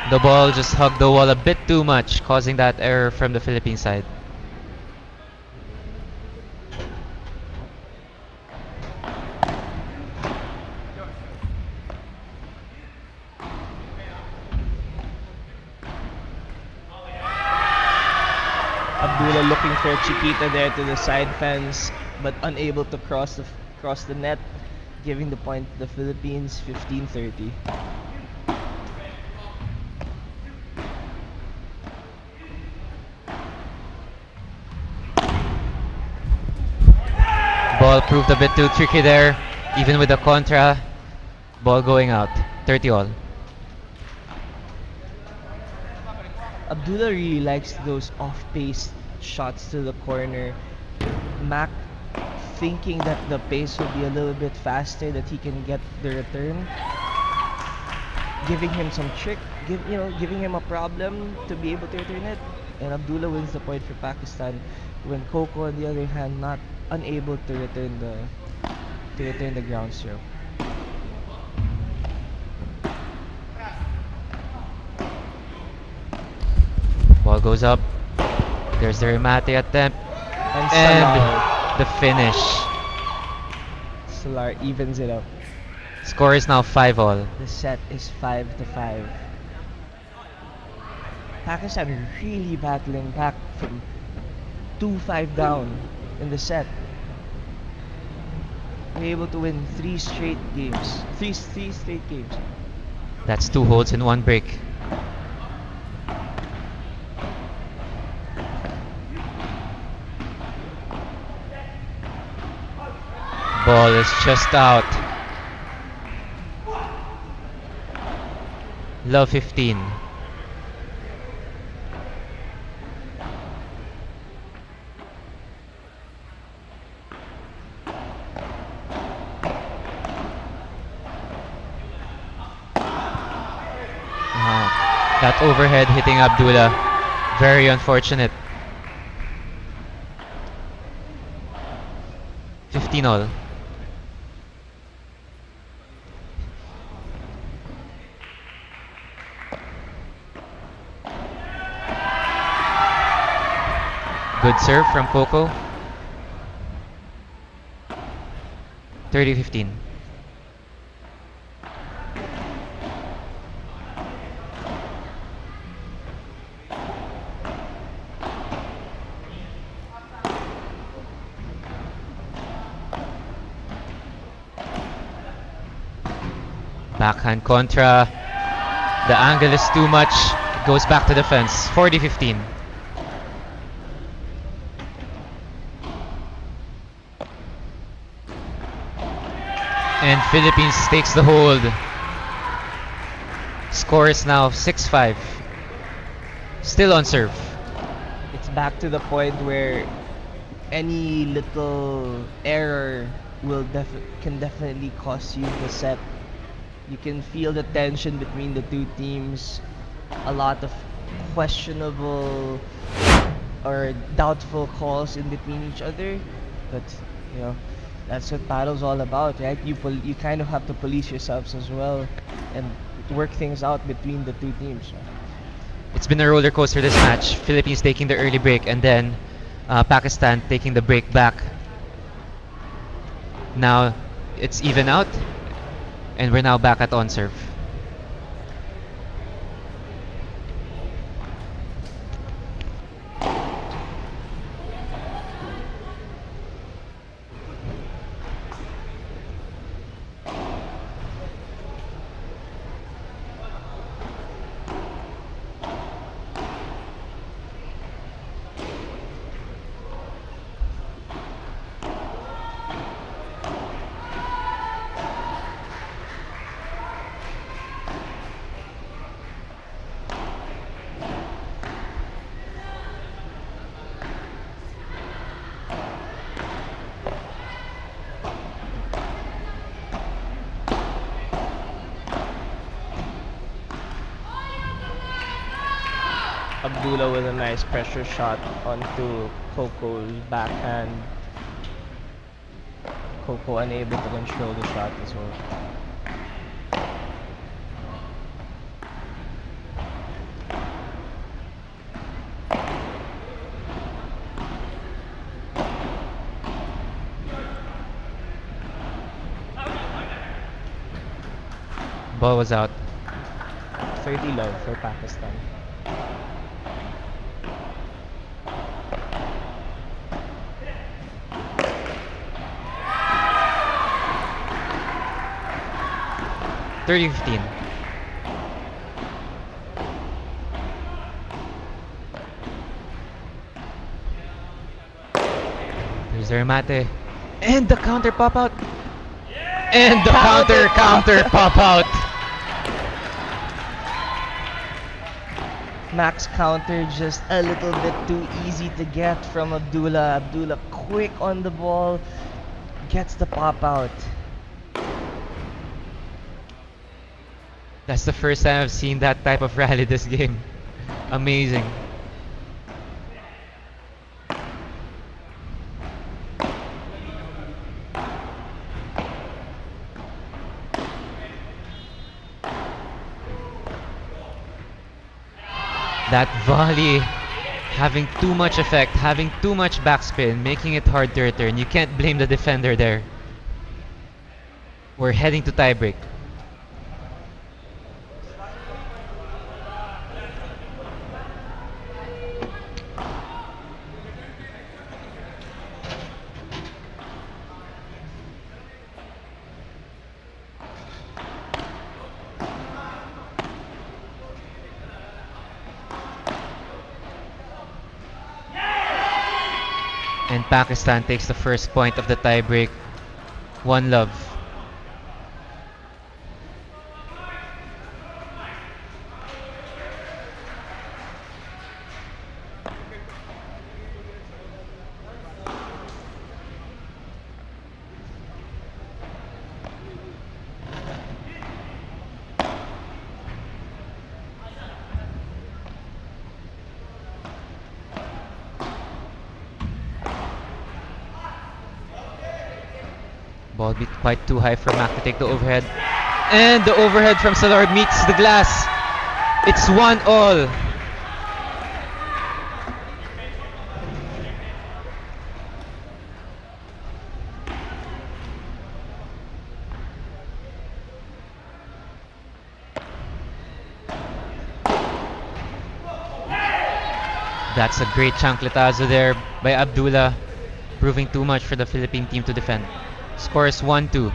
Speaker 1: The ball just hugged the wall a bit too much, causing that error from the Philippine side.
Speaker 3: Abdullah looking for a Chiquita there to the side fence, but unable to cross the net, giving the point to the Philippines 15-30.
Speaker 1: Ball proved a bit too tricky there, even with the contra. Ball going out. 30-all.
Speaker 3: Abdullah really likes those off-pace shots to the corner. Mac thinking that the pace will be a little bit faster, that he can get the return, giving him some trick, giving him a problem to be able to return it. And Abdullah wins the point for Pakistan. When Coco, on the other hand, not unable to return the ground stroke.
Speaker 1: goes up. There's the remate attempt.
Speaker 3: And
Speaker 1: And
Speaker 3: Salar.
Speaker 1: the finish.
Speaker 3: Salar evens it up.
Speaker 1: Score is now 5 all.
Speaker 3: The set is 5-5. Pakistan really battling back from 2-5 down in the set. They're able to win three straight games. Three straight games.
Speaker 1: That's 2 holds in 1 break. Ball is just out. Love 15. That overhead hitting Abdullah. Very unfortunate. 15 all. Good serve from Coco. 30-15. Backhand contra. The angle is too much. It goes back to defense. 40-15. And Philippines takes the hold. Score is now 6-5. Still on serve.
Speaker 3: It's back to the point where any little error can definitely cost you the set. You can feel the tension between the two teams. A lot of questionable or doubtful calls in between each other. But you know, that's what battle's all about, right? You kind of have to police yourselves as well and work things out between the two teams.
Speaker 1: It's been a roller coaster this match. Philippines taking the early break and then Pakistan taking the break back. Now it's even out and we're now back at on serve.
Speaker 3: Abdullah with a nice pressure shot onto Coco's backhand. Coco unable to control the shot as well.
Speaker 1: Ball was out.
Speaker 3: 30 love for Pakistan.
Speaker 1: Thirty 15. There's the remate. And the counter pop out. And the counter pop out.
Speaker 3: Max counter just a little bit too easy to get from Abdullah. Abdullah quick on the ball, gets the pop out.
Speaker 1: That's the first time I've seen that type of rally this game. Amazing. That volley having too much effect, having too much backspin, making it hard to return. You can't blame the defender there. We're heading to tiebreak. And Pakistan takes the first point of the tiebreak. One love. Ball beat quite too high for Mac to take the overhead. And the overhead from Salar meets the glass. It's 1-all. That's a great chankletazo there by Abdullah, proving too much for the Philippine team to defend. Score is 1-2.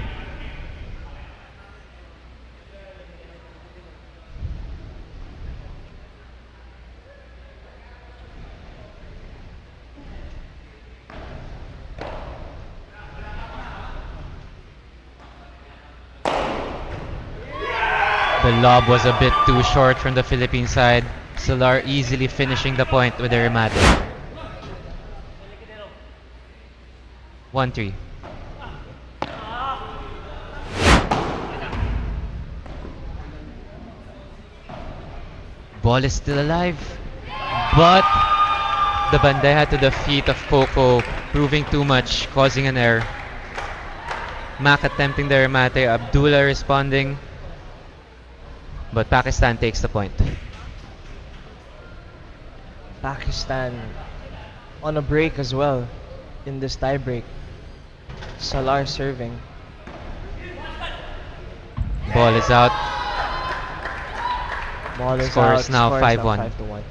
Speaker 1: The lob was a bit too short from the Philippine side. Solar easily finishing the point with a remate. 1-3. Ball is still alive, but the bandeja to the feet of Coco, proving too much, causing an error. Mac attempting the remate, Abdullah responding, but Pakistan takes the point.
Speaker 3: Pakistan on a break as well in this tie break. Salar serving.
Speaker 1: Ball is out.
Speaker 3: Ball is
Speaker 1: Score
Speaker 3: out.
Speaker 1: is now
Speaker 3: Score
Speaker 1: 5-1.
Speaker 3: 5-1.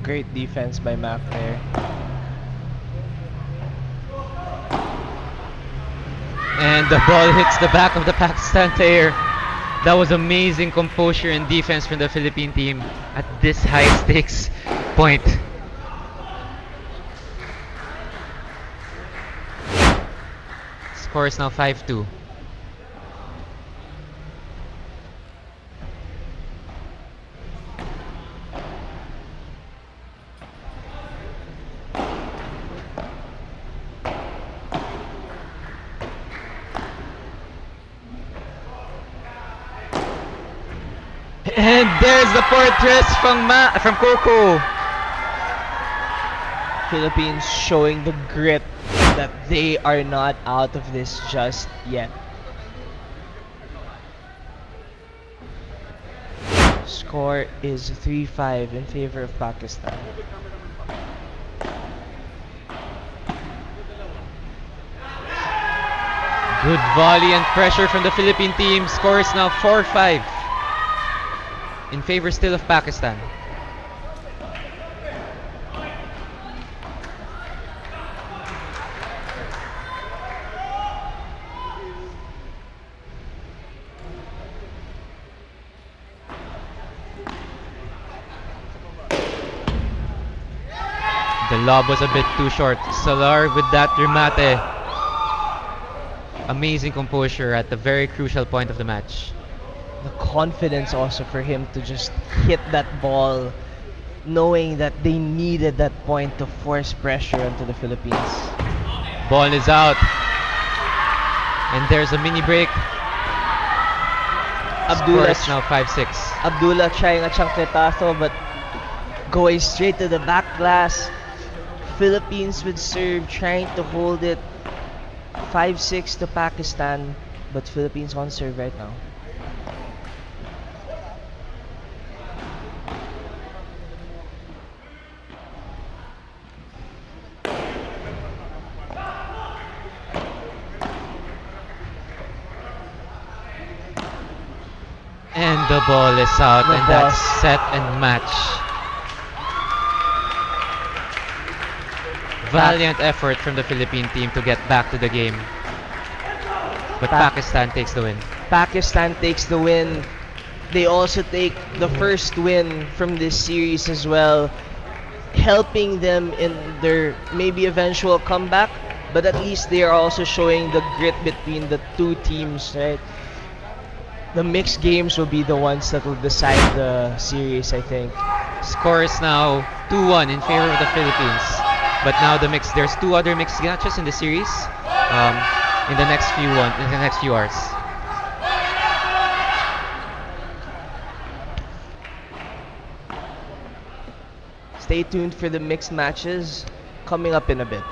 Speaker 3: Great defense by Mac there.
Speaker 1: And the ball hits the back of the Pakistan player. That was amazing composure and defense from the Philippine team at this high stakes point. Score is now 5-2. And there's the fortress from Coco.
Speaker 3: Philippines showing the grit that they are not out of this just yet. Score is 3-5 in favor of Pakistan.
Speaker 1: Good volley and pressure from the Philippine team. Score is now 4-5 in favor still of Pakistan. The lob was a bit too short. Salar with that remate. Amazing composure at the very crucial point of the match.
Speaker 3: The confidence also for him to just hit that ball, knowing that they needed that point to force pressure onto the Philippines.
Speaker 1: Ball is out. And there's a mini break. Score
Speaker 3: Abdullah,
Speaker 1: is now 5-6.
Speaker 3: Abdullah trying a chancletazo, but going straight to the back glass. Philippines would serve, trying to hold it 5-6 to Pakistan, but Philippines on serve right now.
Speaker 1: And the ball is out,
Speaker 3: The
Speaker 1: and
Speaker 3: ball.
Speaker 1: that's set and match. Valiant effort from the Philippine team to get back to the game. But
Speaker 3: Pa-
Speaker 1: Pakistan takes the win.
Speaker 3: Pakistan takes the win. They also take the first win from this series as well, helping them in their maybe eventual comeback. But at least they are also showing the grit between the two teams, right? The mixed games will be the ones that will decide the series, I think.
Speaker 1: Score is now 2-1 in favor of the Philippines. But now there's two other mixed matches in the series. Um, in the next few hours.
Speaker 3: Stay tuned for the mixed matches coming up in a bit.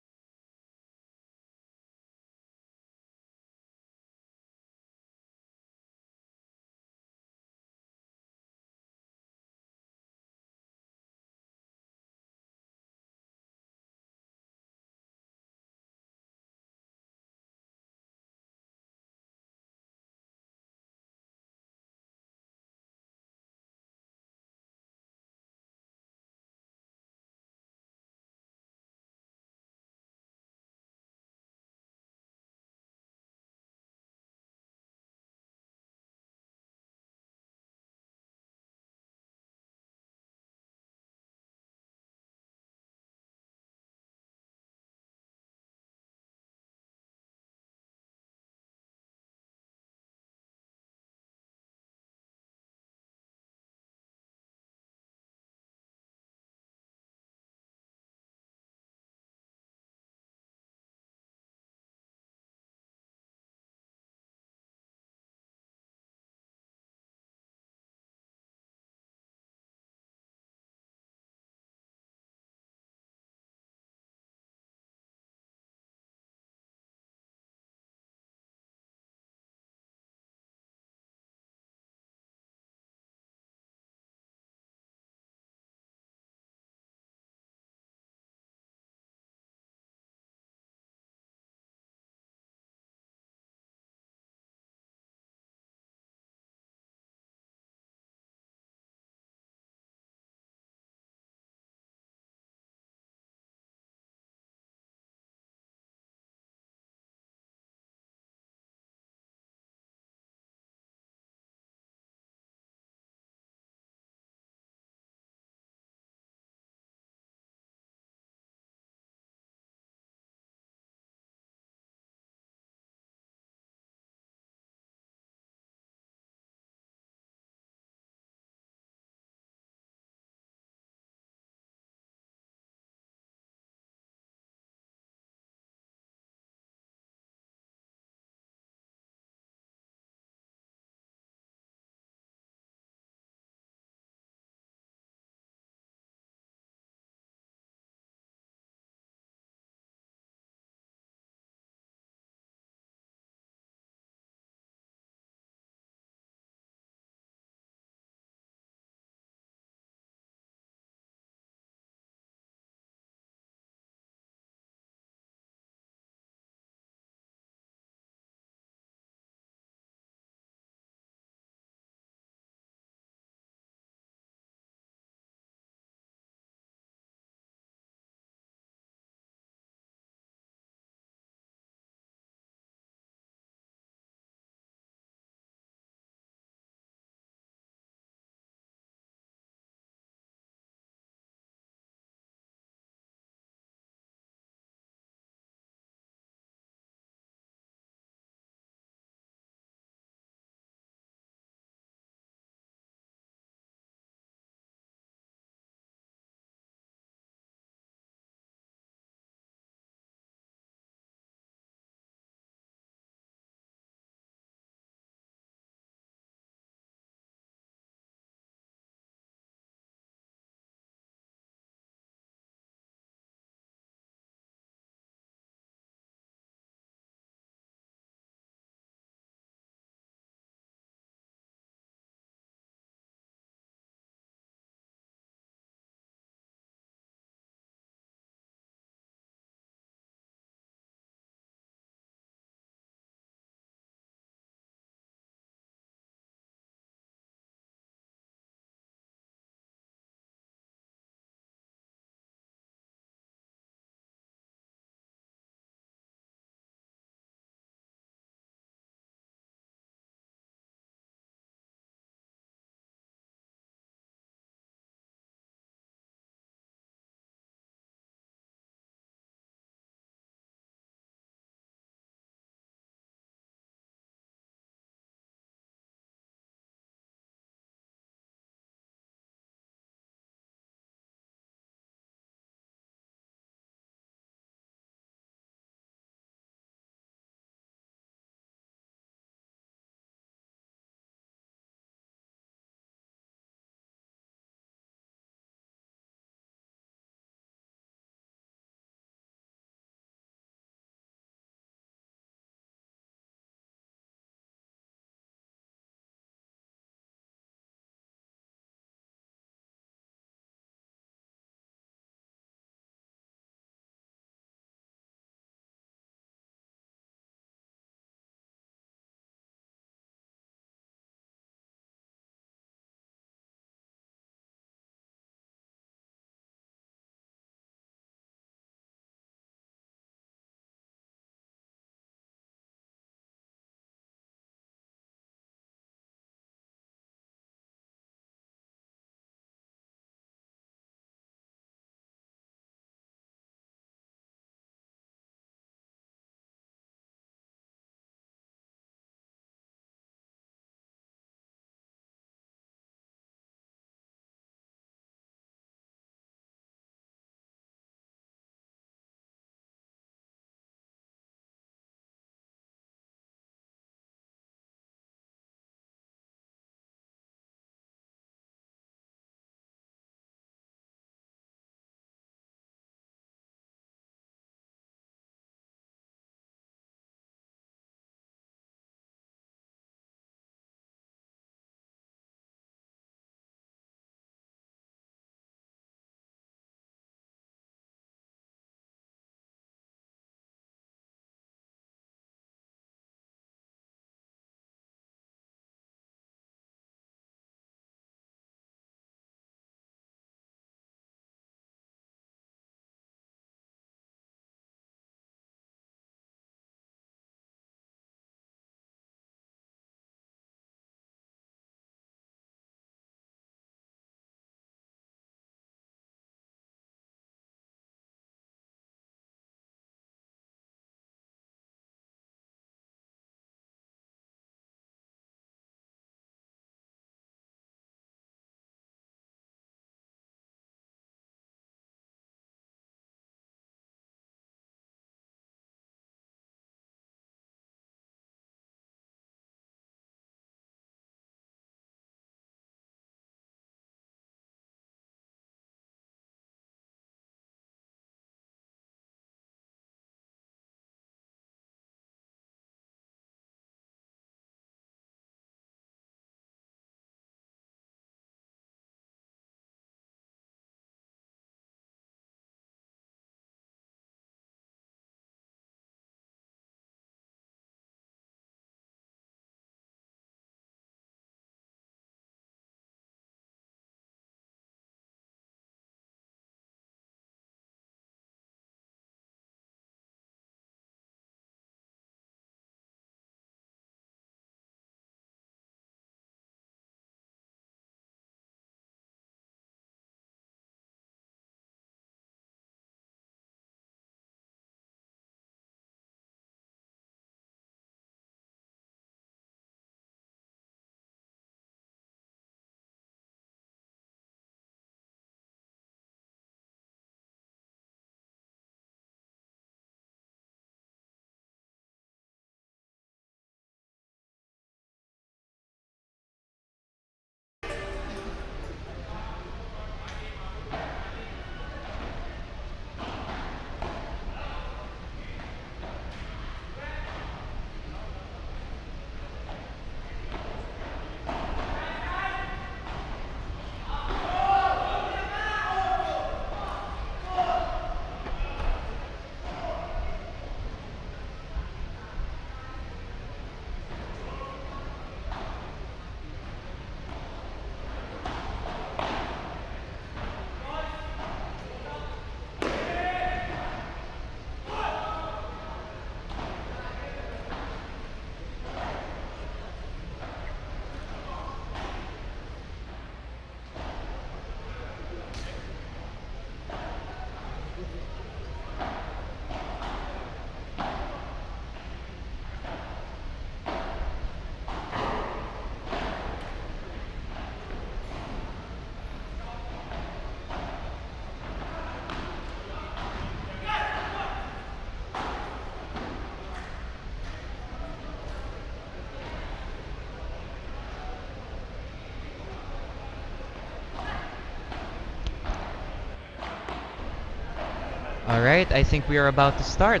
Speaker 1: Alright, I think we are about to start.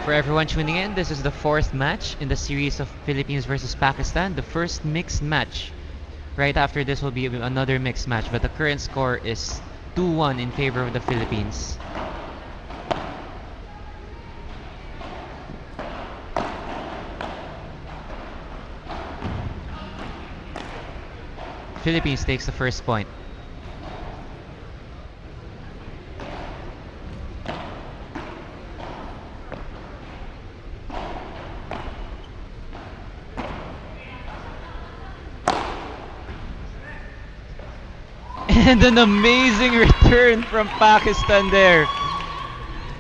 Speaker 1: For everyone tuning in, this is the fourth match in the series of Philippines versus Pakistan, the first mixed match. Right after this will be another mixed match, but the current score is 2-1 in favor of the Philippines. Philippines takes the first point. And an amazing return from Pakistan there.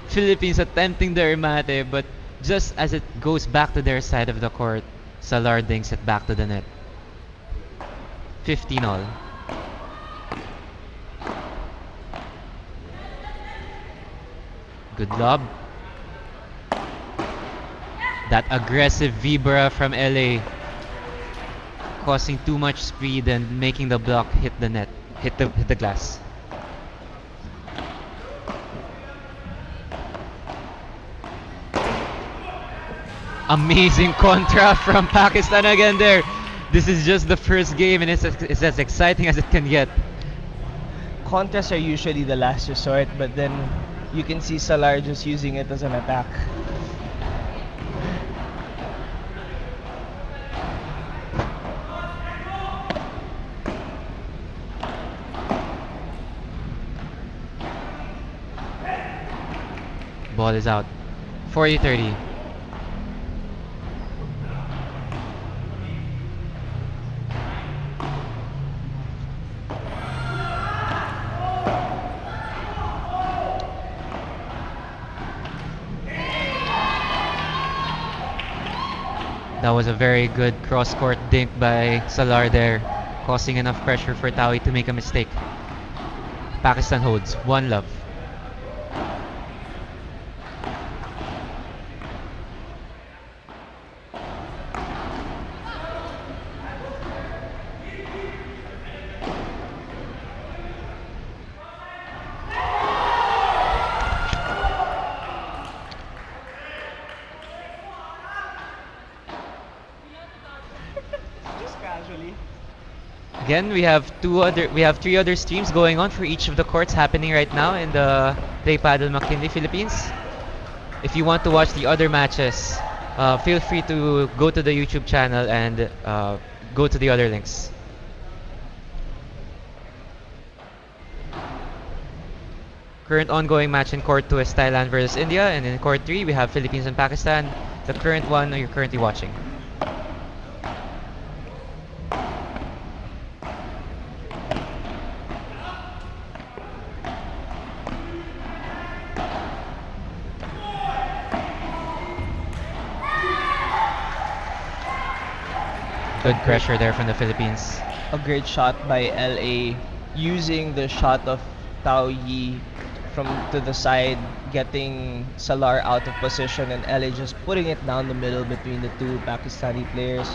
Speaker 1: Philippines attempting the remate, but just as it goes back to their side of the court, Salar dinks it back to the net. 15 all. Good lob. That aggressive vibra from LA causing too much speed and making the block hit the net, hit the glass. Amazing contra from Pakistan again there. This is just the first game and it's as exciting as it can get.
Speaker 3: Contras are usually the last resort, but then you can see Salar just using it as an attack.
Speaker 1: Ball is out. 40-30. That was a very good cross-court dink by Salar there, causing enough pressure for Tawi to make a mistake. Pakistan holds. 1-love.
Speaker 3: Just casually.
Speaker 1: Again, we have three other streams going on for each of the courts happening right now in the Play Paddle McKinley, Philippines. If you want to watch the other matches, feel free to go to the YouTube channel and go to the other links. Current ongoing match in Court 2 is Thailand versus India, and in Court 3 we have Philippines and Pakistan. The current one you're currently watching. Good pressure there from the Philippines.
Speaker 3: A great shot by LA, using the shot of Tao Yi from to the side, getting Salar out of position, and LA just putting it down the middle between the two Pakistani players,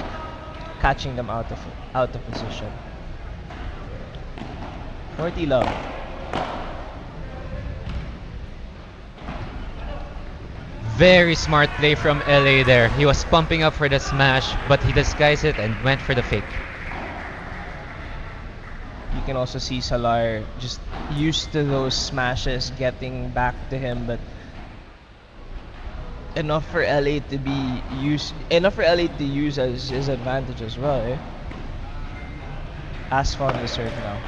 Speaker 3: catching them out of position. 40 love.
Speaker 1: Very smart play from LA there. He was pumping up for the smash, but he disguised it and went for the fake.
Speaker 3: You can also see Salar just used to those smashes getting back to him, but enough for LA to use as his advantage as well, eh? Asphalt on the serve now.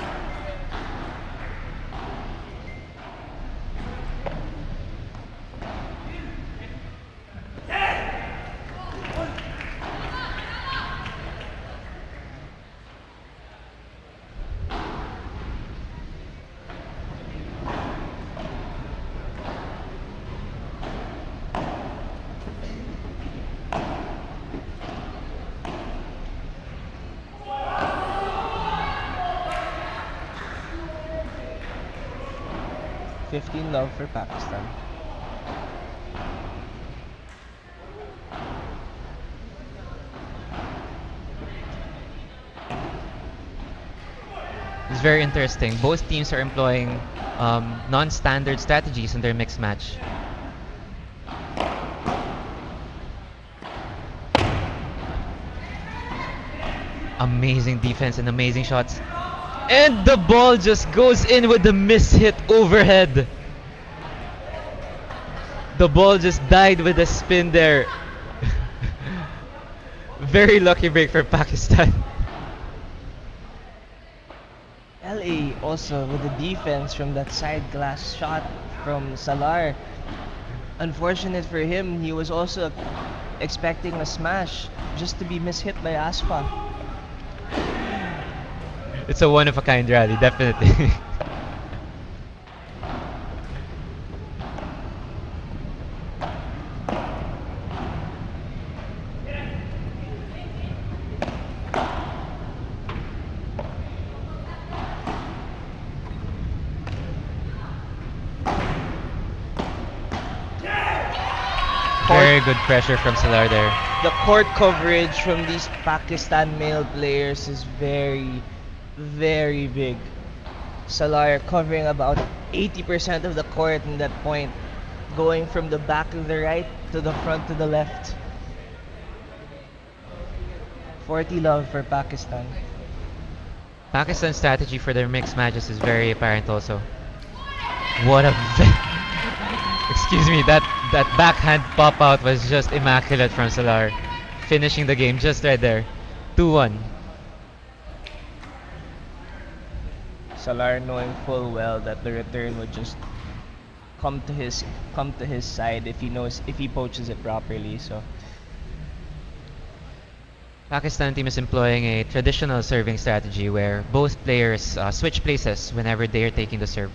Speaker 3: Love for Pakistan.
Speaker 1: It's very interesting. Both teams are employing non-standard strategies in their mixed match. Amazing defense and amazing shots. And the ball just goes in with the miss hit overhead. The ball just died with a spin there. Very lucky break for Pakistan.
Speaker 3: LA also with the defense from that side glass shot from Salar. Unfortunate for him, he was also expecting a smash just to be mishit by Aspa.
Speaker 1: It's a one of a kind rally, definitely. Very good pressure from Salar there.
Speaker 3: The court coverage from these Pakistan male players is very, very big. Salar covering about 80% of the court in that point, going from the back to the right to the front to the left. 40 love for Pakistan.
Speaker 1: Pakistan's strategy for their mixed matches is very apparent also. What a excuse me, that backhand pop out was just immaculate from Salar, finishing the game just right there. 2-1.
Speaker 3: Salar knowing full well that the return would just come to his side if he poaches it properly. So
Speaker 1: Pakistan team is employing a traditional serving strategy where both players switch places whenever they are taking the serve.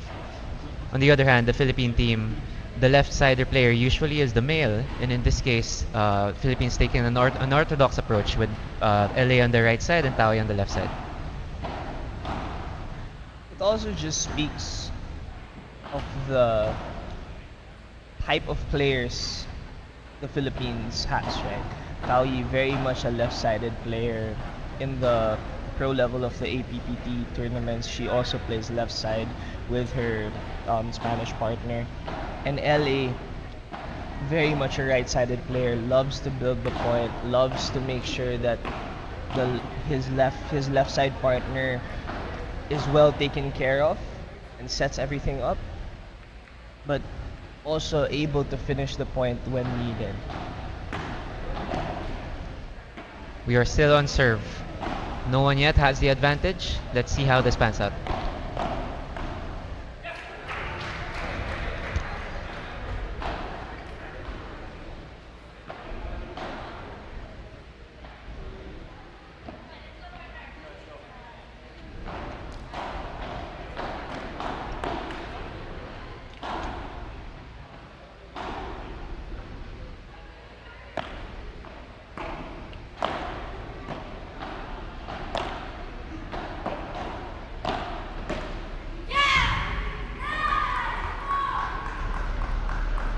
Speaker 1: On the other hand, the Philippine team, the left-sider player usually is the male, and in this case, Philippines taking an unorthodox approach with LA on the right side and Taoy on the left side.
Speaker 3: it also just speaks of the type of players the Philippines has, right? Taoy very much a left-sided player. In the pro level of the APPT tournaments, she also plays left side with her Spanish partner. And LA, very much a right-sided player, loves to build the point, loves to make sure that his left side partner is well taken care of and sets everything up, but also able to finish the point when needed.
Speaker 1: We are still on serve. No one yet has the advantage. Let's see how this pans out.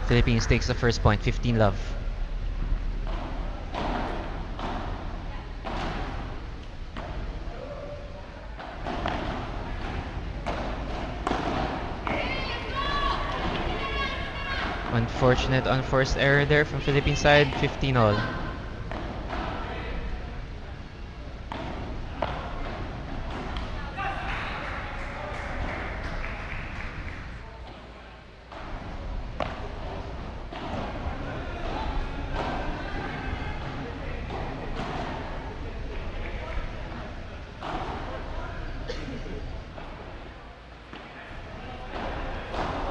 Speaker 1: Philippines takes the first point, 15 love. Unfortunate unforced error there from Philippine side, 15 all.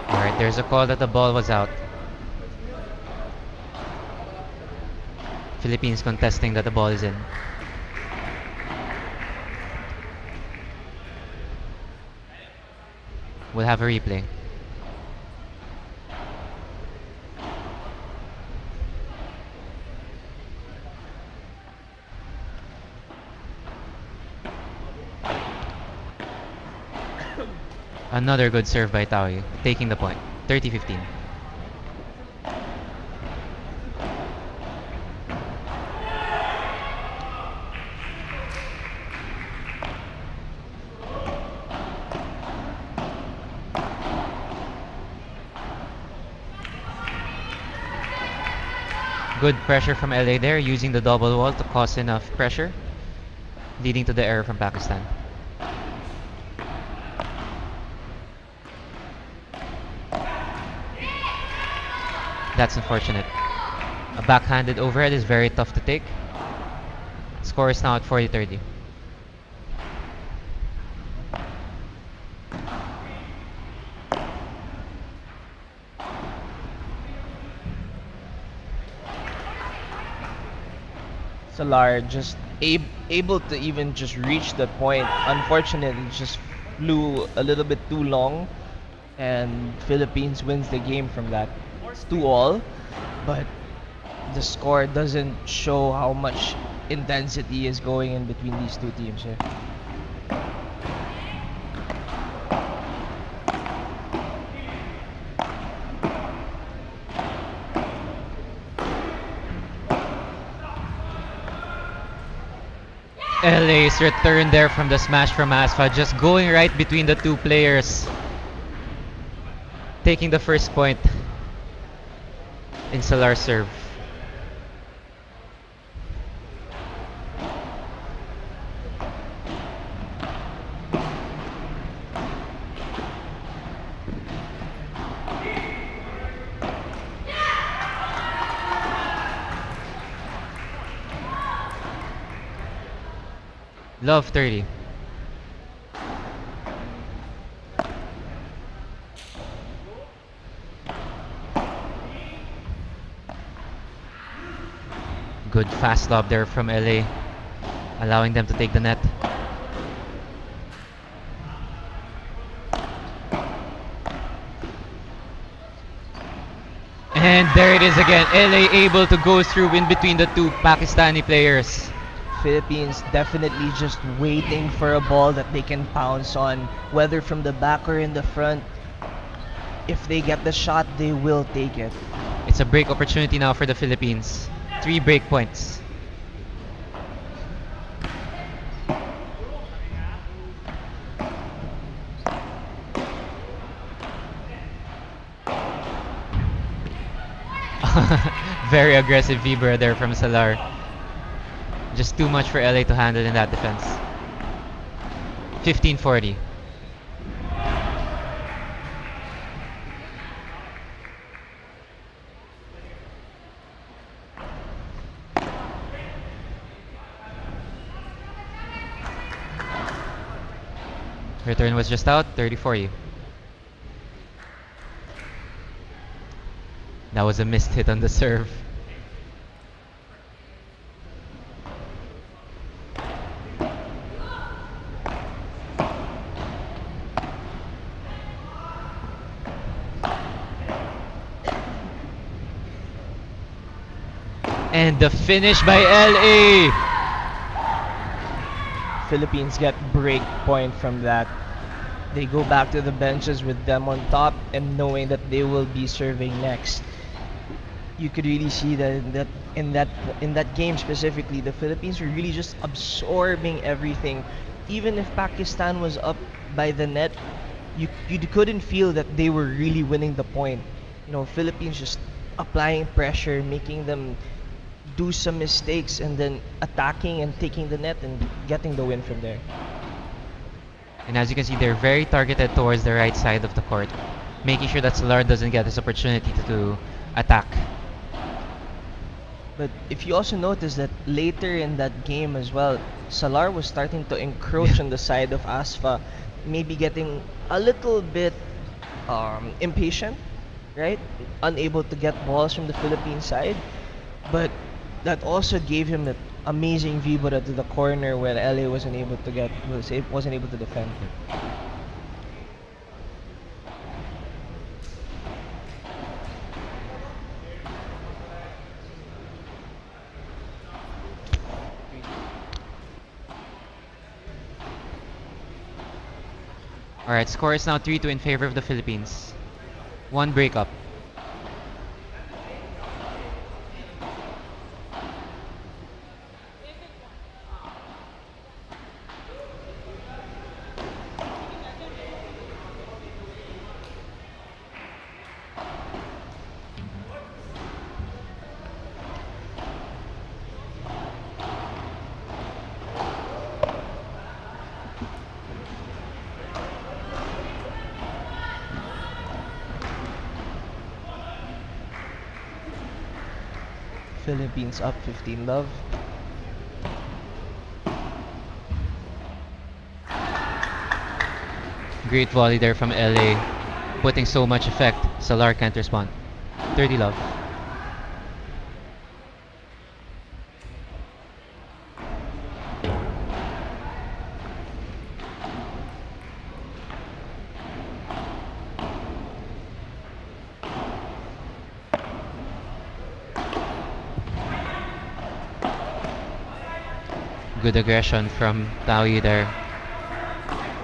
Speaker 1: Alright, there's a call that the ball was out. Philippines contesting that the ball is in. We'll have a replay. Another good serve by Taoy, taking the point. 30-15. Good pressure from LA there, using the double wall to cause enough pressure, leading to the error from Pakistan. That's unfortunate. A backhanded overhead is very tough to take. Score is now at 40-30.
Speaker 3: Salar just able to even just reach the point. Unfortunately, just flew a little bit too long, and Philippines wins the game from that. It's 2-all, but the score doesn't show how much intensity is going in between these two teams here.
Speaker 1: LA's return there from the smash from Asfa, just going right between the two players, taking the first point in Salar's serve. Love 30. Good fast lob there from LA, allowing them to take the net. And there it is again. LA able to go through in between the two Pakistani players.
Speaker 3: Philippines definitely just waiting for a ball that they can pounce on, whether from the back or in the front. If they get the shot, they will take it.
Speaker 1: It's a break opportunity now for the Philippines. 3 break points. Very aggressive Vibra there from Salar. Just too much for LA to handle in that defense. 15-40. Return was just out, 30-40. That was a missed hit on the serve. And the finish by LA.
Speaker 3: Philippines get break point from that. They go back to the benches with them on top and knowing that they will be serving next. You could really see that in that game specifically, the Philippines were really just absorbing everything. Even if Pakistan was up by the net, you couldn't feel that they were really winning the point. Philippines just applying pressure, making them do some mistakes, and then attacking and taking the net and getting the win from there.
Speaker 1: And as you can see, they're very targeted towards the right side of the court, making sure that Salar doesn't get this opportunity to attack.
Speaker 3: But if you also notice that later in that game as well, Salar was starting to encroach on the side of Asfa, maybe getting a little bit impatient, right? Unable to get balls from the Philippine side. But that also gave him that amazing vibra to the corner where LA wasn't able to defend.
Speaker 1: Alright, score is now 3-2 in favor of the Philippines. One breakup.
Speaker 3: Philippines up 15 love.
Speaker 1: Great volley there from LA, putting so much effect. Salar can't respond. 30 love. Good aggression from Taui there.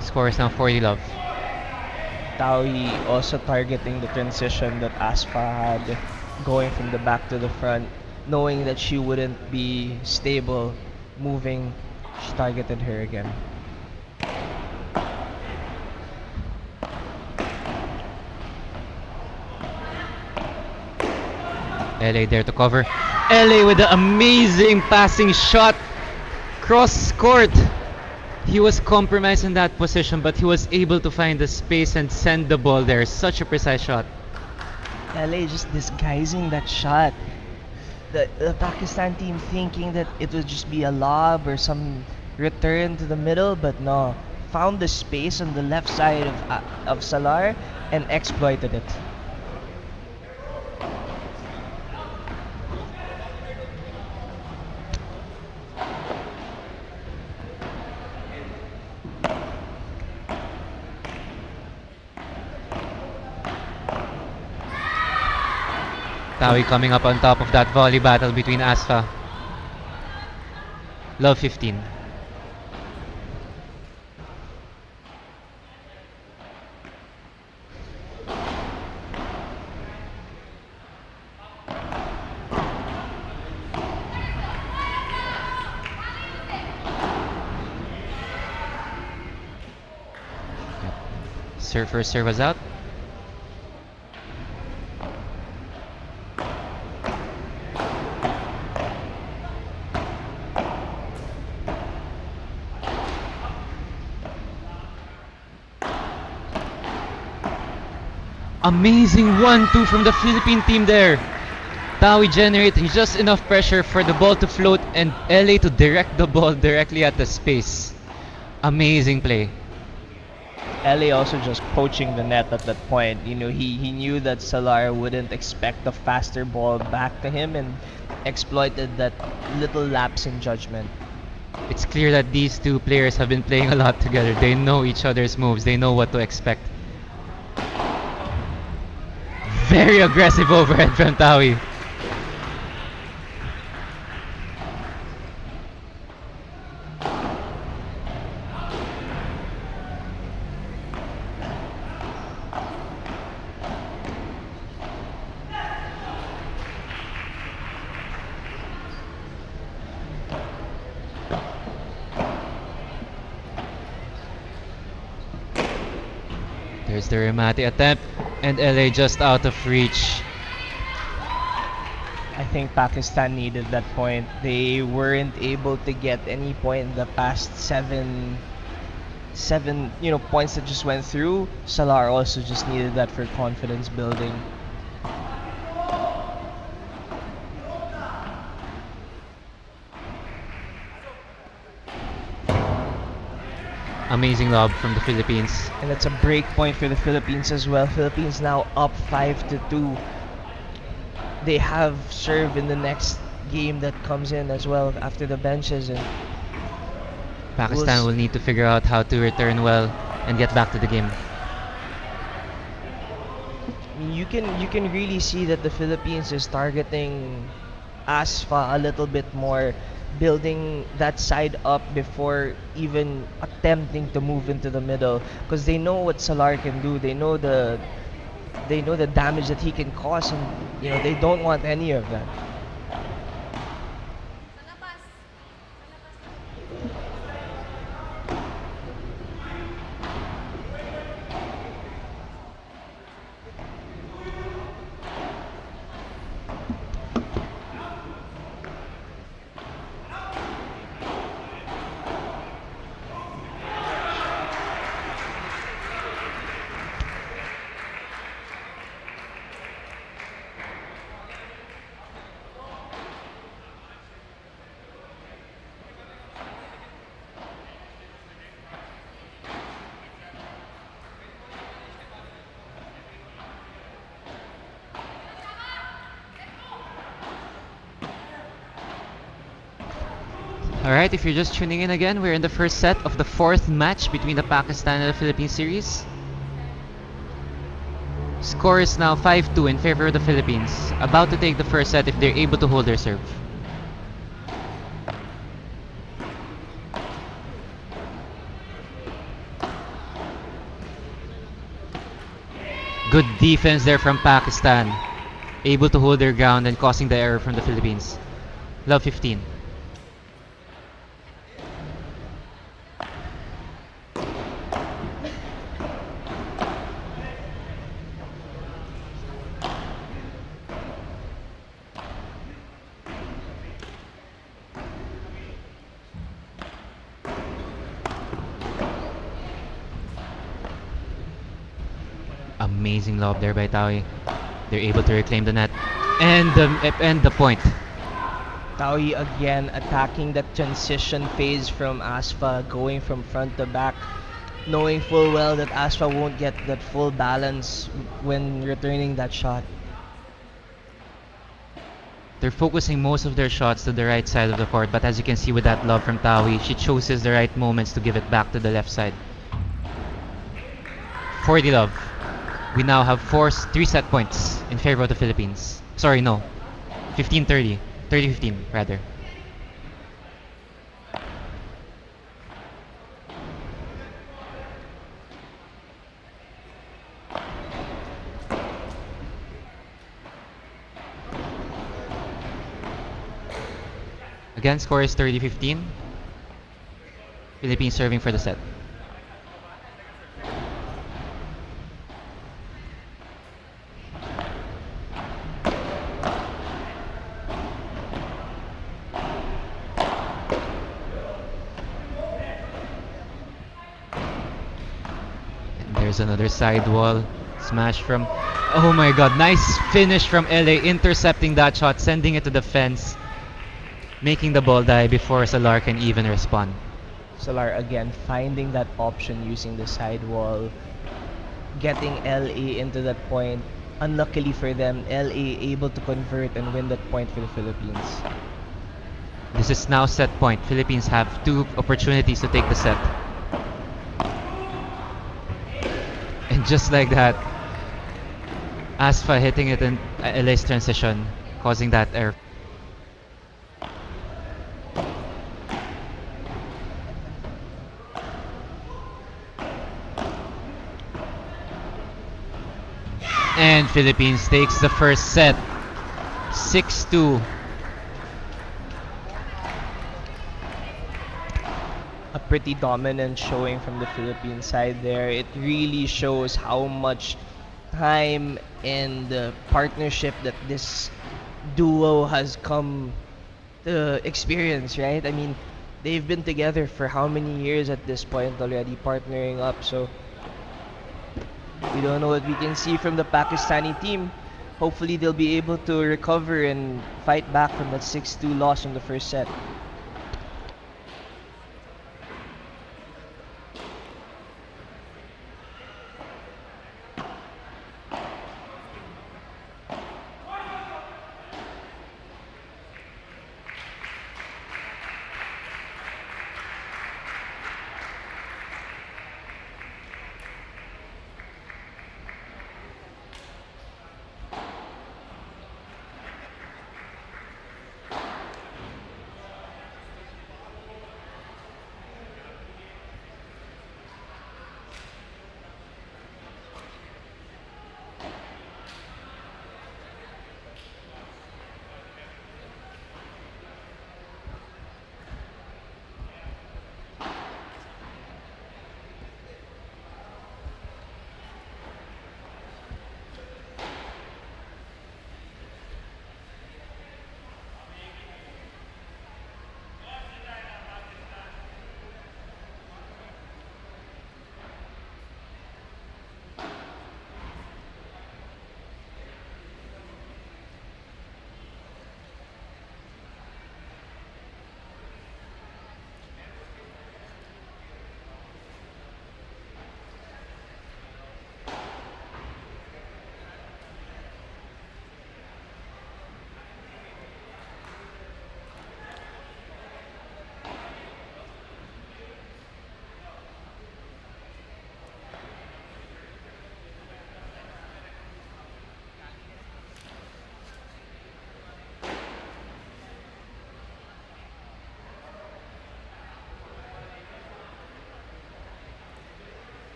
Speaker 1: Score is now 40 love.
Speaker 3: Taui also targeting the transition that Aspa had, going from the back to the front, knowing that she wouldn't be stable moving. She targeted her again.
Speaker 1: LA there to cover. LA with the amazing passing shot. Cross court. He was compromised in that position, but he was able to find the space and send the ball there. Such a precise shot.
Speaker 3: LA just disguising that shot. The Pakistan team thinking that it would just be a lob or some return to the middle, but no. Found the space on the left side of Salar and exploited it.
Speaker 1: Taui coming up on top of that volley battle between Asfa. Love 15. First serve was out. Amazing 1-2 from the Philippine team there. Taui generating just enough pressure for the ball to float and LA to direct the ball directly at the space. Amazing play.
Speaker 3: LA also just poaching the net at that point. You know, he knew that Salar wouldn't expect a faster ball back to him and exploited that little lapse in judgment.
Speaker 1: It's clear that these two players have been playing a lot together. They know each other's moves. They know what to expect. Very aggressive overhead from Taui. There's the Remate attempt and LA just out of reach.
Speaker 3: I think Pakistan needed that point. They weren't able to get any point in the past seven points that just went through. Salar also just needed that for confidence building.
Speaker 1: Amazing lob from the Philippines.
Speaker 3: And that's a break point for the Philippines as well. Philippines now up 5-2. They have serve in the next game that comes in as well after the benches, and
Speaker 1: Pakistan will need to figure out how to return well and get back to the game.
Speaker 3: I mean, you can really see that the Philippines is targeting Asfa a little bit more, building that side up before even attempting to move into the middle, because they know what Salar can do. They know the damage that he can cause, and they don't want any of that.
Speaker 1: All right, if you're just tuning in again, we're in the first set of the fourth match between the Pakistan and the Philippines series. Score is now 5-2 in favor of the Philippines. About to take the first set if they're able to hold their serve. Good defense there from Pakistan. Able to hold their ground and causing the error from the Philippines. Love 15. Amazing lob there by Tawi. They're able to reclaim the net and the point.
Speaker 3: Taui again attacking that transition phase from Asfa, going from front to back, knowing full well that Asfa won't get that full balance when returning that shot.
Speaker 1: They're focusing most of their shots to the right side of the court, but as you can see with that lob from Tawi, she chooses the right moments to give it back to the left side. 40 love. We now have 3 set points in favor of the Philippines. Sorry, no. 15-30. 30-15 rather. Again, score is 30-15. Philippines serving for the set. And there's another sidewall smash from. Oh my god, nice finish from LA, intercepting that shot, sending it to the fence, making the ball die before Salar can even respond.
Speaker 3: Solar again finding that option using the sidewall, getting LA into that point. Unluckily for them, LA able to convert and win that point for the Philippines.
Speaker 1: This is now set point. Philippines have 2 opportunities to take the set. And just like that, Asfa hitting it in LA's transition, causing that error. And Philippines takes the first set. 6-2.
Speaker 3: A pretty dominant showing from the Philippine side there. It really shows how much time and partnership that this duo has come to experience, right? I mean, they've been together for how many years at this point already, partnering up. So we don't know what we can see from the Pakistani team. Hopefully, they'll be able to recover and fight back from that 6-2 loss in the first set.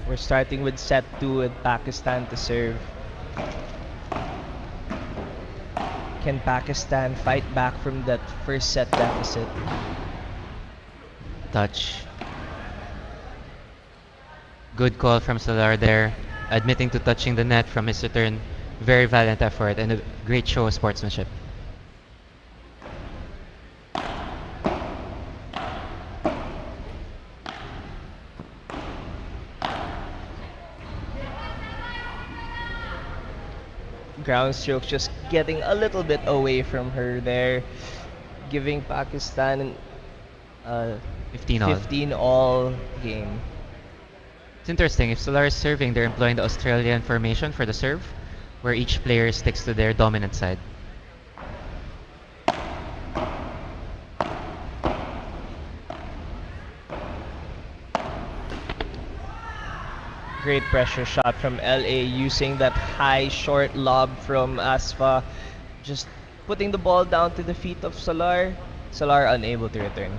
Speaker 3: We're starting with set 2 with Pakistan to serve. Can Pakistan fight back from that first set deficit?
Speaker 1: Touch. Good call from Solar there, admitting to touching the net from his return. Very valiant effort and a great show of sportsmanship.
Speaker 3: Ground strokes just getting a little bit away from her there, giving Pakistan a
Speaker 1: 15 all.
Speaker 3: 15 all game.
Speaker 1: It's interesting, if Solar is serving, they're employing the Australian formation for the serve, where each player sticks to their dominant side.
Speaker 3: Great pressure shot from LA using that high short lob from Asfa. Just putting the ball down to the feet of Solar. Solar unable to return.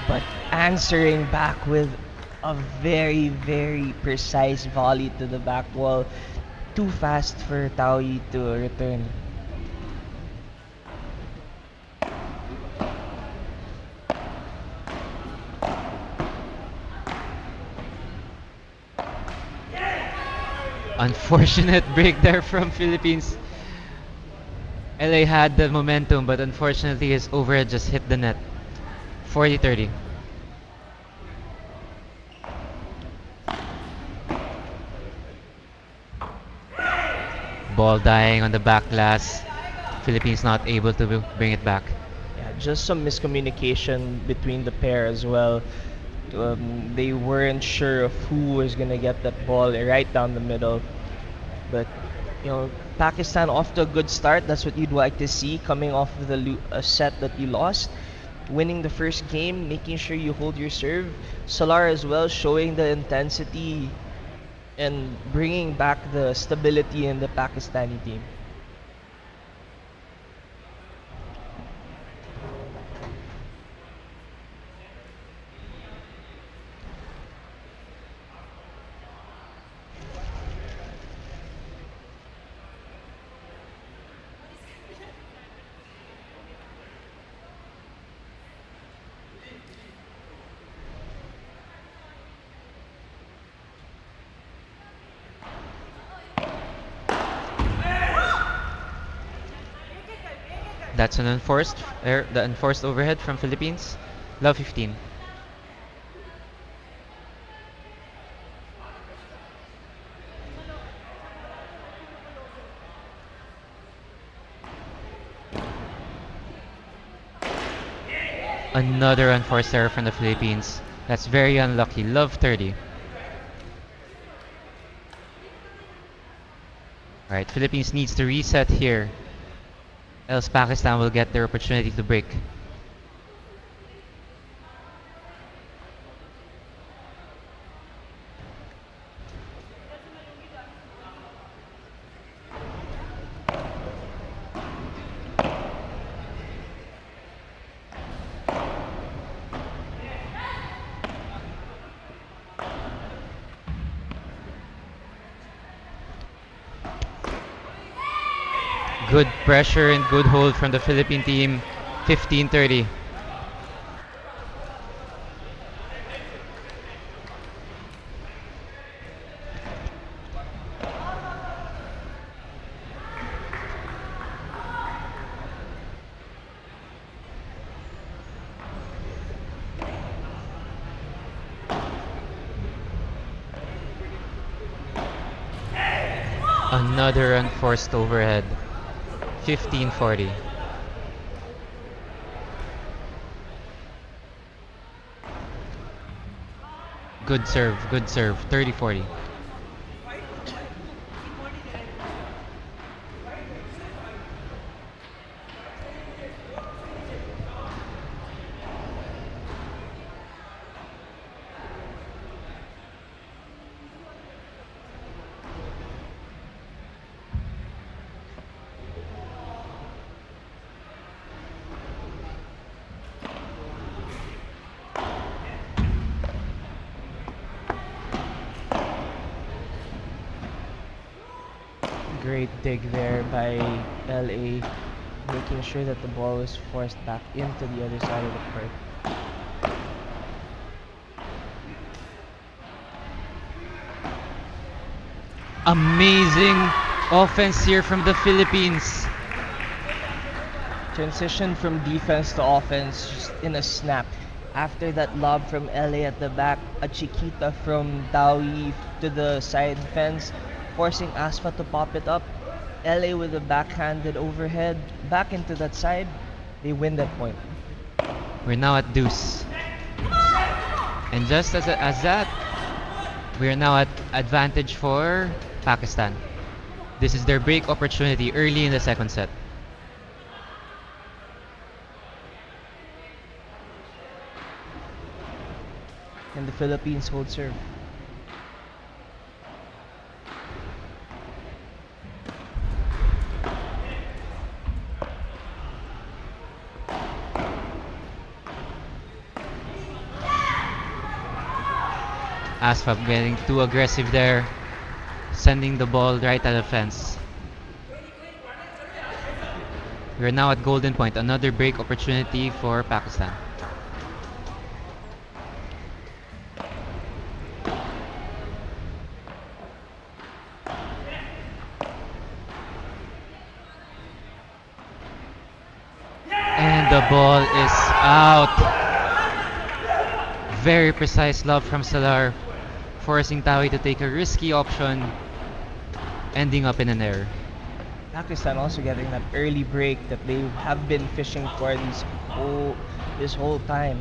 Speaker 3: But answering back with a very, very precise volley to the back wall. Too fast for Taoyi to return.
Speaker 1: Unfortunate break there from Philippines. LA had the momentum, but unfortunately his overhead just hit the net. 40-30. Ball dying on the back glass. Philippines not able to bring it back.
Speaker 3: Yeah, just some miscommunication between the pair as well. They weren't sure of who was gonna get that ball right down the middle. But Pakistan off to a good start. That's what you'd like to see coming off of a set that you lost. Winning the first game, making sure you hold your serve. Solar as well, showing the intensity and bringing back the stability in the Pakistani team.
Speaker 1: That's the enforced overhead from Philippines. Love 15. Another unforced error from the Philippines. That's very unlucky. Love 30. Alright, Philippines needs to reset here. Else Pakistan will get their opportunity to break. Good pressure and good hold from the Philippine team. 15-30. Another unforced overhead. 15-40. Good serve, good serve. 30-40.
Speaker 3: Great dig there by LA, making sure that the ball was forced back into the other side of the court.
Speaker 1: Amazing offense here from the Philippines.
Speaker 3: Transition from defense to offense just in a snap. After that lob from LA at the back, a chiquita from Tawi to the side fence, forcing Aspa to pop it up. LA with a backhanded overhead back into that side. They win that point.
Speaker 1: We're now at deuce. And just as that, we are now at advantage for Pakistan. This is their break opportunity early in the second set.
Speaker 3: And the Philippines hold serve.
Speaker 1: Asfab getting too aggressive there, sending the ball right at the fence. We're now at golden point, another break opportunity for Pakistan. And the ball is out. Very precise lob from Salar, forcing Tawi to take a risky option, ending up in an error.
Speaker 3: Pakistan also getting that early break that they have been fishing for this whole time.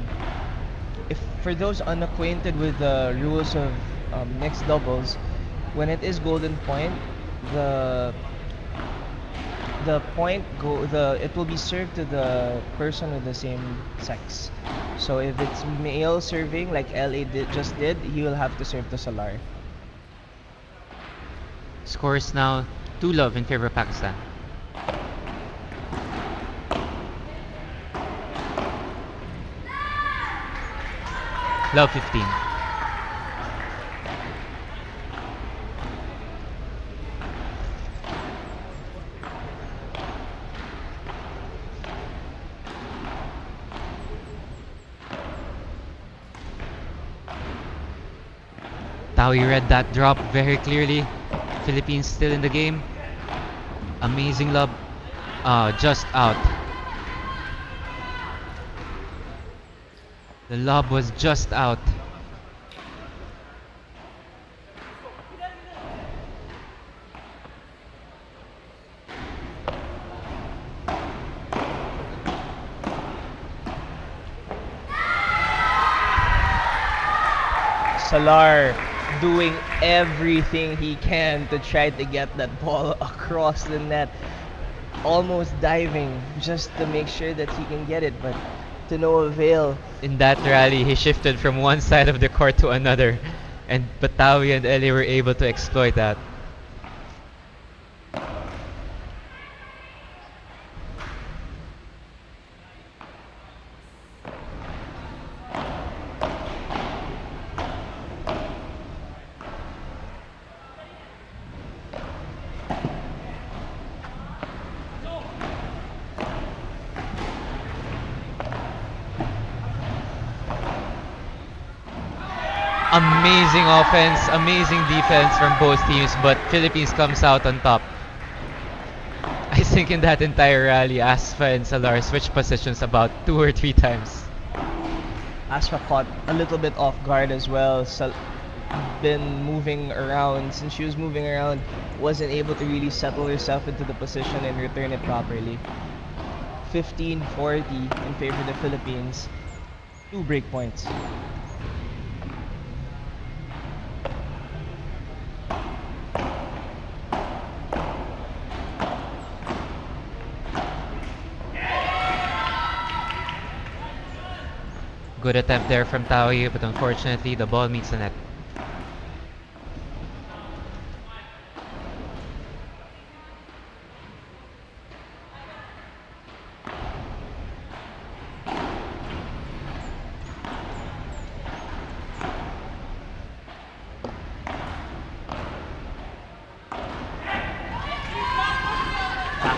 Speaker 3: If for those unacquainted with the rules of mixed doubles, when it is golden point, the it will be served to the person with the same sex. So if it's male serving like just did, he will have to serve to Salar.
Speaker 1: Score is now 2-love in favor of Pakistan. Love 15. Tawi read that drop very clearly. Philippines still in the game. Amazing lob. Just out. The lob was just out.
Speaker 3: Salar doing everything he can to try to get that ball across the net. Almost diving just to make sure that he can get it, but to no avail.
Speaker 1: In that rally, he shifted from one side of the court to another, and Batawi and Eli were able to exploit that. Amazing offense, amazing defense from both teams, but Philippines comes out on top. I think in that entire rally, Asfa and Salar switched positions about 2 or 3 times.
Speaker 3: Asfa caught a little bit off guard as well. Been moving around. Since she was moving around, wasn't able to really settle herself into the position and return it properly. 15-40 in favor of the Philippines. 2 break points.
Speaker 1: Good attempt there from Tawi, but unfortunately the ball meets the net.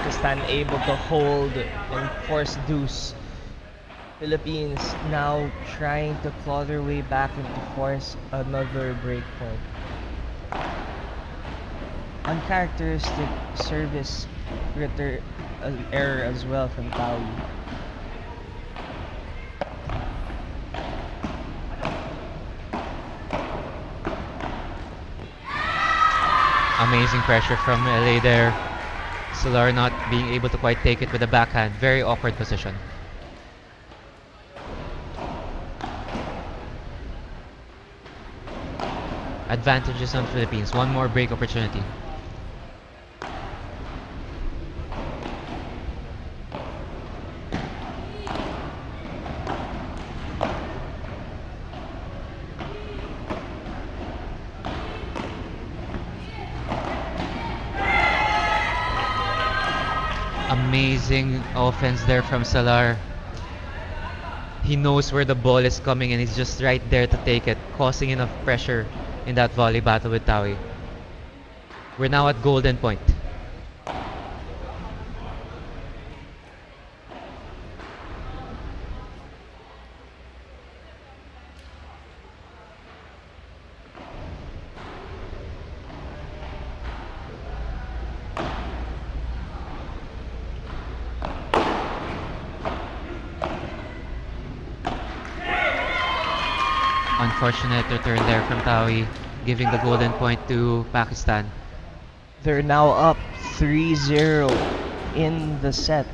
Speaker 3: Pakistan able to hold and force deuce. Philippines now trying to claw their way back and to force another break point. Uncharacteristic service return error as well from Tawi.
Speaker 1: Amazing pressure from LA there. Solar not being able to quite take it with the backhand. Very awkward position. Advantages on Philippines. One more break opportunity. Amazing offense there from Salar. He knows where the ball is coming and he's just right there to take it, causing enough pressure in that volley battle with Tawi. We're now at golden point. Unfortunate return there from Tawi, giving the golden point to Pakistan.
Speaker 3: They're now up 3-0 in the set.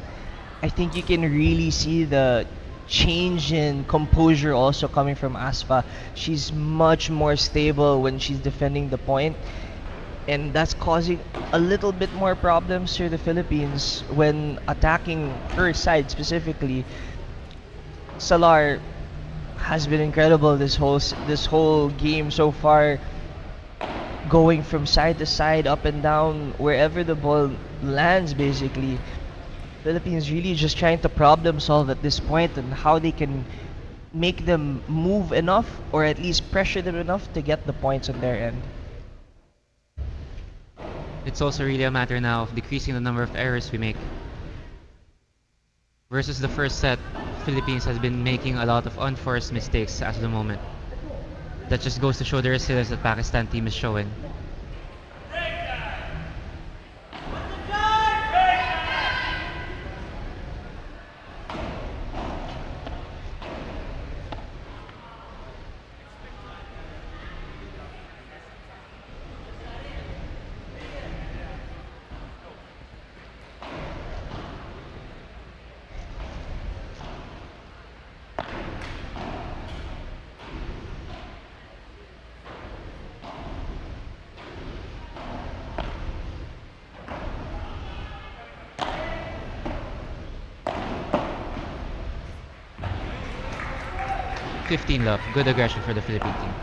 Speaker 3: I think you can really see the change in composure also coming from Aspa. She's much more stable when she's defending the point, and that's causing a little bit more problems for the Philippines when attacking her side specifically. Salar has been incredible this whole game so far, going from side to side, up and down, wherever the ball lands basically. Philippines really just trying to problem solve at this point and how they can make them move enough or at least pressure them enough to get the points on their end.
Speaker 1: It's also really a matter now of decreasing the number of errors we make. Versus the first set, Philippines has been making a lot of unforced mistakes as of the moment. That just goes to show the resilience that Pakistan team is showing. Fifteen love. Good aggression for the Philippine team.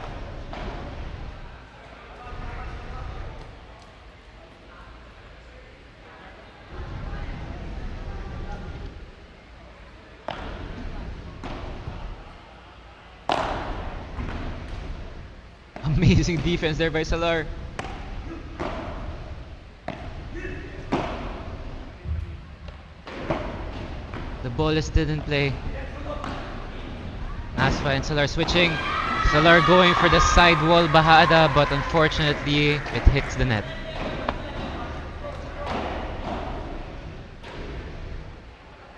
Speaker 1: Amazing defense there by Salar. The ball is still in play. Asfa and Salar switching. Salar going for the side wall bahada, but unfortunately it hits the net.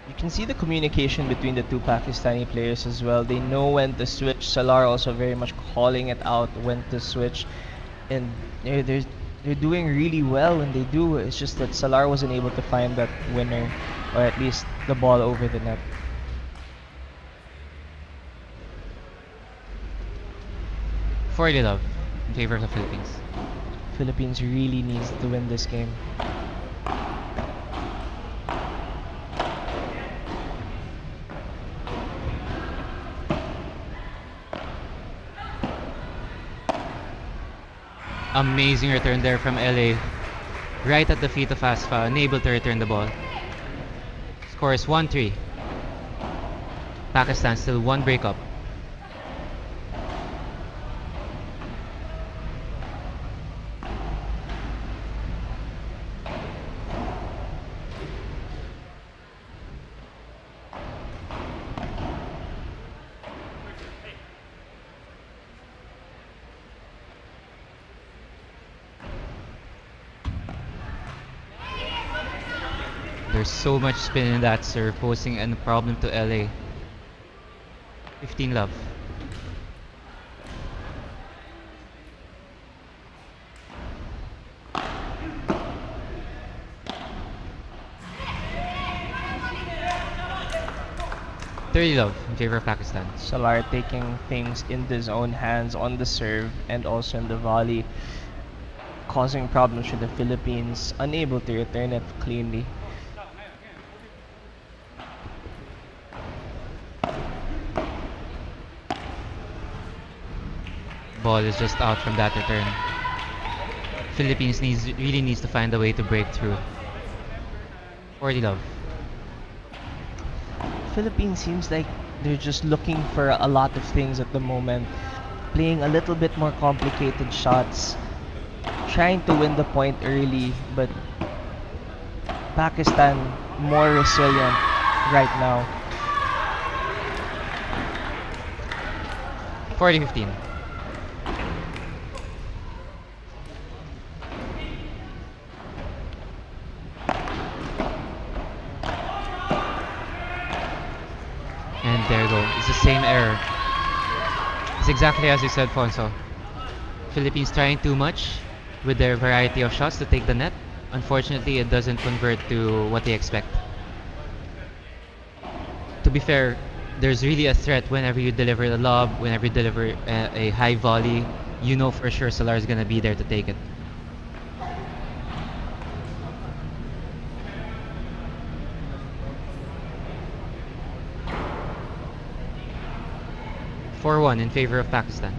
Speaker 3: You can see the communication between the two Pakistani players as well. They know when to switch. Salar also very much calling it out when to switch, and they're doing really well when they do. It's just that Salar wasn't able to find that winner, or at least the ball over the net.
Speaker 1: 40 love in favor of the Philippines.
Speaker 3: Philippines really needs to win this game.
Speaker 1: Amazing return there from LA. Right at the feet of Asfa, unable to return the ball. Score is 1-3. Pakistan still one break up. There's so much spin in that serve, posing a problem to LA. 15 love. Thirty love in favor of Pakistan.
Speaker 3: Salar taking things in his own hands on the serve and also in the volley, causing problems for the Philippines, unable to return it cleanly.
Speaker 1: Ball is just out from that return. Philippines really needs to find a way to break through. 40 love.
Speaker 3: Philippines seems like they're just looking for a lot of things at the moment, playing a little bit more complicated shots, trying to win the point early, but Pakistan more resilient right now.
Speaker 1: 40-15. And there you go. It's the same error. It's exactly as you said, Fonso. Philippines trying too much with their variety of shots to take the net. Unfortunately, it doesn't convert to what they expect. To be fair, there's really a threat whenever you deliver the lob, whenever you deliver a high volley. You know for sure Salar is gonna be there to take it. Four-one in favor of Pakistan.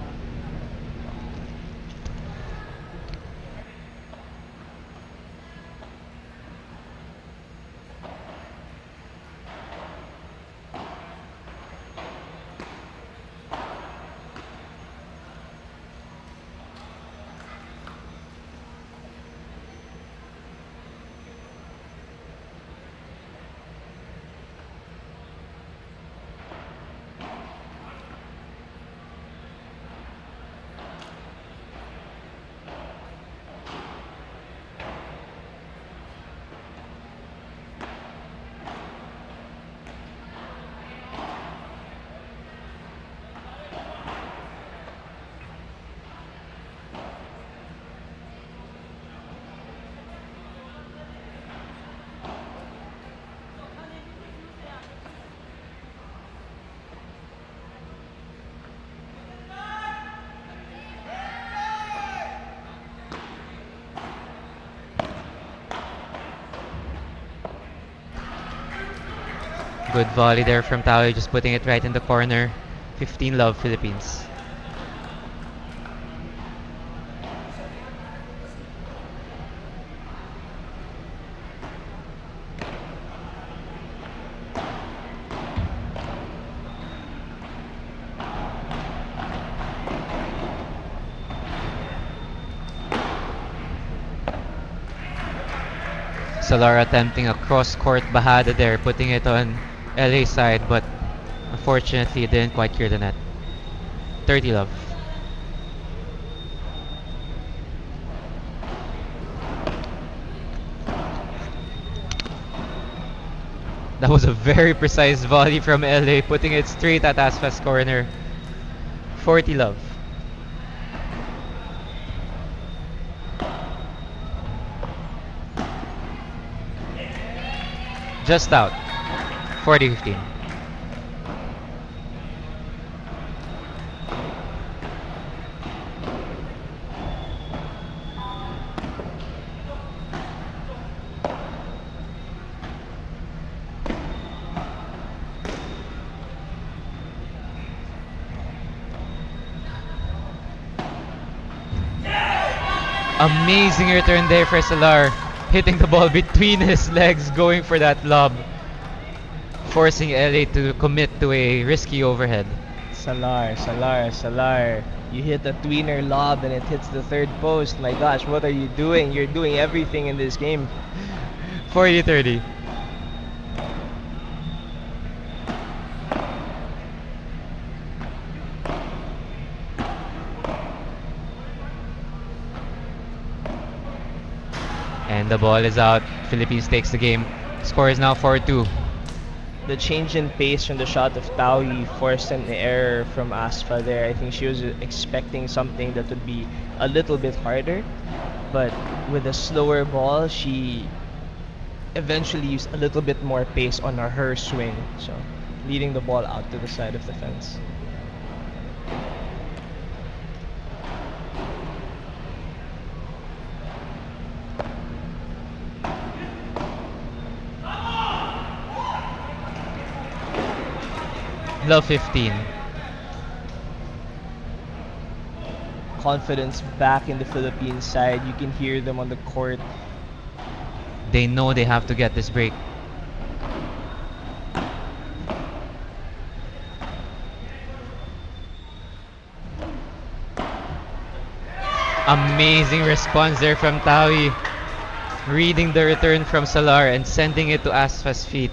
Speaker 1: Good volley there from Tao, just putting it right in the corner. 15 love Philippines. Salar attempting a cross-court bahada there, putting it on LA side, but unfortunately it didn't quite clear the net. 30 love. That was a very precise volley from LA, putting it straight at Asfa's corner. 40 love. Just out. 40-15. Amazing return there for Salar, hitting the ball between his legs, going for that lob, forcing LA to commit to a risky overhead.
Speaker 3: Salar. You hit a tweener lob and it hits the third post. My gosh, what are you doing? You're doing everything in this game.
Speaker 1: 40-30. And the ball is out. Philippines takes the game. Score is now 4-2.
Speaker 3: The change in pace from the shot of Taui forced an error from Aspa there. I think she was expecting something that would be a little bit harder, but with a slower ball, she eventually used a little bit more pace on her swing, so leading the ball out to the side of the fence.
Speaker 1: Love 15.
Speaker 3: Confidence back in the Philippines side. You can hear them on the court.
Speaker 1: They know they have to get this break. Amazing response there from Tawi. Reading the return from Salar and sending it to Asfa's feet.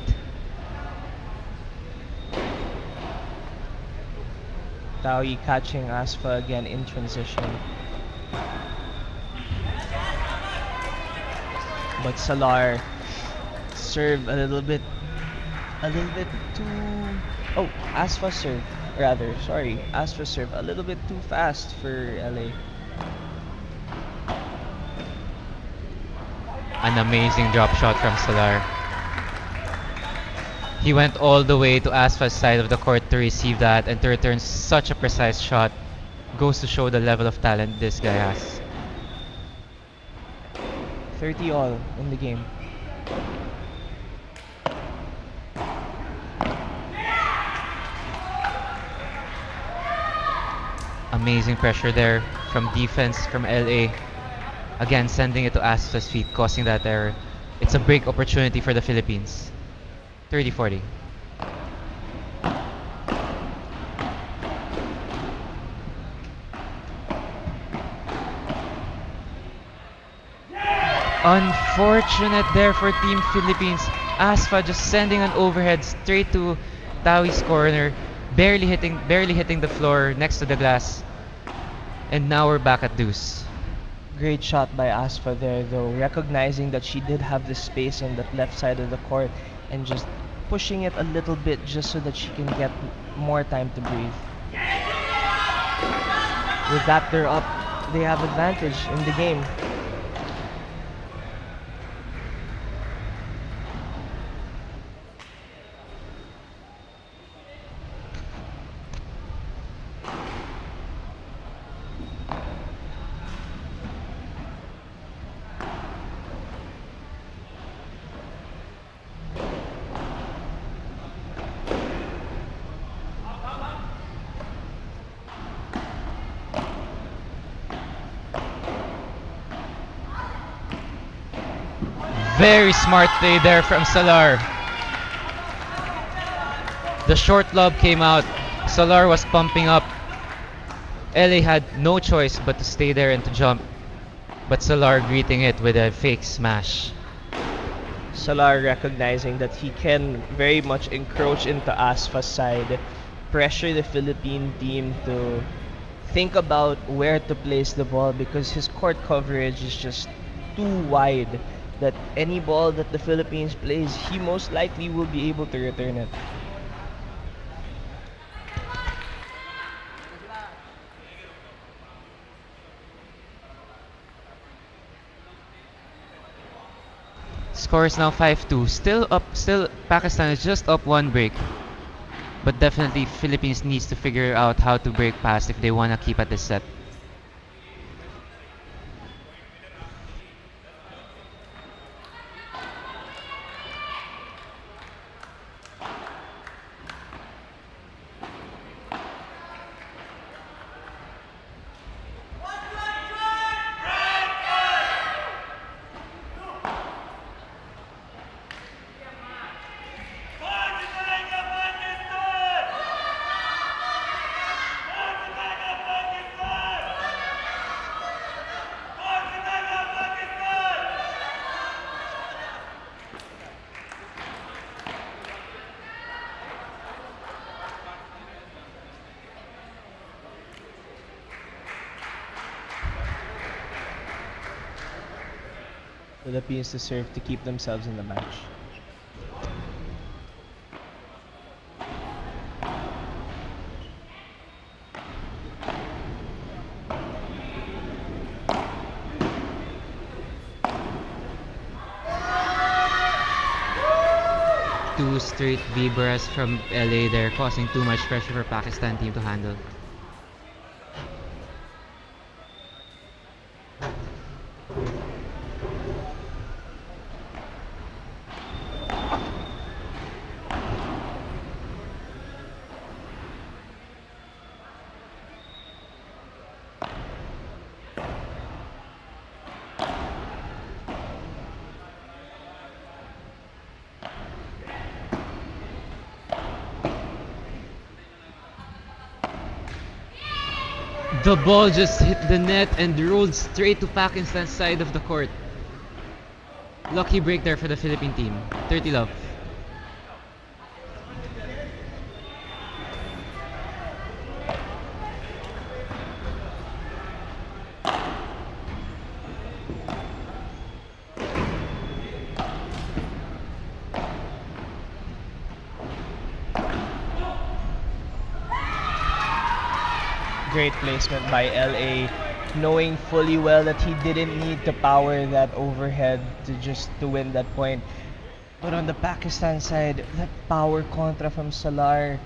Speaker 3: Taui catching Aspa again in transition. But Salar serve a little bit too. Oh, Asfa serve rather. Sorry, Asfa serve a little bit too fast for LA.
Speaker 1: An amazing drop shot from Salar. He went all the way to Asfa's side of the court to receive that and to return such a precise shot. Goes to show the level of talent this guy has.
Speaker 3: 30 all in the game.
Speaker 1: Amazing pressure there from defense from LA. Again, sending it to Asfa's feet, causing that error. It's a break opportunity for the Philippines. 30-40. Unfortunate there for Team Philippines. Asfa just sending an overhead straight to Tawi's corner, barely hitting the floor next to the glass. And now we're back at deuce.
Speaker 3: Great shot by Asfa there though, recognizing that she did have the space on that left side of the court and just pushing it a little bit just so that she can get more time to breathe. With that, they're up. They have advantage in the game.
Speaker 1: Very smart play there from Salar. The short lob came out. Salar was pumping up. LA had no choice but to stay there and to jump. But Salar greeting it with a fake smash.
Speaker 3: Salar recognizing that he can very much encroach into Asfa's side, pressure the Philippine team to think about where to place the ball because his court coverage is just too wide that any ball that the Philippines plays, he most likely will be able to return it.
Speaker 1: Score is now 5-2. Still Pakistan is just up one break. But definitely Philippines needs to figure out how to break past if they want to keep at this set.
Speaker 3: Philippines to serve to keep themselves in the match.
Speaker 1: Two straight Vibras from LA there, causing too much pressure for Pakistan team to handle. The ball just hit the net and rolled straight to Pakistan's side of the court. Lucky break there for the Philippine team. 30 love.
Speaker 3: Great placement by LA, knowing fully well that he didn't need to power that overhead to win that point. But on the Pakistan side, that power contra from Salar,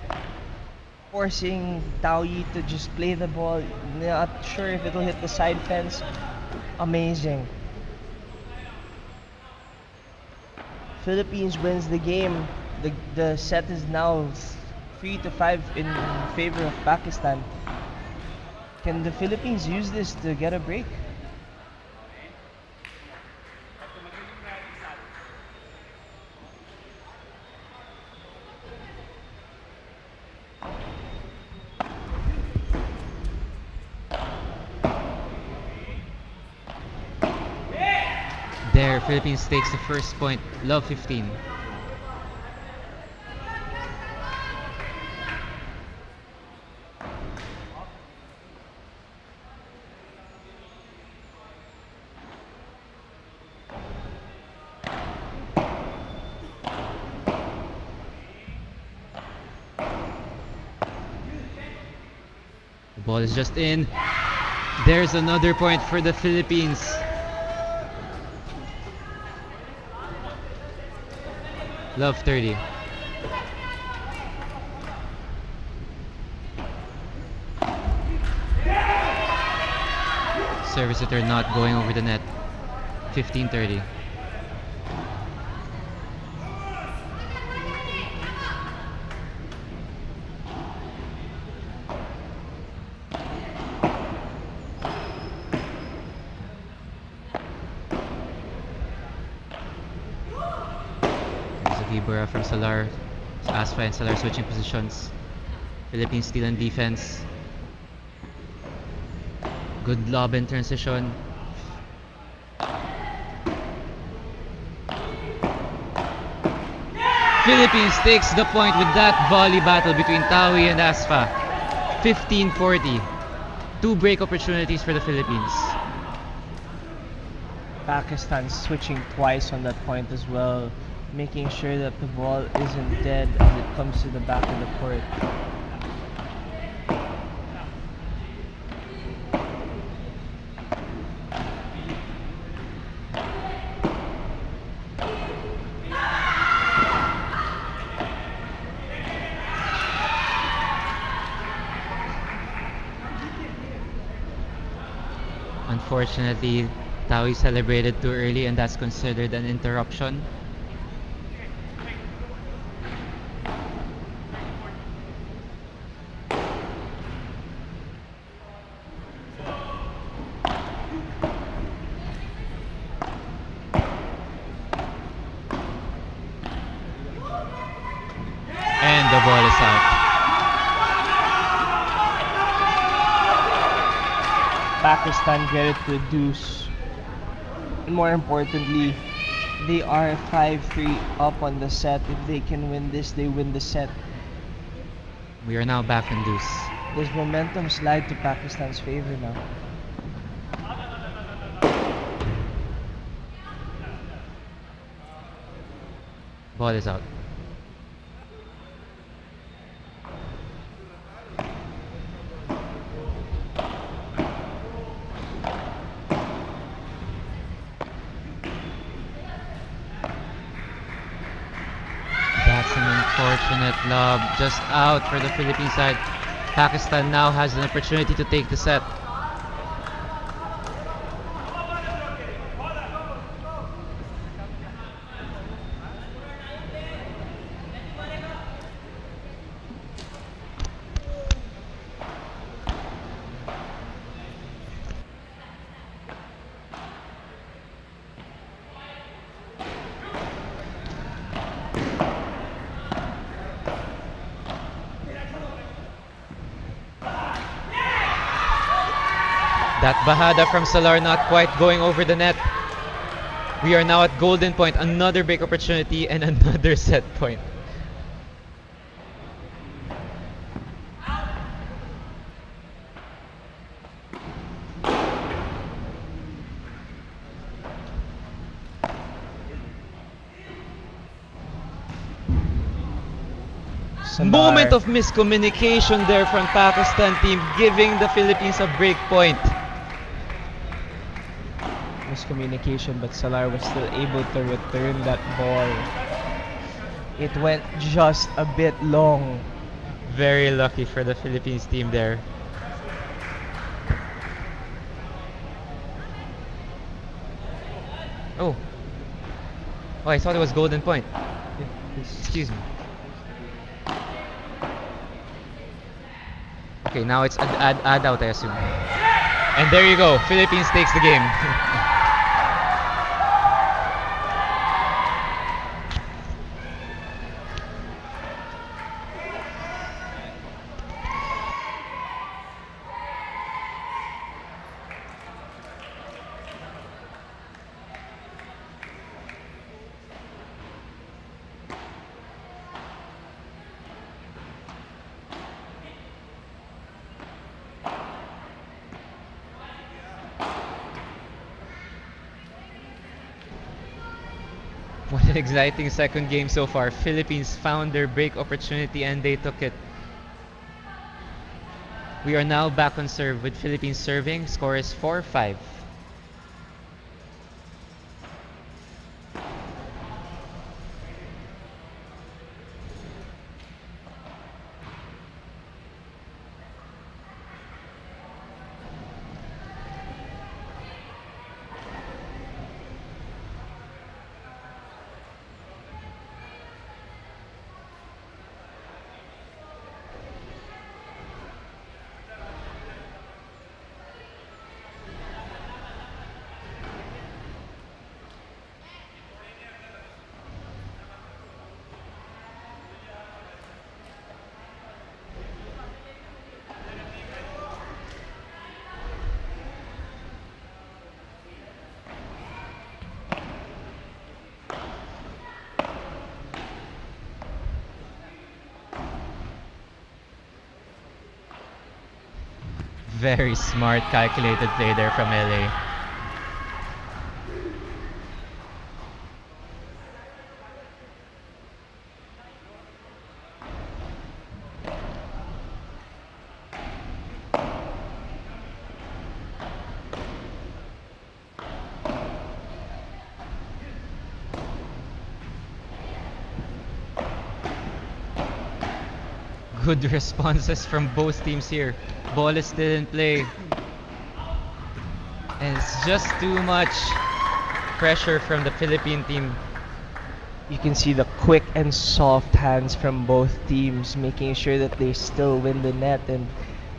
Speaker 3: forcing Tawi to just play the ball, not sure if it'll hit the side fence. Amazing. Philippines wins the game. The set is now 3-5 in favor of Pakistan. Can the Philippines use this to get a break?
Speaker 1: There, Philippines takes the first point. Love 15. The ball is just in. There's another point for the Philippines. Love 30. Service return not going over the net. 15-30. Vibora from Salar. Asfa and Salar switching positions. Philippines still in defense. Good lob in transition. Philippines takes the point with that volley battle between Tawi and Asfa. 15-40. Two break opportunities for the Philippines.
Speaker 3: Pakistan switching twice on that point as well, making sure that the ball isn't dead as it comes to the back of the court.
Speaker 1: Unfortunately, Tawi celebrated too early and that's considered an interruption. And the ball is out.
Speaker 3: Pakistan get it to deuce. And more importantly, they are 5-3 up on the set. If they can win this, they win the set.
Speaker 1: We are now back in deuce.
Speaker 3: Does momentum slide to Pakistan's favor now?
Speaker 1: Ball is out. That's That's an unfortunate lob. Just out for the Philippine side. Pakistan now has an opportunity to take the set. That Bahada from Salar not quite going over the net. We are now at golden point. Another break opportunity and another set point. Moment of miscommunication there from Pakistan team, giving the Philippines a break point.
Speaker 3: Miscommunication, but Salar was still able to return that ball. It went just a bit long.
Speaker 1: Very lucky for the Philippines team there. Oh. Oh, I thought it was golden point. Excuse me. Okay, now it's add out, I assume. And there you go. Philippines takes the game. What an exciting second game so far. Philippines found their break opportunity and they took it. We are now back on serve with Philippines serving. Score is 4-5. Very smart, calculated play there from LA. Good responses from both teams here. Ball is still in play. And it's just too much pressure from the Philippine team.
Speaker 3: You can see the quick and soft hands from both teams, making sure that they still win the net. And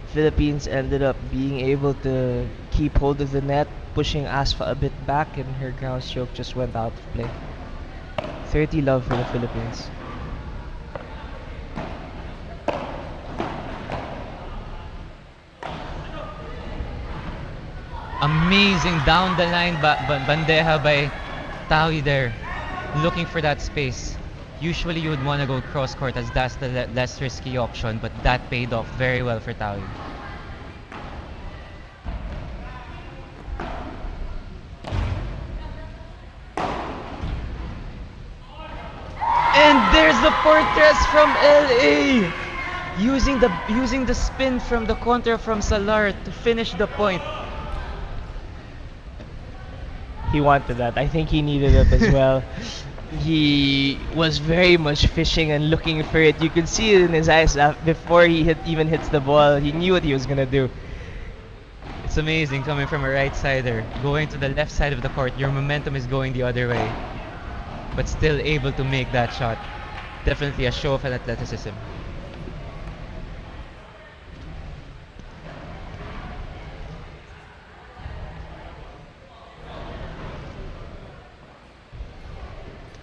Speaker 3: Philippines ended up being able to keep hold of the net, pushing Asfa a bit back, and her ground stroke just went out of play. 30 love for the Philippines.
Speaker 1: Amazing down the line bandeja by Tawi there, looking for that space. Usually you would want to go cross court as that's the less risky option, but that paid off very well for Tawi. And there's the portress from LA, using the spin from the contra from Salar to finish the point.
Speaker 3: He wanted that. I think he needed it as well. He was very much fishing and looking for it. You could see it in his eyes before even hits the ball. He knew what he was gonna do.
Speaker 1: It's amazing coming from a right sider, going to the left side of the court. Your momentum is going the other way, but still able to make that shot. Definitely a show of an athleticism.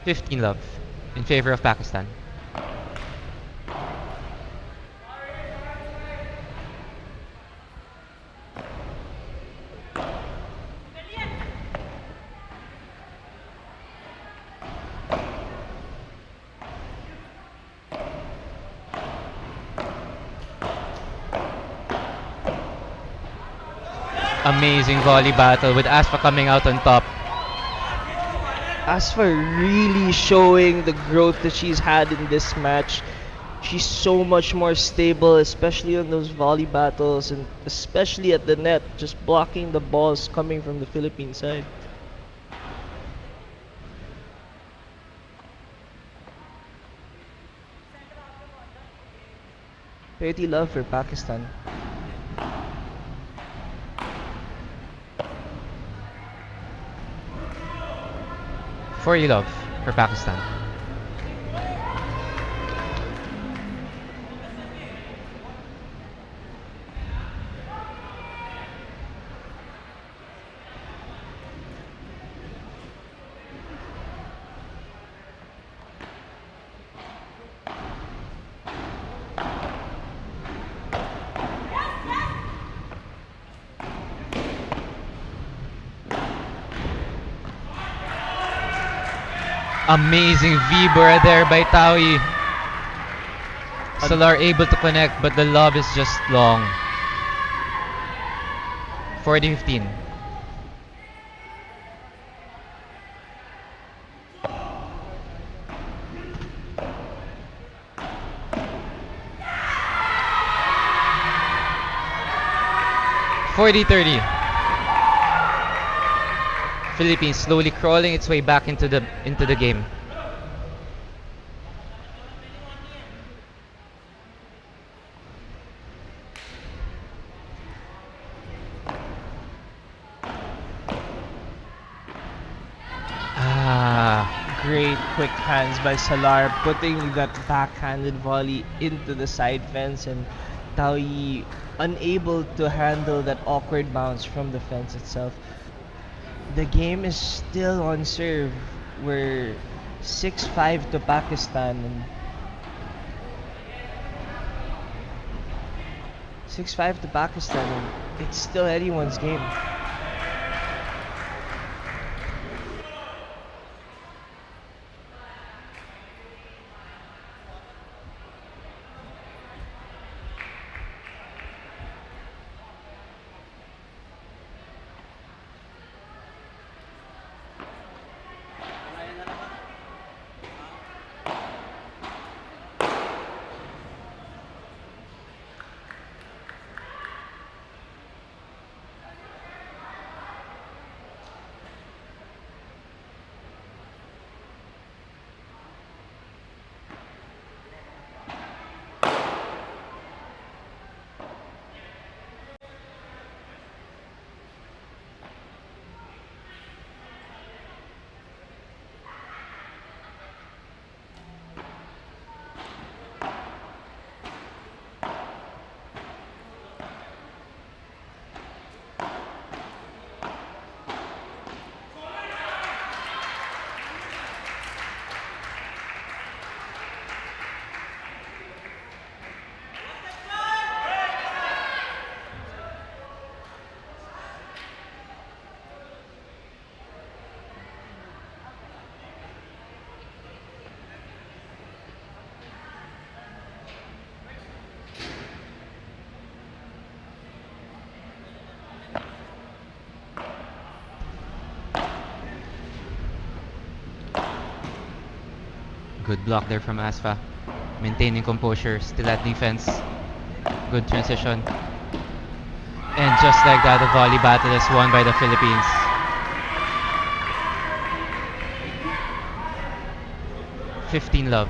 Speaker 1: Fifteen love in favor of Pakistan. Amazing volley battle with Aspa coming out on top.
Speaker 3: As for really showing the growth that she's had in this match, she's so much more stable, especially on those volley battles and especially at the net, just blocking the balls coming from the Philippine side. 30 love for Pakistan.
Speaker 1: 40 love for Pakistan. Amazing V-Bura there by Taui. Salar able to connect, but the lob is just long. 40-15. (40-30). Philippines slowly crawling its way back into the game. Ah,
Speaker 3: Great quick hands by Salar, putting that backhanded volley into the side fence, and Taui unable to handle that awkward bounce from the fence itself. The game is still on serve. We're 6-5 to Pakistan, and 6-5 to Pakistan, and it's still anyone's game.
Speaker 1: good block there from Asfa. Maintaining composure, still at defense. Good transition. And just like that, the volley battle is won by the Philippines. 15 love.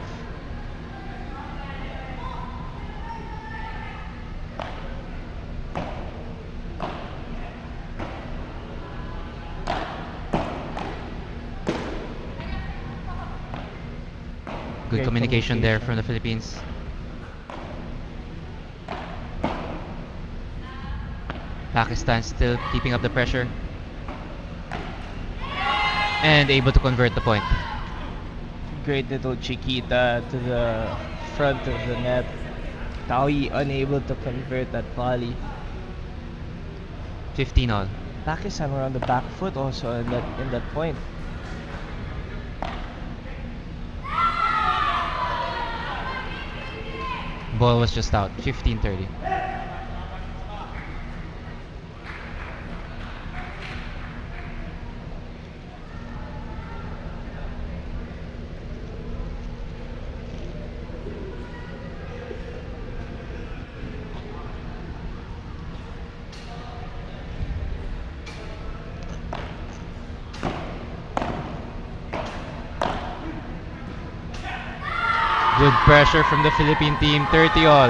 Speaker 1: Good
Speaker 3: Great
Speaker 1: communication there
Speaker 3: communication.
Speaker 1: from the Philippines. Pakistan still keeping up the pressure and able to convert the point.
Speaker 3: Great little Chiquita to the front of the net. Tawi unable to convert that volley.
Speaker 1: 15 all.
Speaker 3: Pakistan were on the back foot also in that point.
Speaker 1: Ball was just out. 15-30. Good pressure from the Philippine team. 30 all.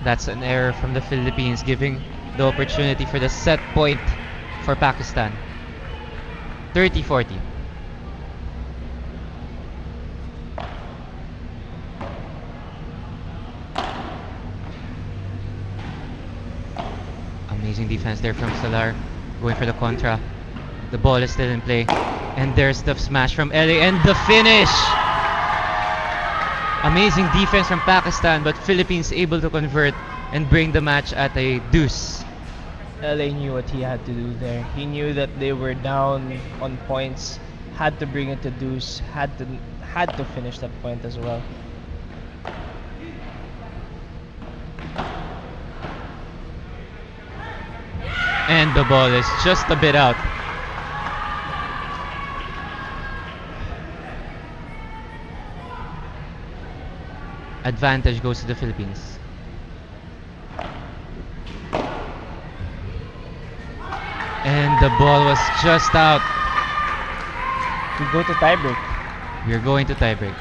Speaker 1: That's an error from the Philippines, giving the opportunity for the set point for Pakistan. 30-40. Amazing defense there from Salar, going for the contra. The ball is still in play. And there's the smash from LA and the finish! Amazing defense from Pakistan, but Philippines able to convert and bring the match at a deuce.
Speaker 3: LA knew what he had to do there. He knew that they were down on points, had to bring it to deuce, had to finish that point as well.
Speaker 1: And the ball is just a bit out. Advantage goes to the Philippines. And the ball was just out.
Speaker 3: We go to tiebreak.
Speaker 1: We're going to tiebreak.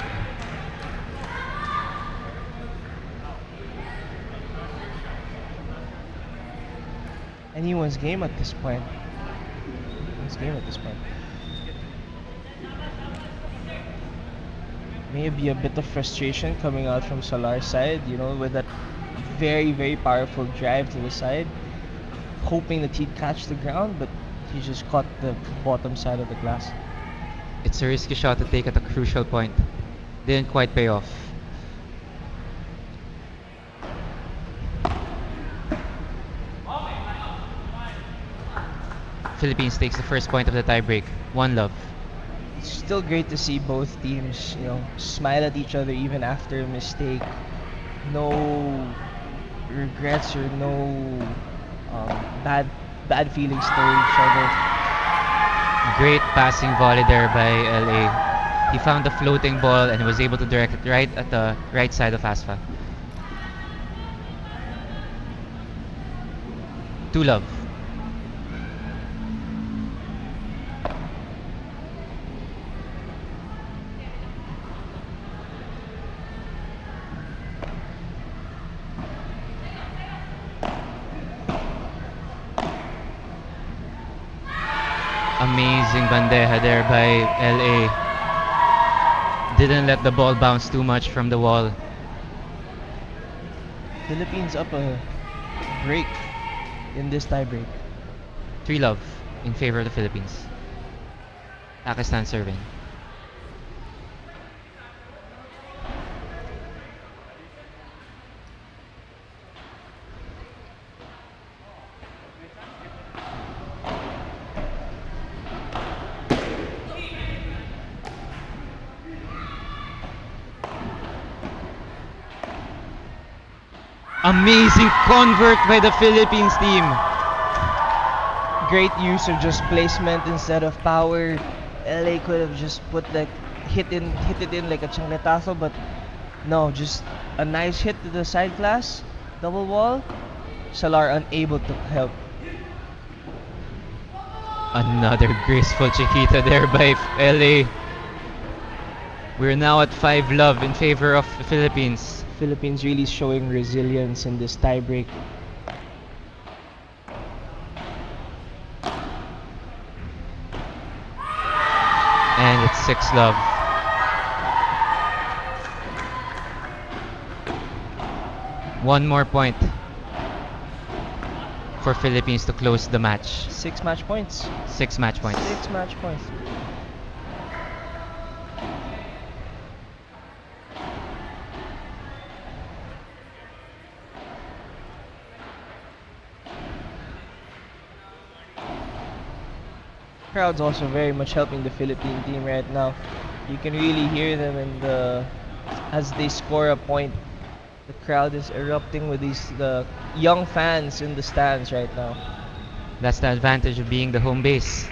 Speaker 3: Anyone's game at this point. Anyone's game at this point. Maybe a bit of frustration coming out from Solar's side, with that very, very powerful drive to the side, hoping that he'd catch the ground, but he just caught the bottom side of the glass.
Speaker 1: It's a risky shot to take at a crucial point. Didn't quite pay off. Philippines takes the first point of the tiebreak. 1-love.
Speaker 3: It's still great to see both teams, smile at each other even after a mistake. No regrets or no bad feelings toward each other.
Speaker 1: Great passing volley there by LA. He found the floating ball and was able to direct it right at the right side of Asfa. 2-love. Amazing bandeja there by LA. Didn't let the ball bounce too much from the wall.
Speaker 3: Philippines up a break in this tiebreak.
Speaker 1: 3-love in favor of the Philippines. Pakistan serving. Amazing convert by the Philippines team.
Speaker 3: Great use of just placement instead of power. LA could have just put like hit it in like a changletazo, but no, just a nice hit to the side glass, double wall. Salar unable to help.
Speaker 1: Another graceful Chiquita there by LA. We're now at 5 love in favor of the Philippines.
Speaker 3: Philippines really showing resilience in this tiebreak.
Speaker 1: And it's 6 love. One more point for Philippines to close the match.
Speaker 3: 6 match points.
Speaker 1: 6 match points.
Speaker 3: 6 match points. Crowd's also very much helping the Philippine team right now. You can really hear them in the as they score a point. The crowd is erupting with the young fans in the stands right now.
Speaker 1: That's the advantage of being the home base.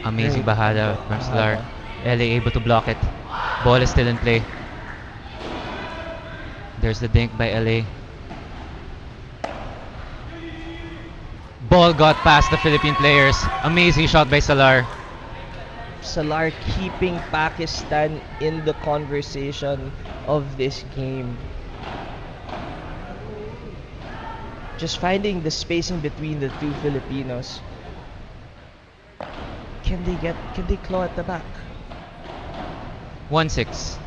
Speaker 1: Amazing
Speaker 3: Great.
Speaker 1: bahada from Salar. LA able to block it. Ball is still in play. There's the dink by LA. Ball got past the Philippine players. Amazing shot by Salar.
Speaker 3: Salar keeping Pakistan in the conversation of this game. Just finding the spacing between the two Filipinos. Can they claw at the back?
Speaker 1: 1-6.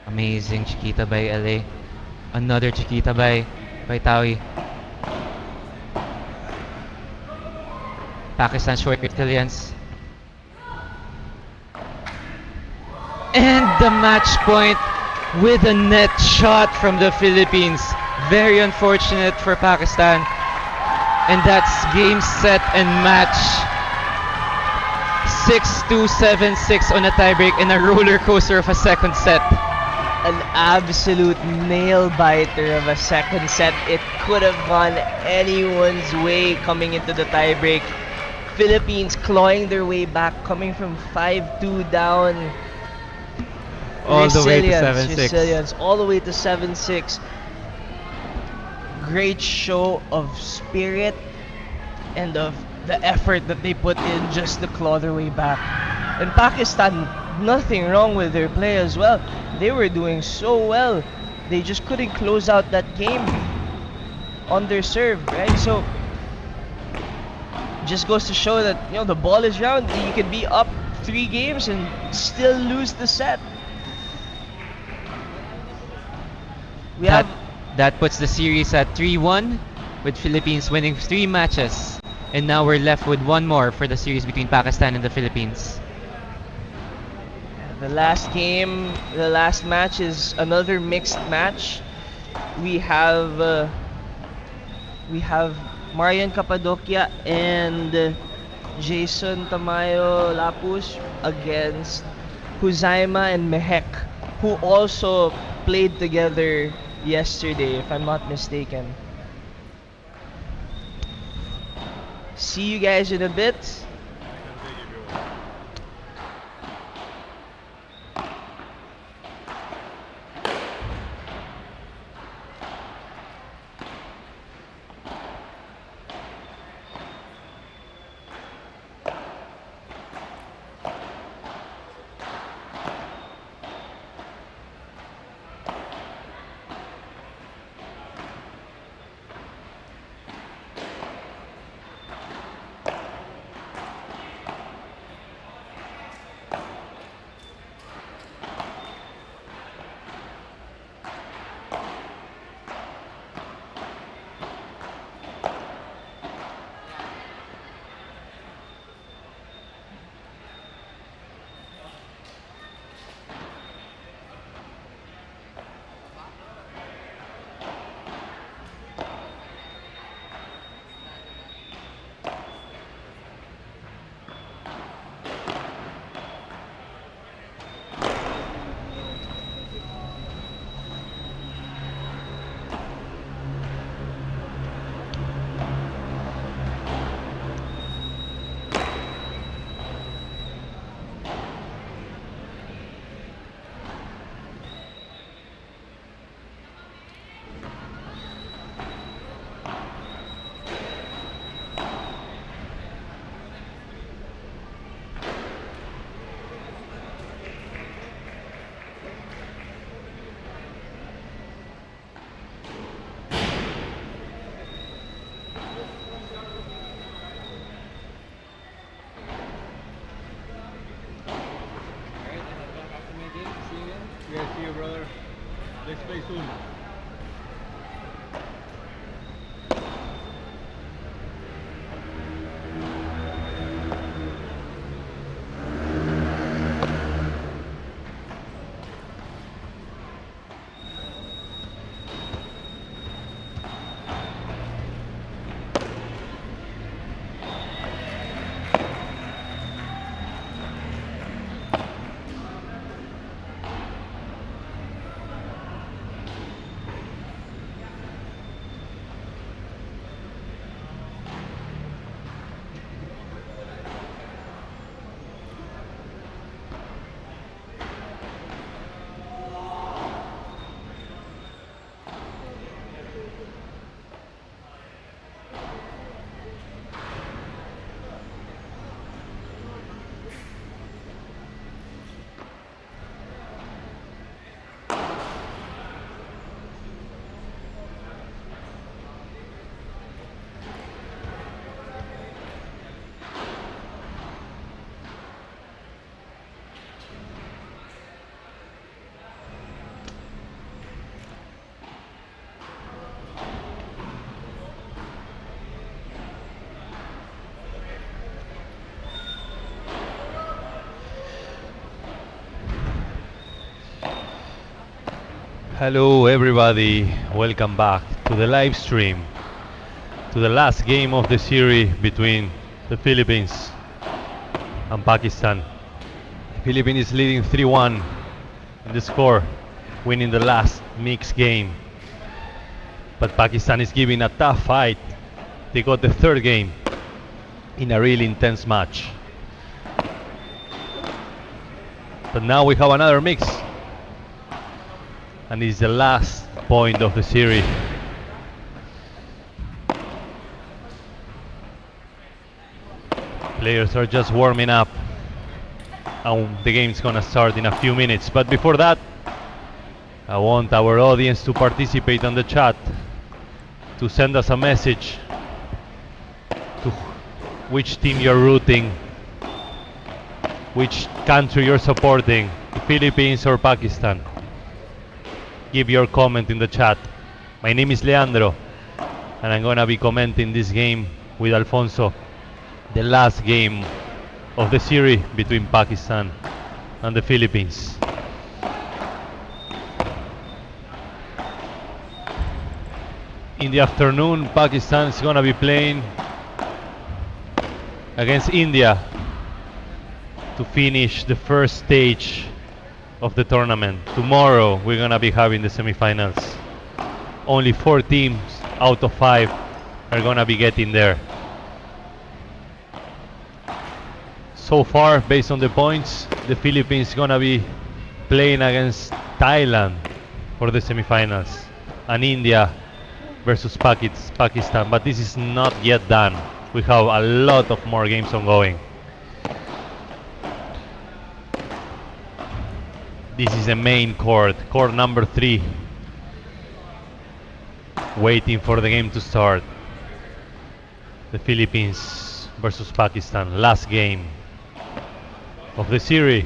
Speaker 1: Amazing Chiquita by LA. Another Chiquita by Tawi. Pakistan showing resilience. And the match point with a net shot from the Philippines. Very unfortunate for Pakistan. And that's game, set, and match. 6-2, 7-6 on a tiebreak in a roller coaster of a second set.
Speaker 3: An absolute nail biter of a second set. It could have gone anyone's way coming into the tiebreak. Philippines clawing their way back, coming from 5-2 down.
Speaker 1: All the way to 7-6.
Speaker 3: Resilience, all the way to 7-6. Great show of spirit and of the effort that they put in just to claw their way back. And Pakistan, nothing wrong with their play as well. They were doing so well. They just couldn't close out that game on their serve, right? So just goes to show that the ball is round. You can be up 3 games and still lose the set.
Speaker 1: That puts the series at 3-1, with Philippines winning 3 matches. And now we're left with one more for the series between Pakistan and the Philippines.
Speaker 3: The last game, the last match is another mixed match. We have Marian Cappadocia and Jason Tamayo Lapus against Huzaima and Mehek, who also played together yesterday, if I'm not mistaken. See you guys in a bit.
Speaker 2: Hello, everybody. Welcome back to the live stream, to the last game of the series between the Philippines and Pakistan. Philippines is leading 3-1 in the score, winning the last mixed game. But Pakistan is giving a tough fight. They got the third game in a really intense match. But now we have another mix, and it's the last point of the series. Players are just warming up, and the game's gonna start in a few minutes. But before that, I want our audience to participate on the chat, to send us a message to which team you're rooting, which country you're supporting, the Philippines or Pakistan. Give your comment in the chat. My name is Leandro, and I'm gonna be commenting this game with Alfonso, the last game of the series between Pakistan and the Philippines. In the afternoon, Pakistan is gonna be playing against India to finish the first stage of the tournament. Tomorrow we're gonna be having the semifinals. Only 4 teams out of 5 are gonna be getting there. So far, based on the points, the Philippines gonna be playing against Thailand for the semifinals, and India versus Pakistan. But this is not yet done. We have a lot of more games ongoing. This is the main court, court number 3, waiting for the game to start. The Philippines versus Pakistan, last game of the series.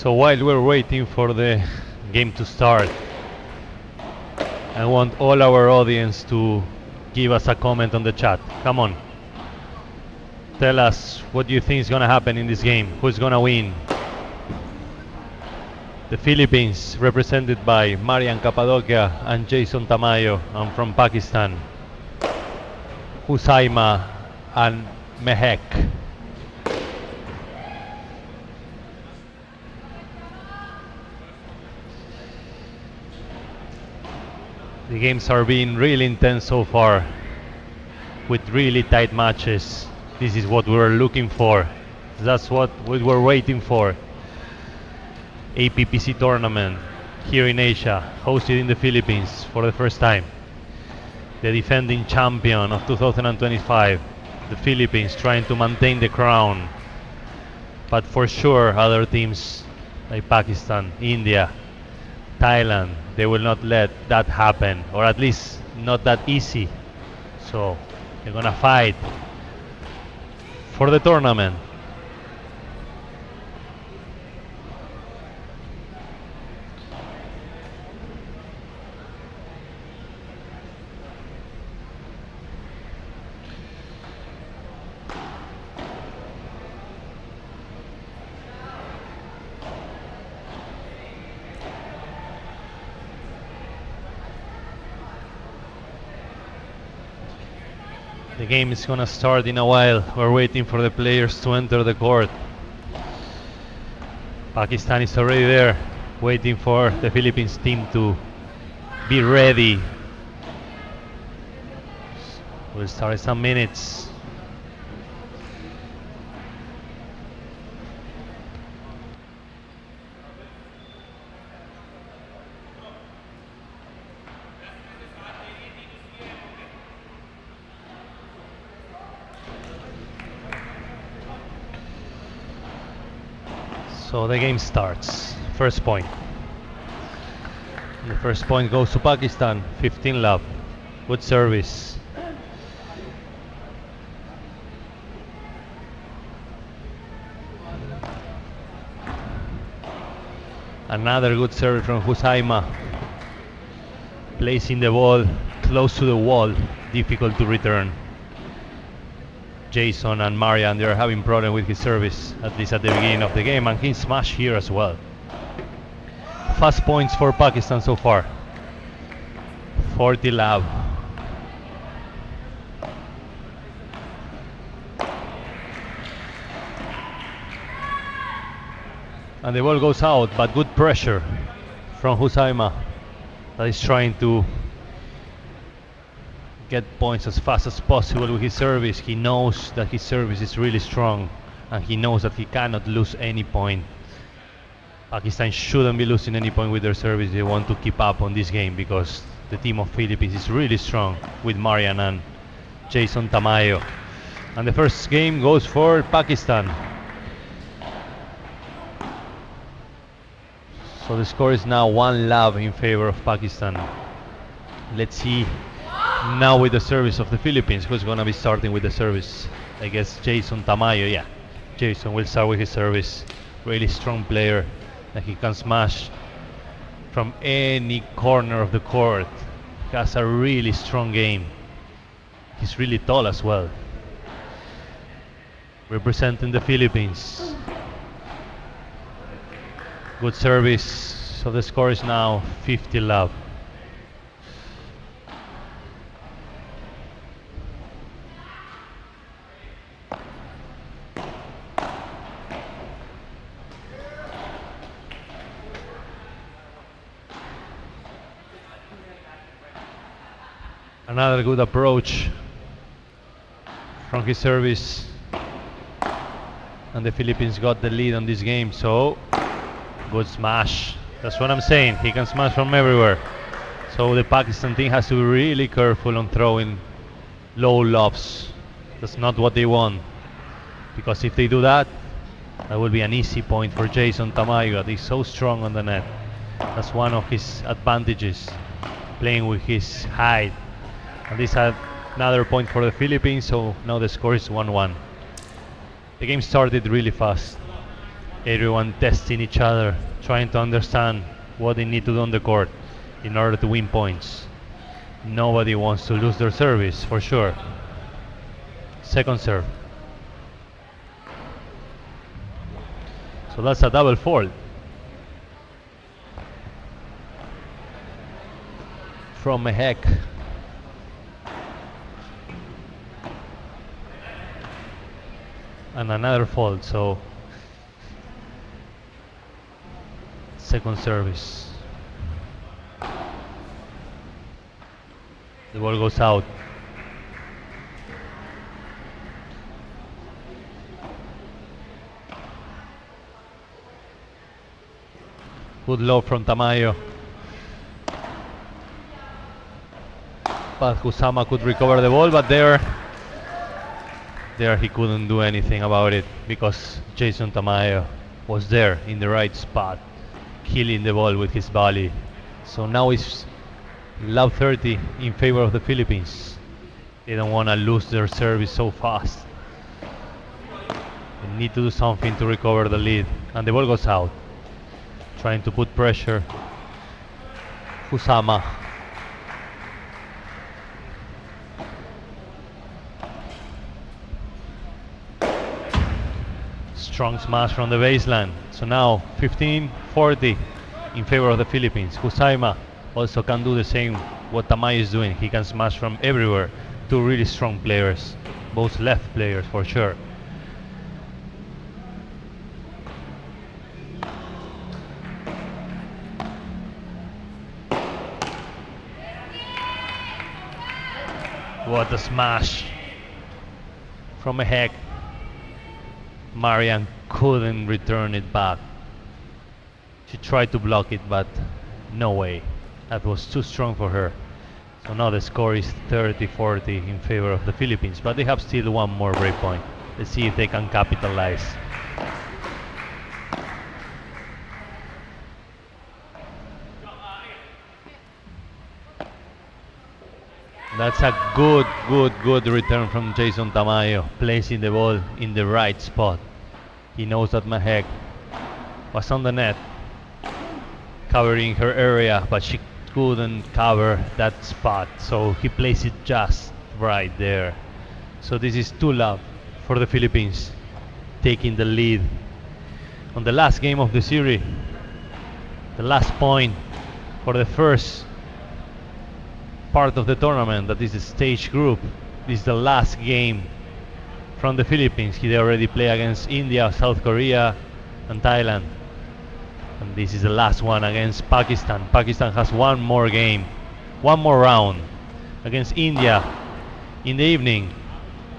Speaker 2: So while we're waiting for the game to start, I want all our audience to give us a comment on the chat. Come on. Tell us what you think is going to happen in this game. Who's going to win? The Philippines, represented by Marian Cappadocia and Jason Tamayo, and from Pakistan, Husaima and Mehek. The games are being really intense so far, with really tight matches. This is what we were looking for. That's what we were waiting for. APPC tournament here in Asia, hosted in the Philippines for the first time. The defending champion of 2025, the Philippines, trying to maintain the crown. But for sure, other teams like Pakistan, India, Thailand, they will not let that happen, or at least not that easy. So they're gonna fight for the tournament. The game is gonna start in a while. We're waiting for the players to enter the court. Pakistan is already there, waiting for the Philippines team to be ready. We'll start in some minutes. So the game starts. First point. The first point goes to Pakistan. 15 love. Good service. Another good service from Husaima. Placing the ball close to the wall. Difficult to return. Jason and Marian, they're having problem with his service, at least at the beginning of the game, and he smashed here as well. Fast points for Pakistan so far. 40 love. And the ball goes out, but good pressure from Husaima, that is trying to get points as fast as possible with his service. He knows that his service is really strong, and he knows that he cannot lose any point. Pakistan shouldn't be losing any point with their service. They want to keep up on this game because the team of Philippines is really strong with Marian and Jason Tamayo. And the first game goes for Pakistan. So the score is now 1 love in favor of Pakistan. Let's see now with the service of the Philippines, who's gonna be starting with the service. I guess Jason Tamayo, yeah. Jason will start with his service. Really strong player that he can smash from any corner of the court. He has a really strong game. He's really tall as well. Representing the Philippines. Good service. So the score is now 50 love. Another good approach from his service, and the Philippines got the lead on this game. So good smash. That's what I'm saying. He can smash from everywhere. So the Pakistan team has to be really careful on throwing low lobs. That's not what they want, because if they do that, that will be an easy point for Jason Tamayo. He's so strong on the net. That's one of his advantages, playing with his height. And this had another point for the Philippines, so now the score is 1-1. The game started really fast. Everyone testing each other, trying to understand what they need to do on the court in order to win points. Nobody wants to lose their service, for sure. Second serve. So that's a double fault from Mehek. And another fault, so second service. The ball goes out. Good lob from Tamayo. But Kusama could recover the ball, but there he couldn't do anything about it because Jason Tamayo was there in the right spot, killing the ball with his volley. So now it's love 30 in favor of the Philippines. They don't want to lose their service so fast. They need to do something to recover the lead. And the ball goes out. Trying to put pressure. Kusama. Strong smash from the baseline. So now 15-40 in favor of the Philippines. Kusama also can do the same what Tamay is doing. He can smash from everywhere. Two really strong players. Both left players for sure. What a smash from Mehek. Marian couldn't return it back. She tried to block it, but no way. That was too strong for her. So now the score is 30-40 in favor of the Philippines, but they have still one more break point. Let's see if they can capitalize. That's a good return from Jason Tamayo, placing the ball in the right spot. He knows that Mahek was on the net, covering her area, but she couldn't cover that spot, so he placed it just right there. So this is 2-love for the Philippines, taking the lead on the last game of the series. The last point for the first part of the tournament, that is the stage group. This is the last game from the Philippines. They already play against India, South Korea and Thailand, and this is the last one against Pakistan. Pakistan has one more game, one more round against India in the evening.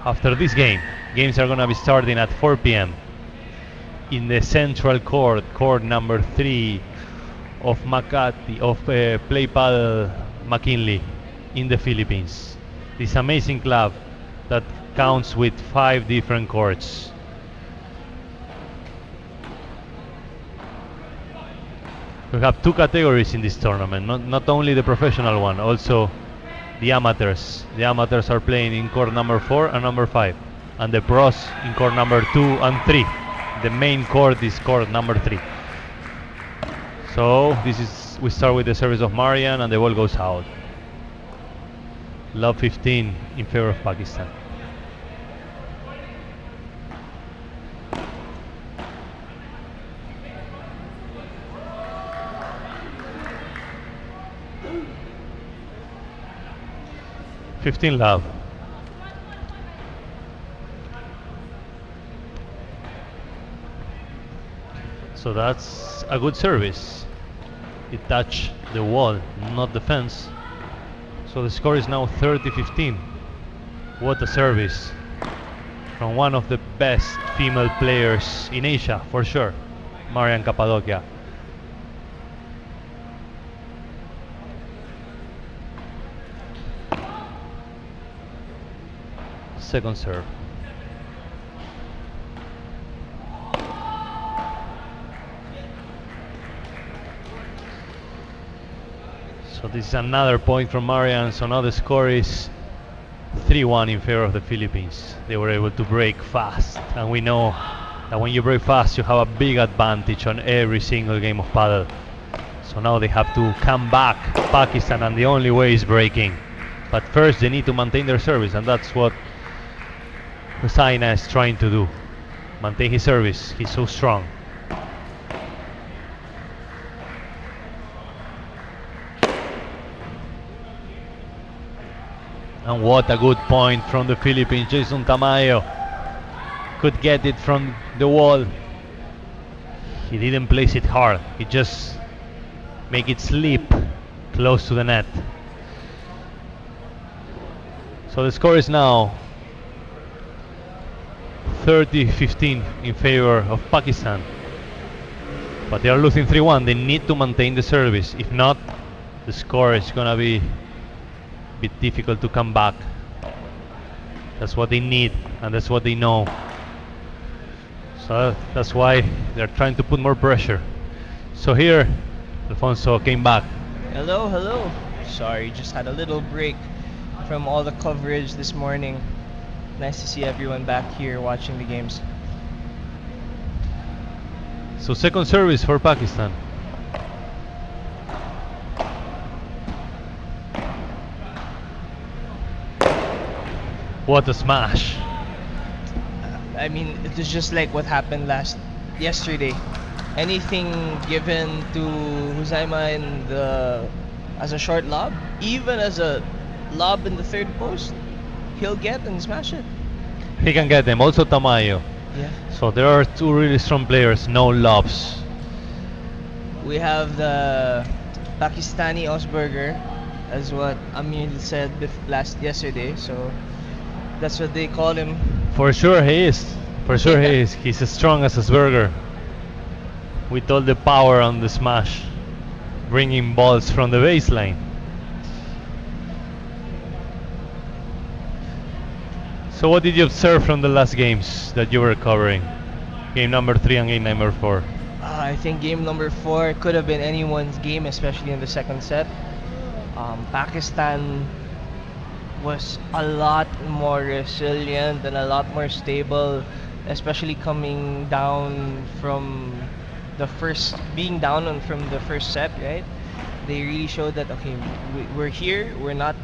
Speaker 2: After this game, games are going to be starting at 4 p.m. in the central court, court number 3 of Makati, of Playpal McKinley in the Philippines. This amazing club that counts with 5 different courts. We have 2 categories in this tournament, not only the professional one, also the amateurs. The amateurs are playing in court number 4 and number 5, and the pros in court number 2 and 3. The main court is court number 3. So we start with the service of Marian, and the ball goes out. Love 15 in favor of Pakistan. Love. So that's a good service. It touched the wall, not the fence. So the score is now 30-15. What a service from one of the best female players in Asia, for sure, Marian Cappadocia. Second serve. So this is another point from Marian. So now the score is 3-1 in favor of the Philippines. They were able to break fast, and we know that when you break fast, you have a big advantage on every single game of paddle. So now they have to come back, Pakistan, and the only way is breaking. But first they need to maintain their service, and that's what Hussaina is trying to do. Maintain his service, he's so strong. And what a good point from the Philippines. Jason Tamayo could get it from the wall. He didn't place it hard, he just make it slip close to the net. So the score is now 30-15 in favor of Pakistan. But they are losing 3-1. They need to maintain the service. If not, the score is gonna be a bit difficult to come back. That's what they need, and that's what they know. So that's why they're trying to put more pressure. So here, Alfonso came back.
Speaker 3: Hello, hello. Sorry, just had a little break from all the coverage this morning. Nice to see everyone back here watching the games.
Speaker 2: So second service for Pakistan. What a smash.
Speaker 3: I mean, it was just like what happened yesterday. Anything given to Huzaima as a short lob, even as a lob in the third post, he'll get and smash it.
Speaker 2: He can get them. Also Tamayo.
Speaker 3: Yeah.
Speaker 2: So there are two really strong players, no lobs.
Speaker 3: We have the Pakistani Osberger, as what Amil said yesterday. So that's what they call him.
Speaker 2: For sure he is. For sure he is. He's as strong as Asperger. With all the power on the smash, bringing balls from the baseline. So what did you observe from the last games that you were covering? Game number 3 and game number 4.
Speaker 3: I think game number 4 could have been anyone's game, especially in the second set. Pakistan was a lot more resilient and a lot more stable, especially coming down from being down from the first set, right? They really showed that, okay, we're here, we're not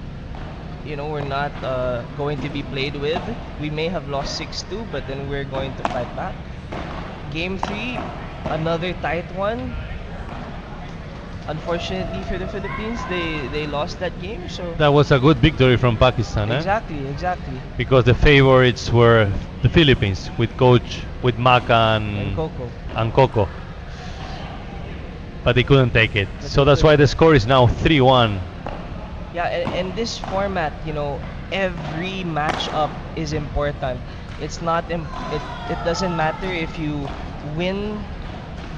Speaker 3: going to be played with. We may have lost 6-2, but then we're going to fight back. Game 3, another tight one. Unfortunately for the Philippines, they lost that game. So
Speaker 2: That was a good victory from Pakistan,
Speaker 3: exactly.
Speaker 2: because the favorites were the Philippines with Maka
Speaker 3: And Coco.
Speaker 2: and Coco. But they couldn't take it.
Speaker 3: But
Speaker 2: So
Speaker 3: they
Speaker 2: that's why
Speaker 3: couldn't.
Speaker 2: the score is now 3-1.
Speaker 3: Yeah, and this format, every matchup is important. It's not it doesn't matter if you win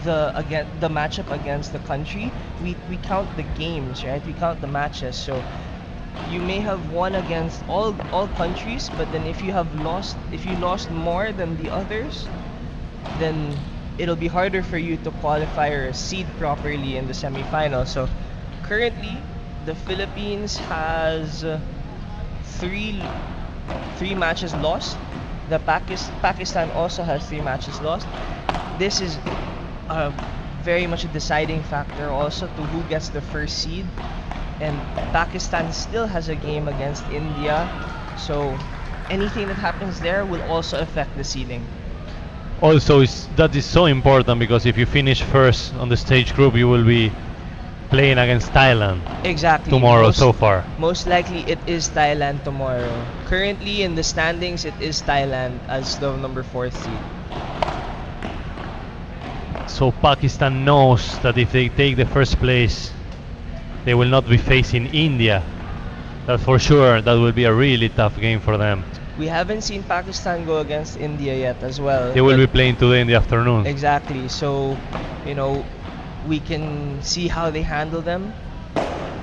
Speaker 3: the matchup against the country. We count the games, right? We count the matches. So you may have won against all countries, but then if you lost more than the others, then it'll be harder for you to qualify or seed properly in the semifinals. So currently, the Philippines has three matches lost. The Pakistan also has 3 matches lost. This is very much a deciding factor also to who gets the first seed. And Pakistan still has a game against India, so anything that happens there will also affect the seeding.
Speaker 2: Also, that is so important because if you finish first on the stage group, you will be playing against Thailand
Speaker 3: Exactly.
Speaker 2: tomorrow so far.
Speaker 3: Most likely it is Thailand tomorrow. Currently in the standings, it is Thailand as the number 4th seed.
Speaker 2: So Pakistan knows that if they take the first place, they will not be facing India. That for sure, that will be a really tough game for them.
Speaker 3: We haven't seen Pakistan go against India yet as well.
Speaker 2: They will be
Speaker 3: but-
Speaker 2: playing today in the afternoon.
Speaker 3: Exactly. So, we can see how they handle them.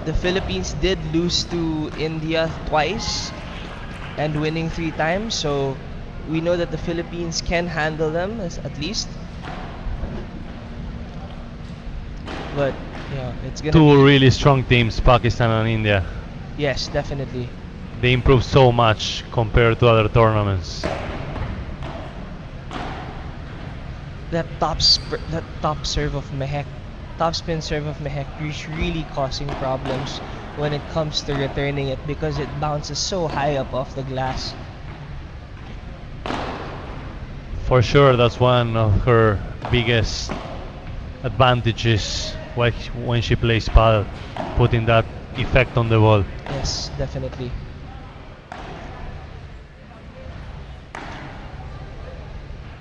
Speaker 3: The Philippines did lose to India twice and winning 3 times. So we know that the Philippines can handle them at least. But it's gonna
Speaker 2: Two
Speaker 3: be,
Speaker 2: really strong teams, Pakistan and India.
Speaker 3: yes, definitely.
Speaker 2: They improved so much compared to other tournaments.
Speaker 3: that top serve of Mehek, top spin serve of Mehek is really causing problems when it comes to returning it because it bounces so high up off the glass.
Speaker 2: For sure, that's one of her biggest advantages when she plays paddle, putting that effect on the ball.
Speaker 3: Yes, definitely.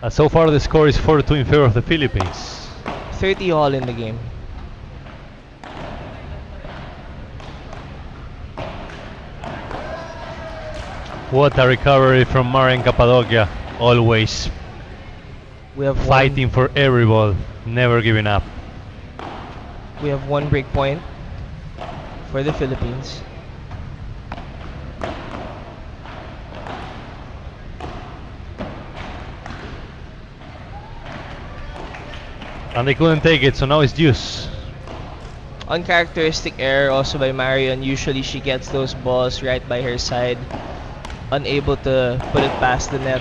Speaker 2: So far, the score is 4-2 in favor of the Philippines.
Speaker 3: 30 all in the game.
Speaker 2: What a recovery from Marian Cappadocia, always
Speaker 3: We have
Speaker 2: fighting for every ball, never giving up.
Speaker 3: We have one break point for the Philippines.
Speaker 2: And they couldn't take it, so now it's deuce.
Speaker 3: Uncharacteristic error also by Marion. Usually she gets those balls right by her side, unable to put it past the net.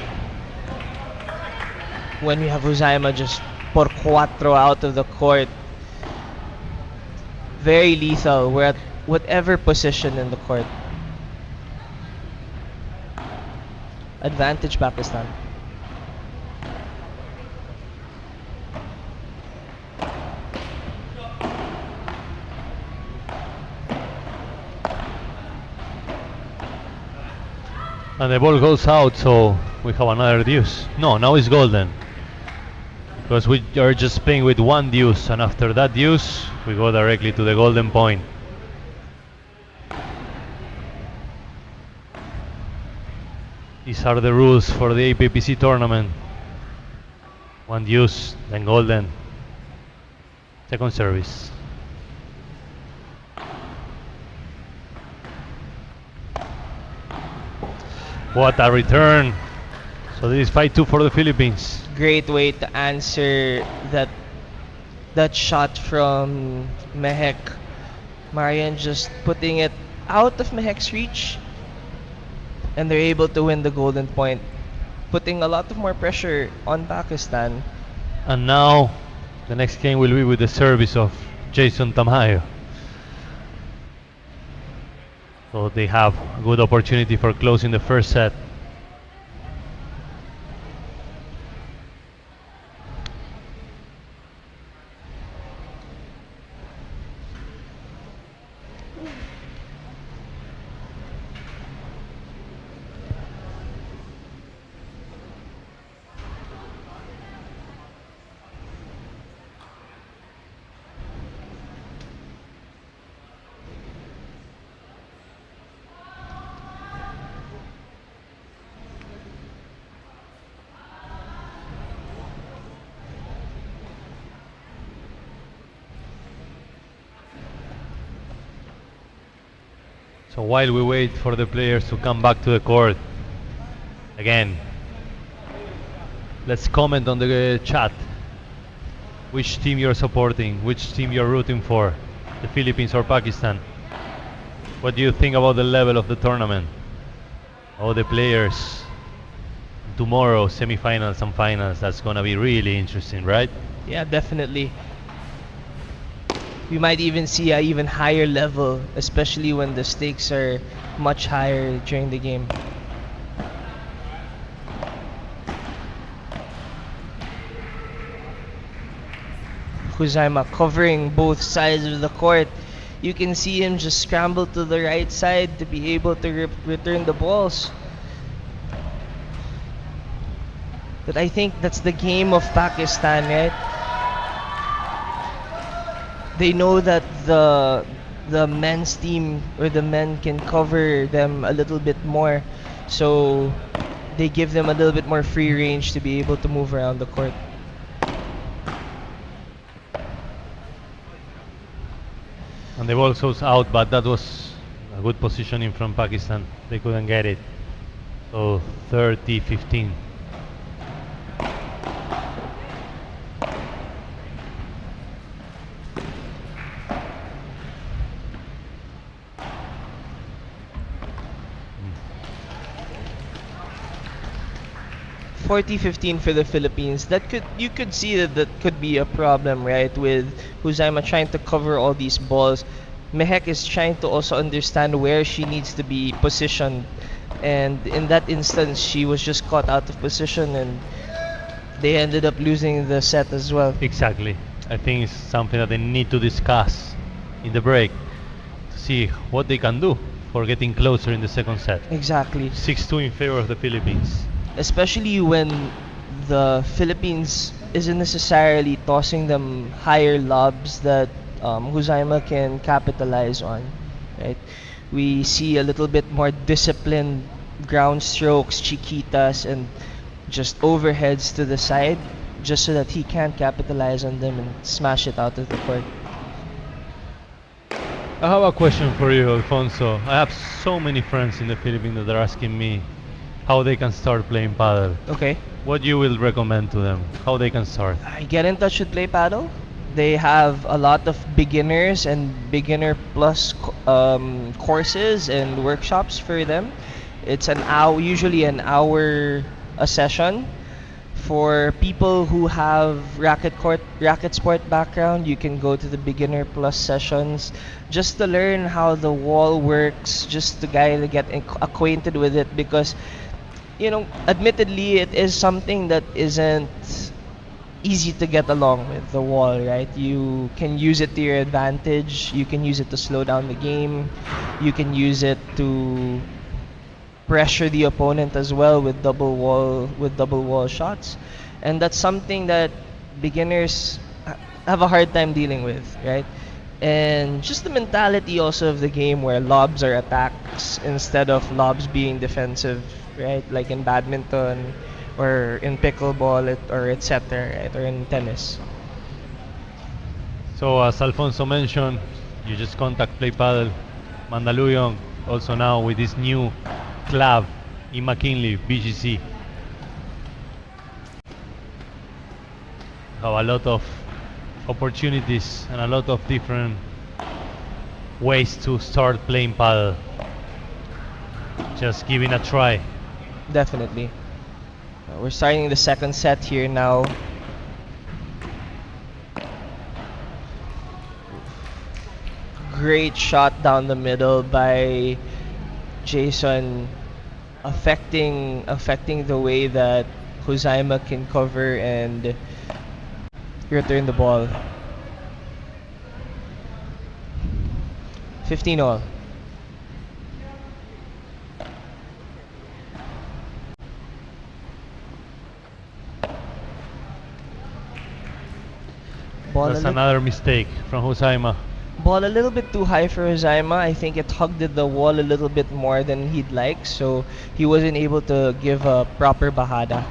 Speaker 3: When we have Rosaima just por cuatro out of the court, very lethal. We're at whatever position in the court. Advantage Pakistan.
Speaker 2: And the ball goes out, so we have another deuce. No, now it's golden. Because we are just playing with one deuce, and after that deuce, we go directly to the golden point. These are the rules for the APPC tournament. One deuce, then golden. Second service. What a return. So this is 5-2 for the Philippines.
Speaker 3: Great way to answer that shot from Mehek. Marian just putting it out of Mehek's reach, and they're able to win the golden point, putting a lot of more pressure on Pakistan.
Speaker 2: And now the next game will be with the service of Jason Tamayo. So they have a good opportunity for closing the first set. So while we wait for the players to come back to the court, again, let's comment on the chat. Which team you're supporting, which team you're rooting for, the Philippines or Pakistan? What do you think about the level of the tournament? All the players. Tomorrow, semifinals and finals, that's gonna be really interesting, right?
Speaker 3: Yeah, definitely. We might even see a even higher level, especially when the stakes are much higher during the game. Huzaima covering both sides of the court. You can see him just scramble to the right side to be able to return the balls. But I think that's the game of Pakistan, right? They know that the men's team or the men can cover them a little bit more, so they give them a little bit more free range to be able to move around the court.
Speaker 2: And the ball goes out, but that was a good positioning from Pakistan. They couldn't get it. So 30-15.
Speaker 3: 40-15 for the Philippines. That could you could see that that could be a problem, right? With Huzaima trying to cover all these balls. Mehek is trying to also understand where she needs to be positioned, and in that instance, she was just caught out of position, and they ended up losing the set as well.
Speaker 2: Exactly. I think it's something that they need to discuss in the break to see what they can do for getting closer in the second set.
Speaker 3: Exactly.
Speaker 2: 6-2 in favor of the Philippines.
Speaker 3: Especially when the Philippines isn't necessarily tossing them higher lobs that Huzaima can capitalize on, right? We see a little bit more disciplined ground strokes, chiquitas, and just overheads to the side, just so that he can capitalize on them and smash it out of the court.
Speaker 2: I have a question for you, Alfonso. I have so many friends in the Philippines that are asking me how they can start playing paddle.
Speaker 3: Okay.
Speaker 2: What you will recommend to them? How they can start?
Speaker 3: I get in touch with Play Paddle. They have a lot of beginners and beginner plus courses and workshops for them. It's an hour, usually an hour a session. For people who have racket sport background, you can go to the beginner plus sessions just to learn how the wall works, just to get acquainted with it, because admittedly, it is something that isn't easy to get along with the wall, right? You can use it to your advantage. You can use it to slow down the game. You can use it to pressure the opponent as well with double wall shots. And that's something that beginners have a hard time dealing with, right? And just the mentality also of the game where lobs are attacks instead of lobs being defensive, right? Like in badminton or in pickleball or etc. Right? Or in tennis.
Speaker 2: So as Alfonso mentioned, you just contact Play Paddle Mandaluyong also now with this new club in McKinley, BGC. Have a lot of opportunities and a lot of different ways to start playing paddle. Just giving a try.
Speaker 3: Definitely. We're starting the second set here now. Great shot down the middle by Jason, affecting the way that Huzaima can cover and return the ball. 15 all.
Speaker 2: That's another mistake from Huzaima.
Speaker 3: Ball a little bit too high for Huzaima. I think it hugged the wall a little bit more than he'd like, so he wasn't able to give a proper bahada.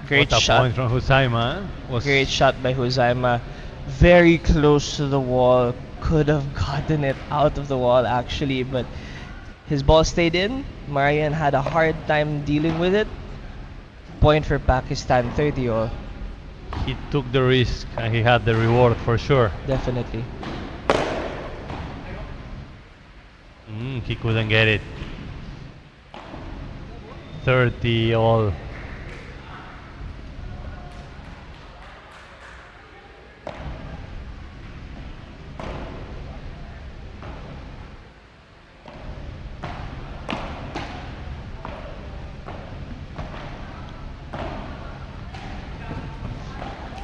Speaker 3: Great
Speaker 2: what a
Speaker 3: shot.
Speaker 2: point from Huzaima.
Speaker 3: Great shot by Huzaima. Very close to the wall. Could have gotten it out of the wall actually, but his ball stayed in. Marian had a hard time dealing with it. Point for Pakistan, 30 all.
Speaker 2: He took the risk and he had the reward for sure.
Speaker 3: Definitely.
Speaker 2: He couldn't get it. 30 all.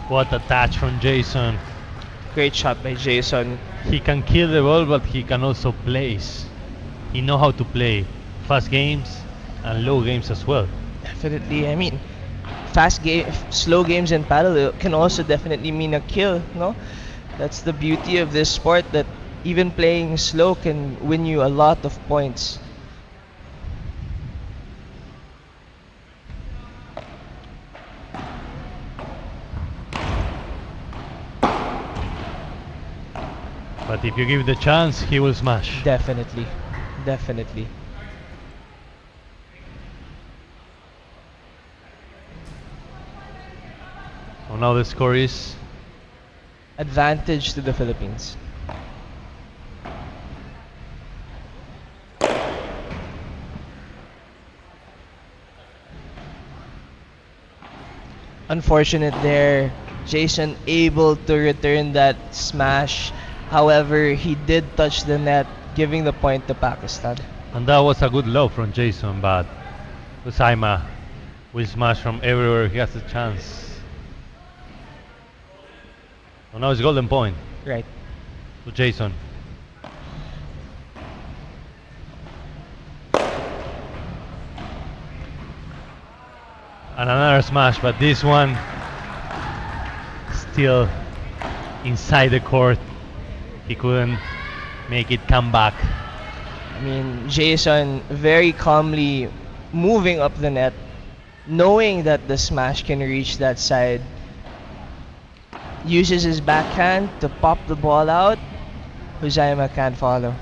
Speaker 2: What a touch from Jason.
Speaker 3: Great shot by Jason.
Speaker 2: He can kill the ball, but he can also place. He know how to play fast games and low games as well.
Speaker 3: Definitely. I mean, slow games in paddle can also definitely mean a kill, no? That's the beauty of this sport, that even playing slow can win you a lot of points.
Speaker 2: But if you give the chance, he will smash.
Speaker 3: Definitely. Definitely.
Speaker 2: So now the score is
Speaker 3: Advantage to the Philippines. Unfortunate there. Jason able to return that smash. However, he did touch the net, giving the point to Pakistan.
Speaker 2: and that was a good lob from Jason, but Usaima will smash from everywhere he has a chance. So now it's golden point
Speaker 3: Right.
Speaker 2: to Jason. And another smash, but this one still inside the court. He couldn't make it come back.
Speaker 3: I mean, Jason very calmly moving up the net, knowing that the smash can reach that side. Uses his backhand to pop the ball out. Huzaima can't follow.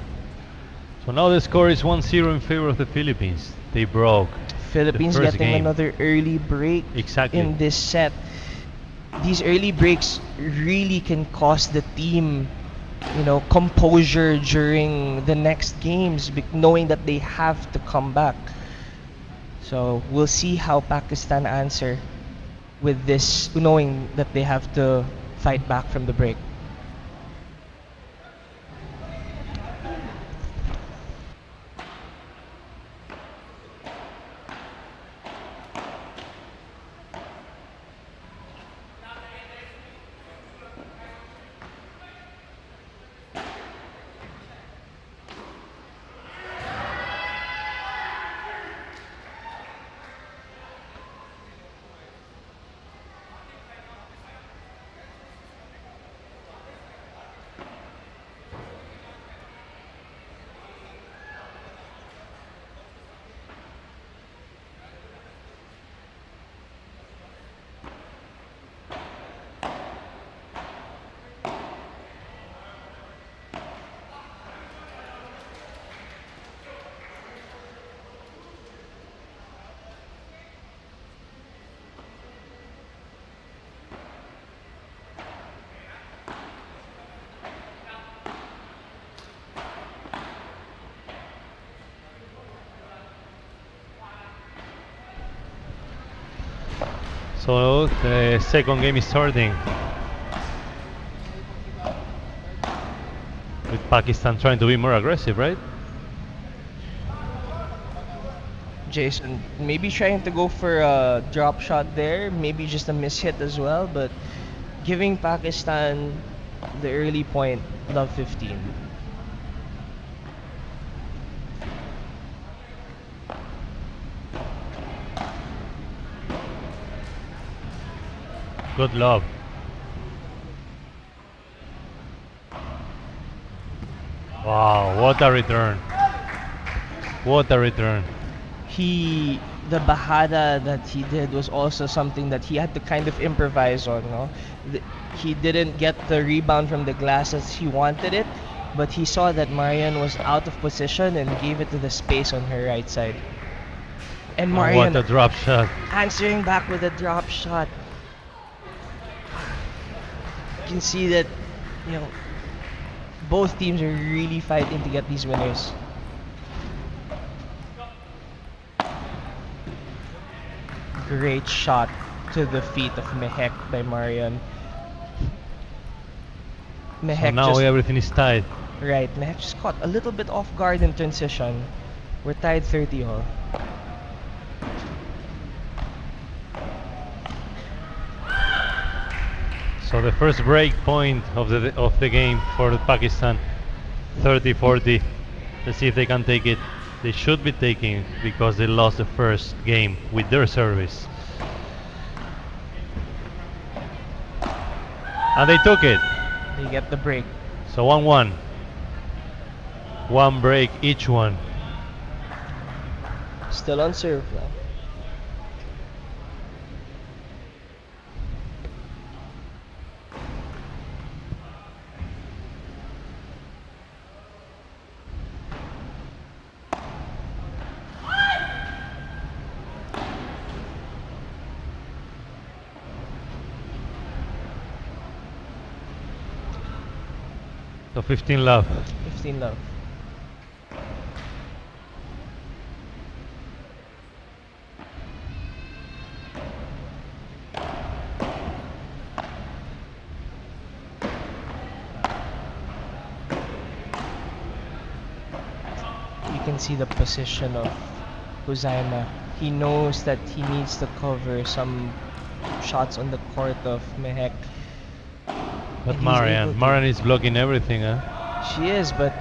Speaker 2: So now the score is 1-0 in favor of the Philippines. They broke
Speaker 3: Philippines
Speaker 2: the first
Speaker 3: getting
Speaker 2: game.
Speaker 3: another early break
Speaker 2: Exactly.
Speaker 3: in this set. These early breaks really can cost the team, composure during the next games, knowing that they have to come back. So we'll see how Pakistan answer with this, knowing that they have to fight back from the break.
Speaker 2: So the second game is starting with Pakistan trying to be more aggressive, right?
Speaker 3: Jason maybe trying to go for a drop shot there, maybe just a miss hit as well, but giving Pakistan the early point, love 15.
Speaker 2: Good love. Wow, what a return. What a return.
Speaker 3: The bahada that he did was also something that he had to kind of improvise on, no? He didn't get the rebound from the glass as he wanted it, but he saw that Marian was out of position and gave it to the space on her right side. And
Speaker 2: And
Speaker 3: Marian
Speaker 2: what a drop shot.
Speaker 3: answering back with a drop shot. You can see that, you know, both teams are really fighting to get these winners. Great shot to the feet of Mehek by Marian.
Speaker 2: So
Speaker 3: Mehek
Speaker 2: now
Speaker 3: just
Speaker 2: everything is tied.
Speaker 3: right. Mehek just caught a little bit off guard in transition. We're tied 30 all.
Speaker 2: So the first break point of the game for Pakistan, 30-40. Let's see if they can take it. They should be taking it because they lost the first game with their service. And they took it.
Speaker 3: They get the break.
Speaker 2: So 1-1. One break each one.
Speaker 3: Still on serve now.
Speaker 2: So 15 love.
Speaker 3: 15 love. You can see the position of Huzaima. He knows that he needs to cover some shots on the court of Mehek.
Speaker 2: But
Speaker 3: And he's able
Speaker 2: Marian
Speaker 3: to.
Speaker 2: is blocking everything, huh?
Speaker 3: She is, but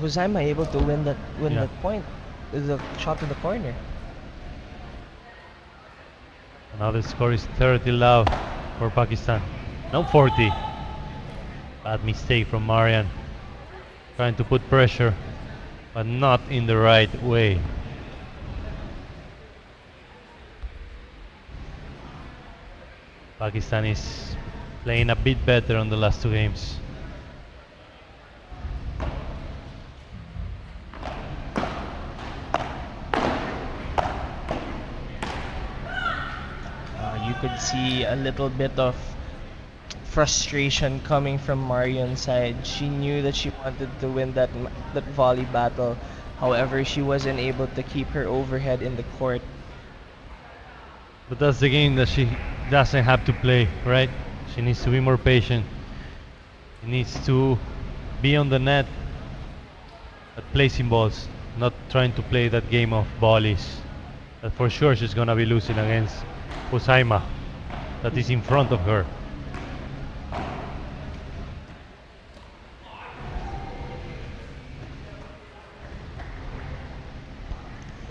Speaker 3: Huzaima able to win
Speaker 2: Yeah.
Speaker 3: that point. The shot in the corner.
Speaker 2: Another score is 30 love for Pakistan. No 40. Bad mistake from Marian. Trying to put pressure, but not in the right way. Pakistan is playing a bit better on the last two games.
Speaker 3: You could see a little bit of frustration coming from Marion's side. She knew that she wanted to win that volley battle. However, she wasn't able to keep her overhead in the court.
Speaker 2: But that's the game that she doesn't have to play, right? She needs to be more patient. She needs to be on the net at placing balls, not trying to play that game of volleys. That for sure she's gonna be losing against Usaima, that is in front of her.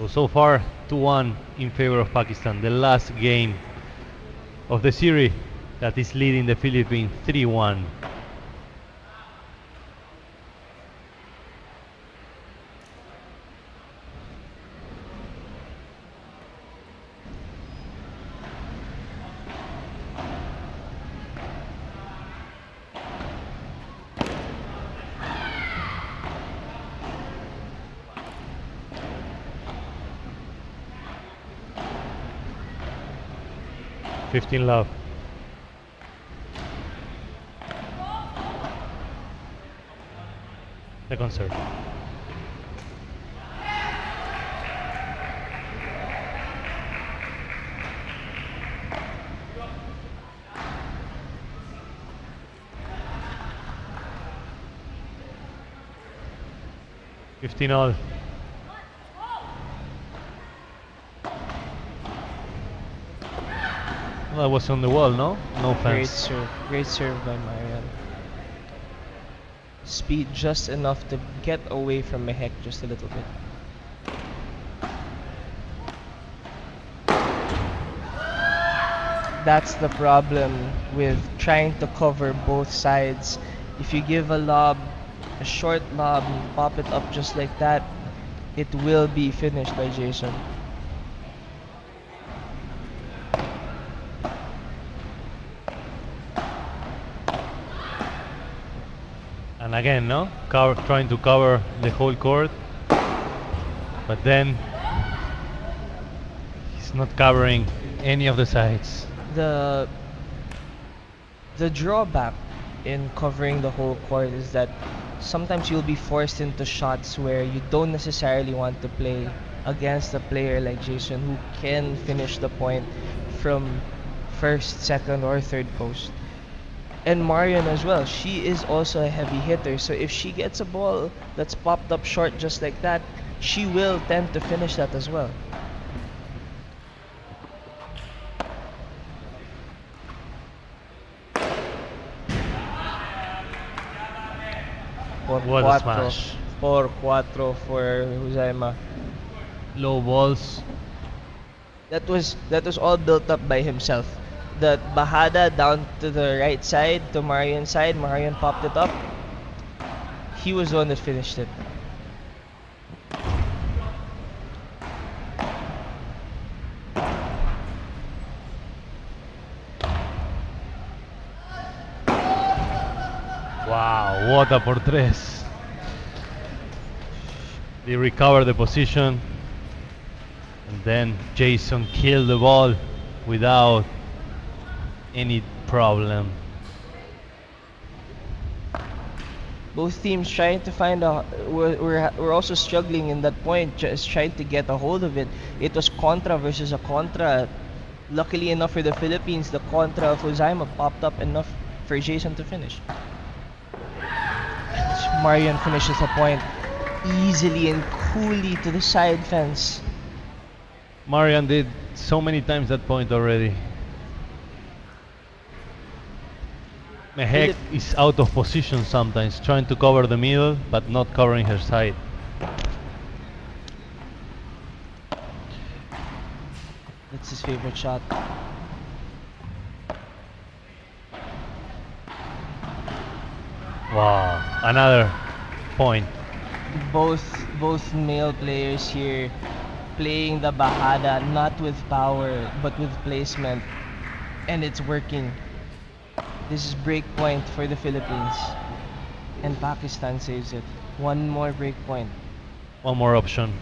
Speaker 2: So far, 2-1 in favor of Pakistan. The last game of the series that is leading the Philippines 3-1. Fifteen love. Second serve. Fifteen all. Well, that was on the wall, no? No
Speaker 3: Great
Speaker 2: fans.
Speaker 3: serve. Great serve by Marian. Speed just enough to get away from Mehek just a little bit. That's the problem with trying to cover both sides. If you give a lob, a short lob, and pop it up just like that, it will be finished by Jason.
Speaker 2: And again, no? Trying to cover the whole court. But then he's not covering any of the sides.
Speaker 3: The the drawback in covering the whole court is that sometimes you'll be forced into shots where you don't necessarily want to play against a player like Jason who can finish the point from first, second, or third post. And Marion as well, she is also a heavy hitter, so if she gets a ball that's popped up short just like that, she will tend to finish that as well. Por
Speaker 2: What a
Speaker 3: cuatro.
Speaker 2: smash.
Speaker 3: Por cuatro for Huzaima.
Speaker 2: Low balls.
Speaker 3: That was all built up by himself. That Bahada down to the right side, to Marion's side, Marion popped it up. He was the one that finished it.
Speaker 2: Wow, what a por tres. They recover the position. And then Jason killed the ball without any problem.
Speaker 3: Both teams trying to find a. We're also struggling in that point, just trying to get a hold of it. It was contra versus a contra. Luckily enough for the Philippines, the contra of Uzaima popped up enough for Jason to finish. Marian finishes the point easily and coolly to the side fence.
Speaker 2: Marian did so many times that point already. Mehek
Speaker 3: Philip-
Speaker 2: is out of position sometimes, trying to cover the middle but not covering her side.
Speaker 3: That's his favorite shot.
Speaker 2: Wow, another point.
Speaker 3: Both male players here playing the bajada not with power but with placement, and it's working. This is break point for the Philippines, and Pakistan saves it. One more break point.
Speaker 2: One more option.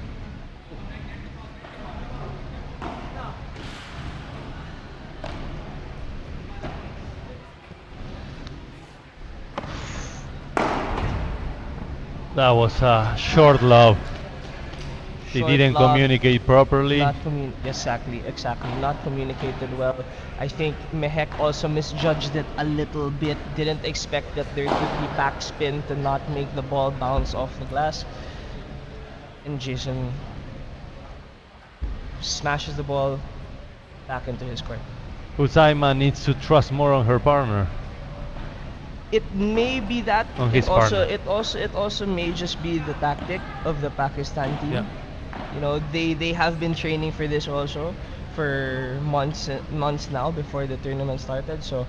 Speaker 2: That was a short love. They
Speaker 3: Short
Speaker 2: didn't
Speaker 3: lob,
Speaker 2: communicate properly.
Speaker 3: exactly, not communicated well. I think Mehek also misjudged it a little bit. Didn't expect that there could be backspin to not make the ball bounce off the glass. And Jason smashes the ball back into his court.
Speaker 2: Uzaima needs to trust more on her partner.
Speaker 3: It may be that.
Speaker 2: On his partner.
Speaker 3: It also may just be the tactic of the Pakistan team.
Speaker 2: Yeah.
Speaker 3: You know, they have been training for this also for months now before the tournament started. So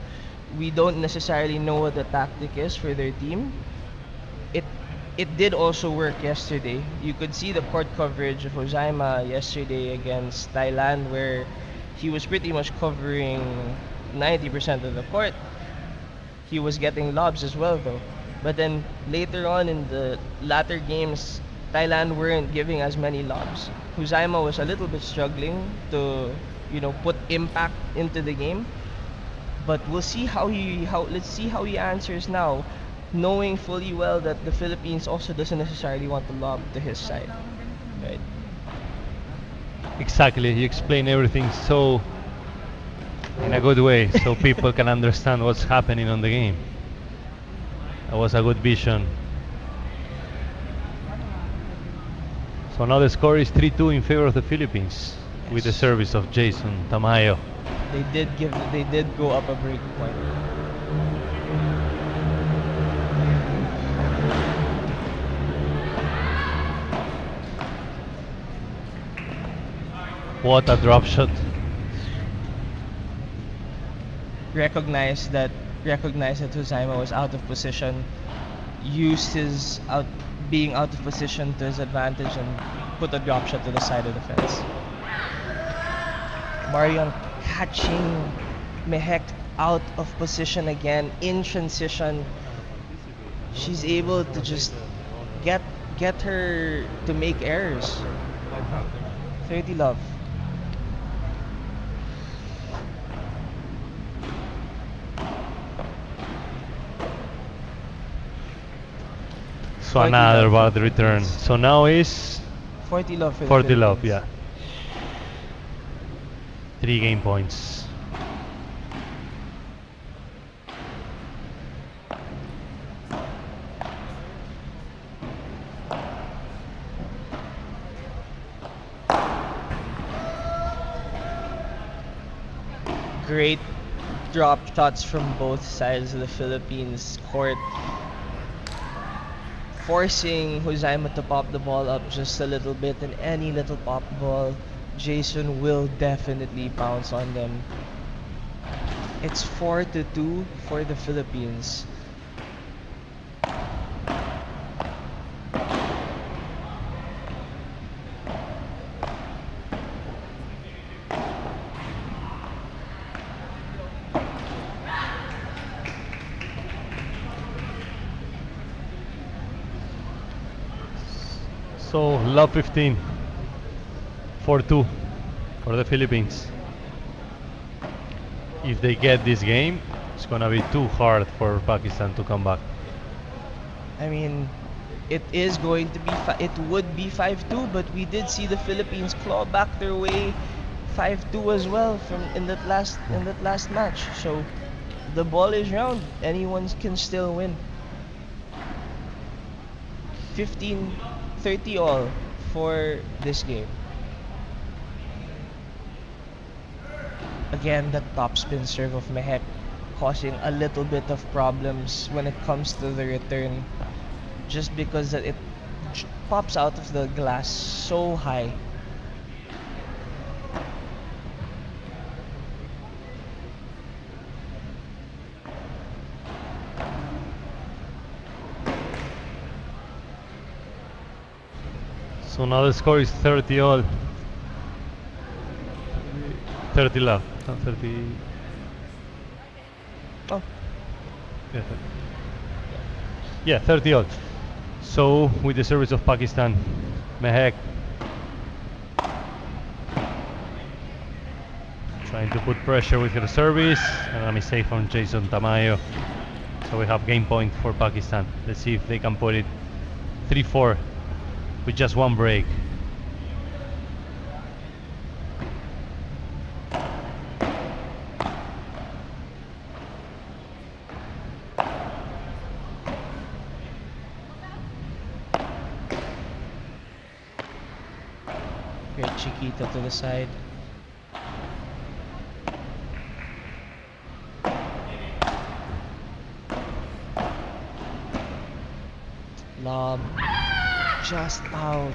Speaker 3: we don't necessarily know what the tactic is for their team. It it did also work yesterday. You could see the court coverage of Ozaima yesterday against Thailand, where he was pretty much covering 90% of the court. He was getting lobs as well though. But then later on in the latter games, Thailand weren't giving as many lobs. Huzaima was a little bit struggling to, put impact into the game. But we'll see let's see how he answers now, knowing fully well that the Philippines also doesn't necessarily want the lob to his side. Right?
Speaker 2: Exactly, he explained everything so in a good way, so people can understand what's happening on the game. That was a good vision. So now the score is 3-2 in favor of the Philippines with the
Speaker 3: Yes.
Speaker 2: service of Jason Tamayo.
Speaker 3: They did go up a break point.
Speaker 2: What a drop shot.
Speaker 3: recognized that recognized that Huzaima was out of position, used his out being out of position to his advantage and put a drop shot to the side of the fence. Marion catching Mehek out of position again in transition. She's able to just get get her to make errors. 30 love.
Speaker 2: So
Speaker 3: 40
Speaker 2: another
Speaker 3: love.
Speaker 2: bad return. So now is
Speaker 3: 40 love for the
Speaker 2: 40 love,
Speaker 3: Philippines.
Speaker 2: yeah. 3 game points.
Speaker 3: Great drop shots from both sides of the Philippines court, forcing Huzaima to pop the ball up just a little bit, and any little pop ball, Jason will definitely pounce on them. It's 4-2 for the Philippines.
Speaker 2: So love 15. 4-2 for the Philippines. If they get this game, it's gonna be too hard for Pakistan to come back.
Speaker 3: I mean, it would be 5-2, but we did see the Philippines claw back their way 5-2 as well from in that last match. So the ball is round. Anyone can still win. 15-30 all for this game. Again, the top spin serve of Mehek causing a little bit of problems when it comes to the return, just because that it pops out of the glass so high.
Speaker 2: So now the score is 30 all. 30 love. 30.
Speaker 3: Oh,
Speaker 2: Yeah, yeah, 30 all. So with the service of Pakistan, Mehak trying to put pressure with her service, and a mistake from Jason Tamayo. So we have game point for Pakistan. Let's see if they can put it 3-4 with just one break.
Speaker 3: great Chiquita to the side. Lob just out.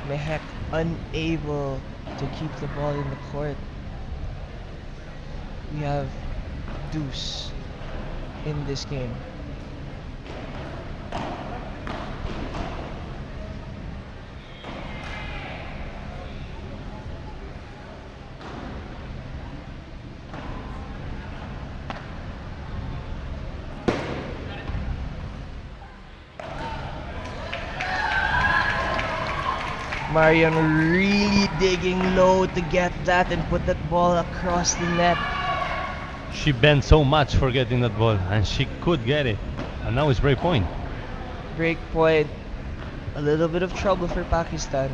Speaker 3: Mehek unable to keep the ball in the court. We have deuce in this game. Marion really digging low to get that and put that ball across the net.
Speaker 2: She bent so much for getting that ball, and she could get it. And now it's break point.
Speaker 3: Break point. A little bit of trouble for Pakistan.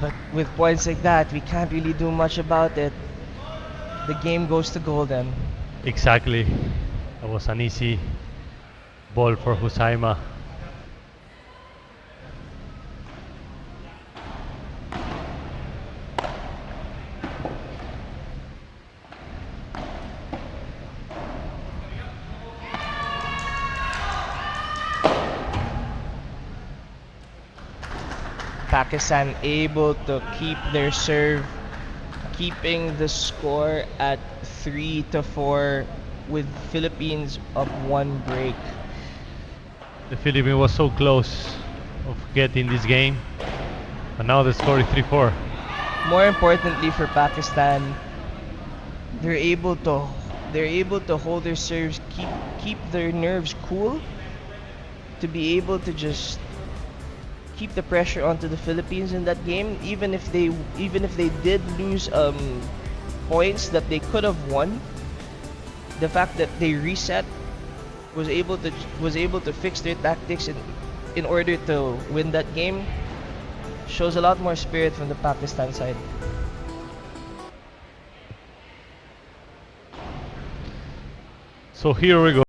Speaker 3: But with points like that, we can't really do much about it. The game goes to golden.
Speaker 2: Exactly. That was an easy ball for Husaima.
Speaker 3: Pakistan able to keep their serve, keeping the score at 3-4 with Philippines up one break.
Speaker 2: The Philippines was so close of getting this game, and now the score is 3-4.
Speaker 3: More importantly for Pakistan, they're able to they're able to hold their serves, keep their nerves cool to be able to just keep the pressure onto the Philippines in that game, even if they did lose points that they could have won. The fact that they reset was able to fix their tactics in order to win that game shows a lot more spirit from the Pakistan side.
Speaker 2: So here we go.